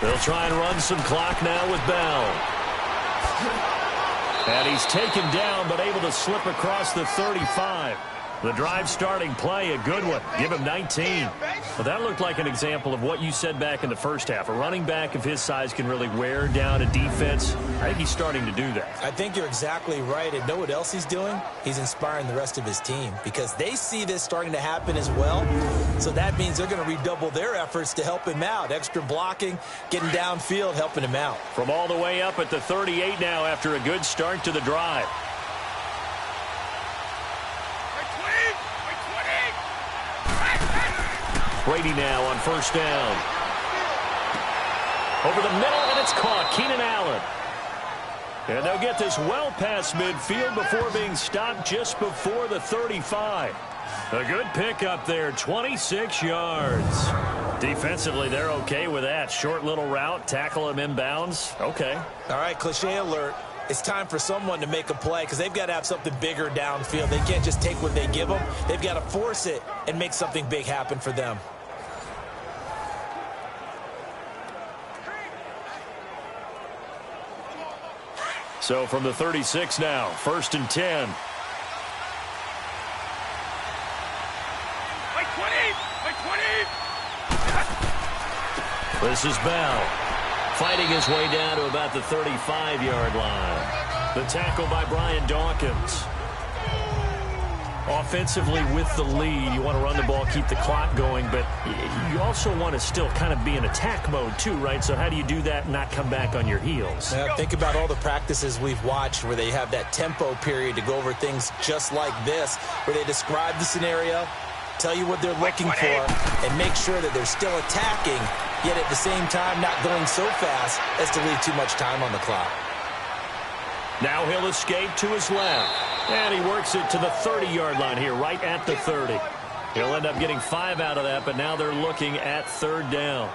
S2: They'll try and run some clock now with Bell. And he's taken down, but able to slip across the 35. The drive starting play, a good one. Give him 19. Well, that looked like an example of what you said back in the first half. A running back of his size can really wear down a defense. I think he's starting to do that.
S1: I think you're exactly right. And know what else he's doing? He's inspiring the rest of his team because they see this starting to happen as well. So that means they're going to redouble their efforts to help him out. Extra blocking, getting downfield, helping him out.
S2: From all the way up at the 38 now after a good start to the drive. Brady now on first down. Over the middle, and it's caught. Keenan Allen. And they'll get this well past midfield before being stopped just before the 35. A good pickup there, 26 yards. Defensively, they're okay with that. Short little route, tackle him inbounds. Okay.
S1: All right, cliche alert. It's time for someone to make a play because they've got to have something bigger downfield. They can't just take what they give them. They've got to force it and make something big happen for them.
S2: So from the 36 now, 1st and 10. This is Bell. Fighting his way down to about the 35-yard line. The tackle by Brian Dawkins. Offensively with the lead, you want to run the ball, keep the clock going, but you also want to still kind of be in attack mode too, right? So how do you do that and not come back on your heels?
S1: Now, think about all the practices we've watched where they have that tempo period to go over things just like this, where they describe the scenario, tell you what they're looking for, and make sure that they're still attacking, yet at the same time not going so fast as to leave too much time on the clock.
S2: Now he'll escape to his left. And he works it to the 30-yard line here, right at the 30. He'll end up getting 5 out of that, but now they're looking at 3rd down.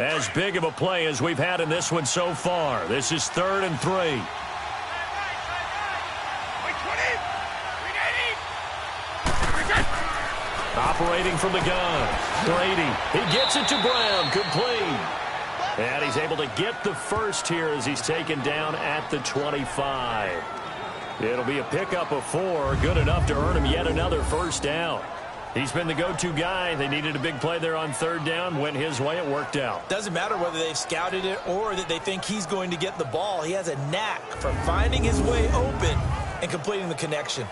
S2: As big of a play as we've had in this one so far. This is 3rd and 3. Operating from the gun. Brady. He gets it to Brown. Complete. And he's able to get the first here as he's taken down at the 25. It'll be a pickup of 4. Good enough to earn him yet another first down. He's been the go-to guy. They needed a big play there on 3rd down. Went his way. It worked out.
S1: Doesn't matter whether they've scouted it or that they think he's going to get the ball. He has a knack for finding his way open and completing the connection.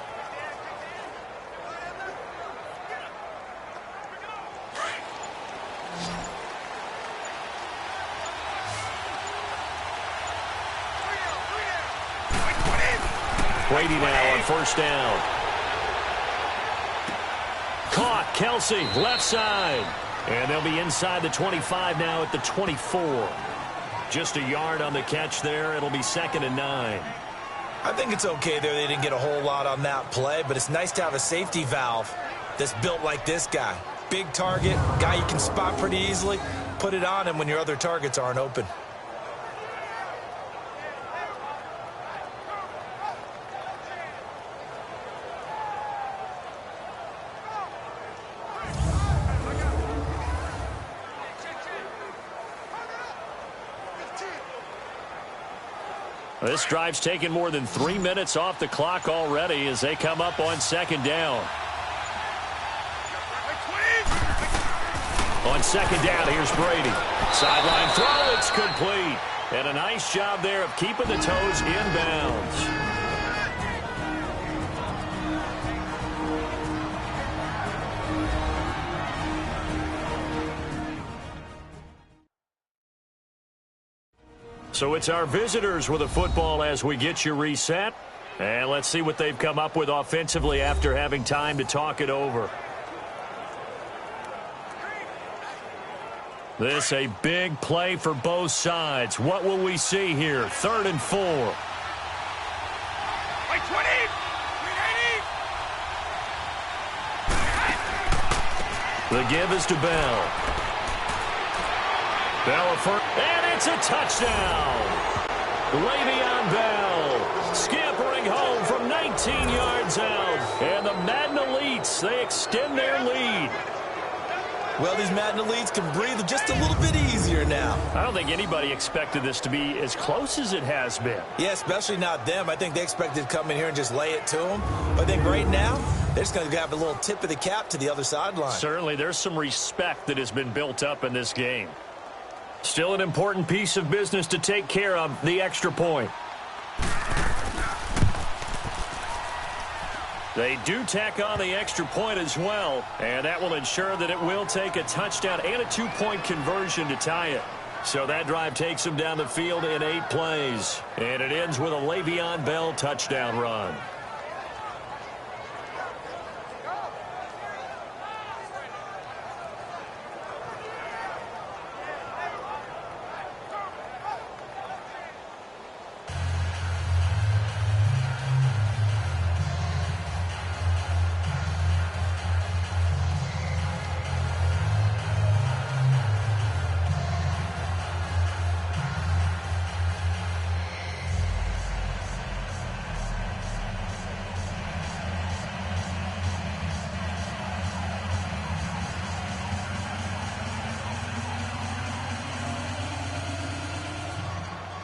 S2: Brady now on first down. Caught. Kelsey, left side. And they'll be inside the 25 now at the 24. Just a yard on the catch there. It'll be 2nd and 9.
S1: I think it's okay there. They didn't get a whole lot on that play, but it's nice to have a safety valve that's built like this guy. Big target, guy you can spot pretty easily. Put it on him when your other targets aren't open.
S2: This drive's taken more than 3 minutes off the clock already as they come up on 2nd down. On 2nd down, here's Brady. Sideline throw, it's complete. And a nice job there of keeping the toes inbounds. So it's our visitors with a football as we get you reset. And let's see what they've come up with offensively after having time to talk it over. This a big play for both sides. What will we see here? 3rd and 4.
S3: Like 20.
S2: The give is to Bell. Bell and it's a touchdown. Le'Veon Bell scampering home from 19 yards out. And the Madden Elites, they extend their lead.
S1: Well, these Madden Elites can breathe just a little bit easier now.
S2: I don't think anybody expected this to be as close as it has been.
S1: Yeah, especially not them. I think they expected to come in here and just lay it to them. But I think right now, they're just going to have a little tip of the cap to the other sideline.
S2: Certainly, there's some respect that has been built up in this game. Still an important piece of business to take care of, the extra point. They do tack on the extra point as well, and that will ensure that it will take a touchdown and a 2-point conversion to tie it. So that drive takes them down the field in 8 plays, and it ends with a Le'Veon Bell touchdown run.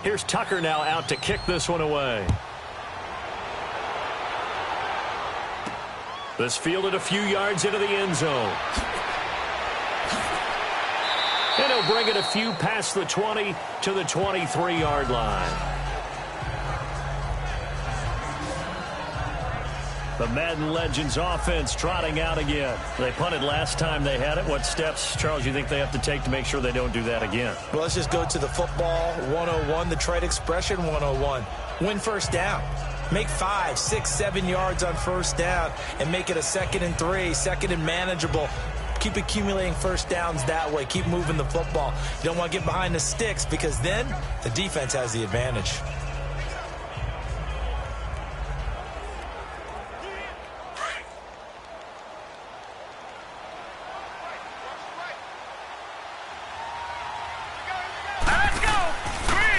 S2: Here's Tucker now out to kick this one away. This fielded a few yards into the end zone. And he'll bring it a few past the 20 to the 23-yard line. The Madden Legends offense trotting out again. They punted last time they had it. What steps, Charles, you think they have to take to make sure they don't do that again?
S1: Well, let's just go to the football 101, the trade expression 101. Win first down. Make 5, 6, 7 yards on first down and make it a 2nd and 3, 2nd and manageable. Keep accumulating first downs that way. Keep moving the football. You don't want to get behind the sticks because then the defense has the advantage.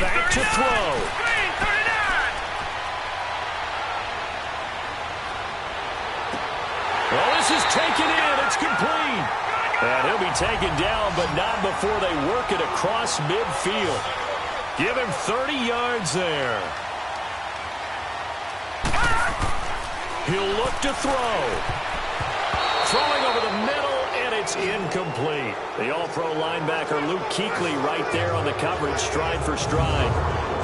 S2: Back to throw.
S3: Green 39.
S2: Well, this is taken in. It's complete. And he'll be taken down, but not before they work it across midfield. Give him 30 yards there. He'll look to throw. Throwing over the middle, and it's incomplete. The All-Pro linebacker Luke Kuechly right there on the coverage, stride for stride.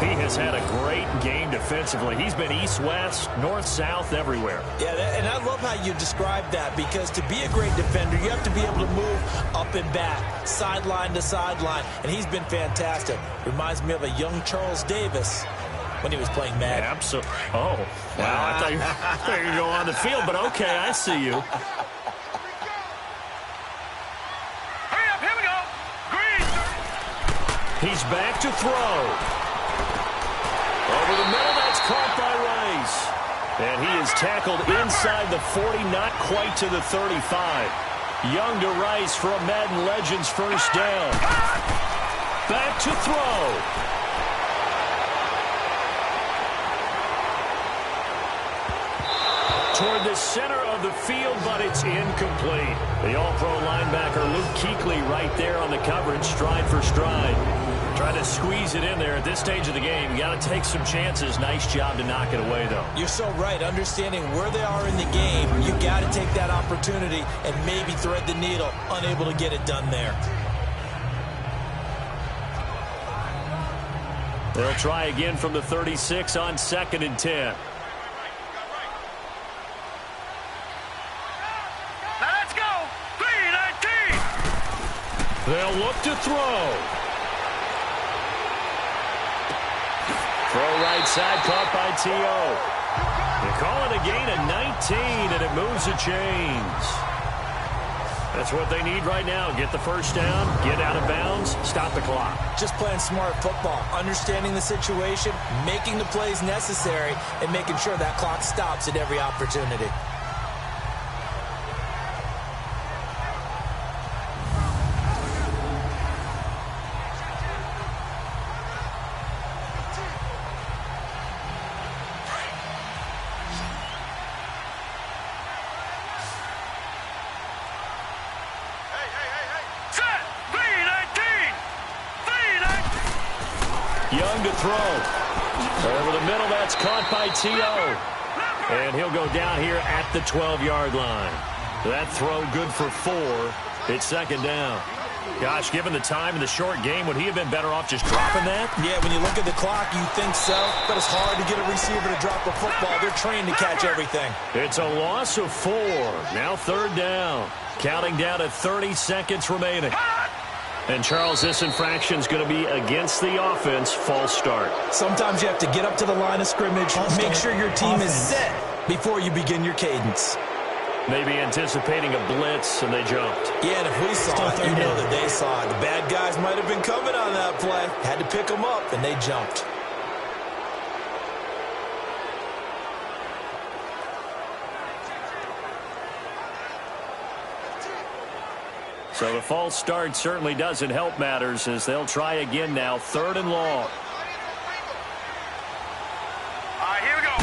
S2: He has had a great game defensively. He's been east-west, north-south, everywhere.
S1: Yeah, and I love how you describe that because to be a great defender, you have to be able to move up and back, sideline to sideline, and he's been fantastic. Reminds me of a young Charles Davis when he was playing Madden.
S2: Absolutely. Oh, wow. I thought you were going to go on the field, but okay, I see you.
S3: Hurry up, here we go. Green.
S2: He's back to throw. Over the middle, that's caught by Rice. And he is tackled inside the 40, not quite to the 35. Young to Rice for a Madden Legends first down. Back to throw. Toward the center of the field, but it's incomplete. The All-Pro linebacker Luke Kuechly right there on the coverage, stride for stride. Trying to squeeze it in there at this stage of the game. You got to take some chances. Nice job to knock it away, though.
S1: You're so right. Understanding where they are in the game, you got to take that opportunity and maybe thread the needle. Unable to get it done there.
S2: They'll try again from the 36 on 2nd and 10.
S3: Now let's go. 319.
S2: They'll look to throw. the right side, caught by T.O. They call it a gain of 19, and it moves the chains. That's what they need right now. Get the first down, get out of bounds, stop the clock.
S1: Just playing smart football, understanding the situation, making the plays necessary, and making sure that clock stops at every opportunity.
S2: Young to throw. Over the middle, that's caught by T.O. And he'll go down here at the 12-yard line. That throw good for 4. It's second down. Gosh, given the time in the short game, would he have been better off just dropping that?
S1: Yeah, when you look at the clock, you think so. But it's hard to get a receiver to drop a football. They're trained to catch everything.
S2: It's a loss of 4. Now third down. Counting down at 30 seconds remaining. And, Charles, this infraction's going to be against the offense. False start.
S1: Sometimes you have to get up to the line of scrimmage, make sure your team is set before you begin your cadence.
S2: Maybe anticipating a blitz, and they jumped.
S1: Yeah, and if we saw it, you know that they saw it. The bad guys might have been coming on that play. Had to pick them up, and they jumped.
S2: So the false start certainly doesn't help matters as they'll try again now. Third and long.
S3: All right, here we go.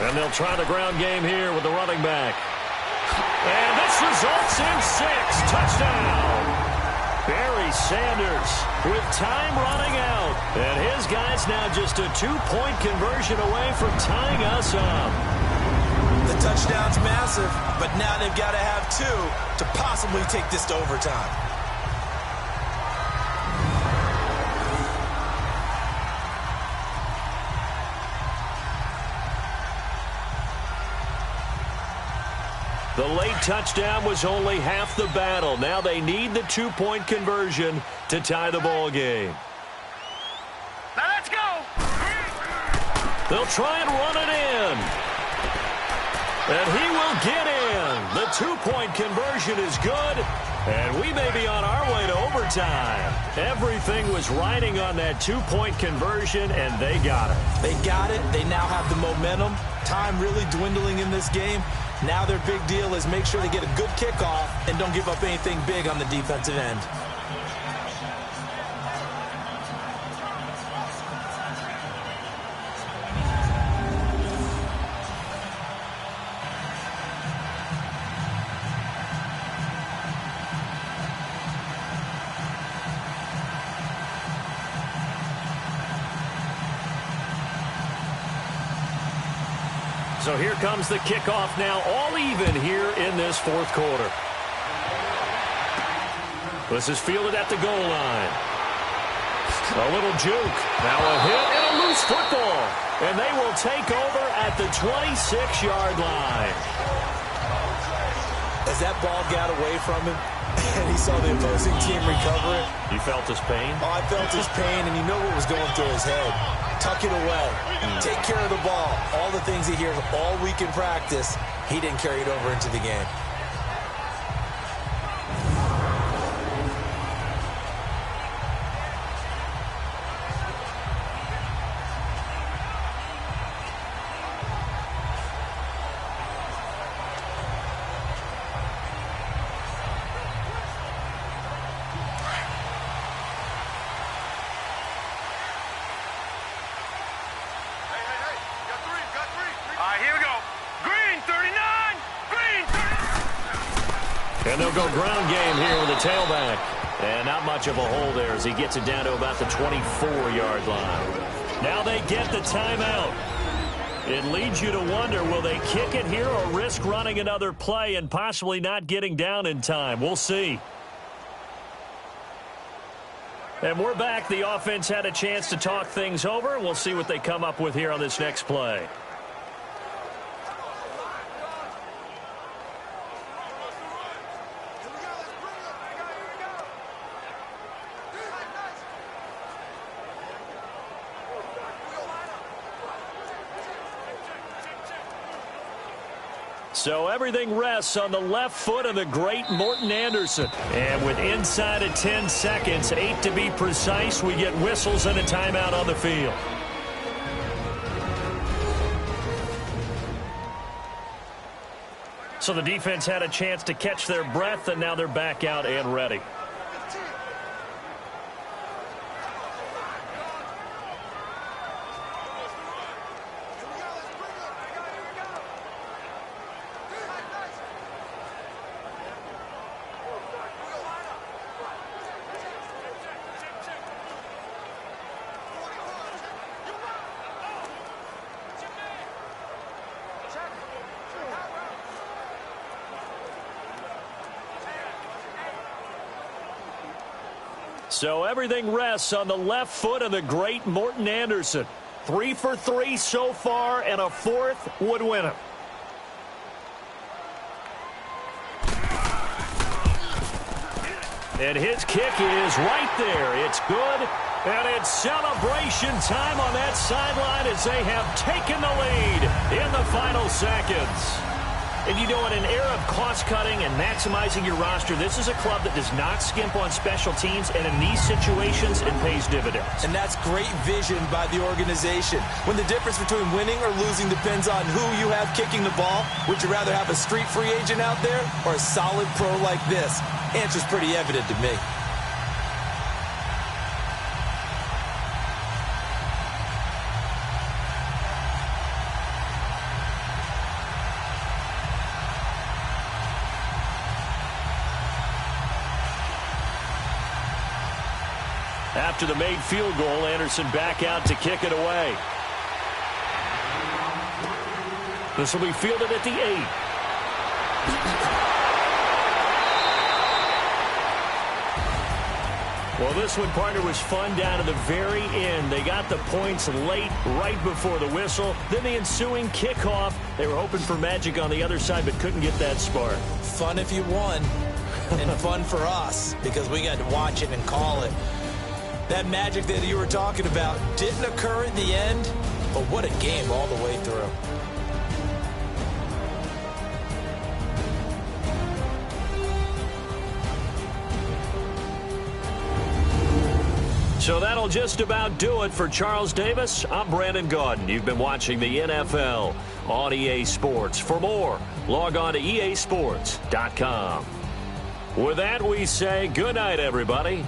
S2: And they'll try the ground game here with the running back. And this results in 6. Touchdown. Barry Sanders with time running out. And his guy's now just a 2-point conversion away from tying us up.
S1: The touchdown's massive, but now they've got to have 2 to possibly take this to overtime.
S2: The late touchdown was only half the battle. Now they need the 2-point conversion to tie the ball game.
S3: Now let's go.
S2: They'll try and run it in. And he will get in. The 2-point conversion is good. And we may be on our way to overtime. Everything was riding on that 2-point conversion, and they got it.
S1: They got it. They now have the momentum. Time really dwindling in this game. Now their big deal is make sure they get a good kickoff and don't give up anything big on the defensive end.
S2: So here comes the kickoff now, all even here in this fourth quarter. This is fielded at the goal line. A little juke. Now a hit and a loose football. And they will take over at the 26-yard line.
S1: As that ball got away from him, and he saw the opposing team recover it.
S2: You felt his pain?
S1: Oh, I felt his pain, and you know what was going through his head. Tuck it away. Take care of the ball. All the things he hears all week in practice, he didn't carry it over into the game.
S2: And they'll go ground game here with a tailback. And not much of a hole there as he gets it down to about the 24-yard line. Now they get the timeout. It leads you to wonder, will they kick it here or risk running another play and possibly not getting down in time? We'll see. And we're back. The offense had a chance to talk things over. We'll see what they come up with here on this next play. So everything rests on the left foot of the great Morton Anderson. And with inside of 10 seconds, 8 to be precise, we get whistles and a timeout on the field. So the defense had a chance to catch their breath, and now they're back out and ready. So everything rests on the left foot of the great Morton Anderson. 3 for 3 so far, and a fourth would win him. And his kick is right there. It's good, and it's celebration time on that sideline as they have taken the lead in the final seconds. And you know, in an era of cost-cutting and maximizing your roster, this is a club that does not skimp on special teams, and in these situations, it pays dividends.
S1: And that's great vision by the organization. When the difference between winning or losing depends on who you have kicking the ball, would you rather have a street free agent out there or a solid pro like this? Answer's pretty evident to me.
S2: After the made field goal, Anderson back out to kick it away. This will be fielded at the 8. Well, this one, partner, was fun down to the very end. They got the points late, right before the whistle. Then the ensuing kickoff. They were hoping for magic on the other side, but couldn't get that spark.
S1: Fun if you won, and fun for us, because we got to watch it and call it. That magic that you were talking about didn't occur at the end, but what a game all the way through.
S2: So that'll just about do it for Charles Davis. I'm Brandon Gaudin. You've been watching the NFL on EA Sports. For more, log on to easports.com. With that, we say good night, everybody.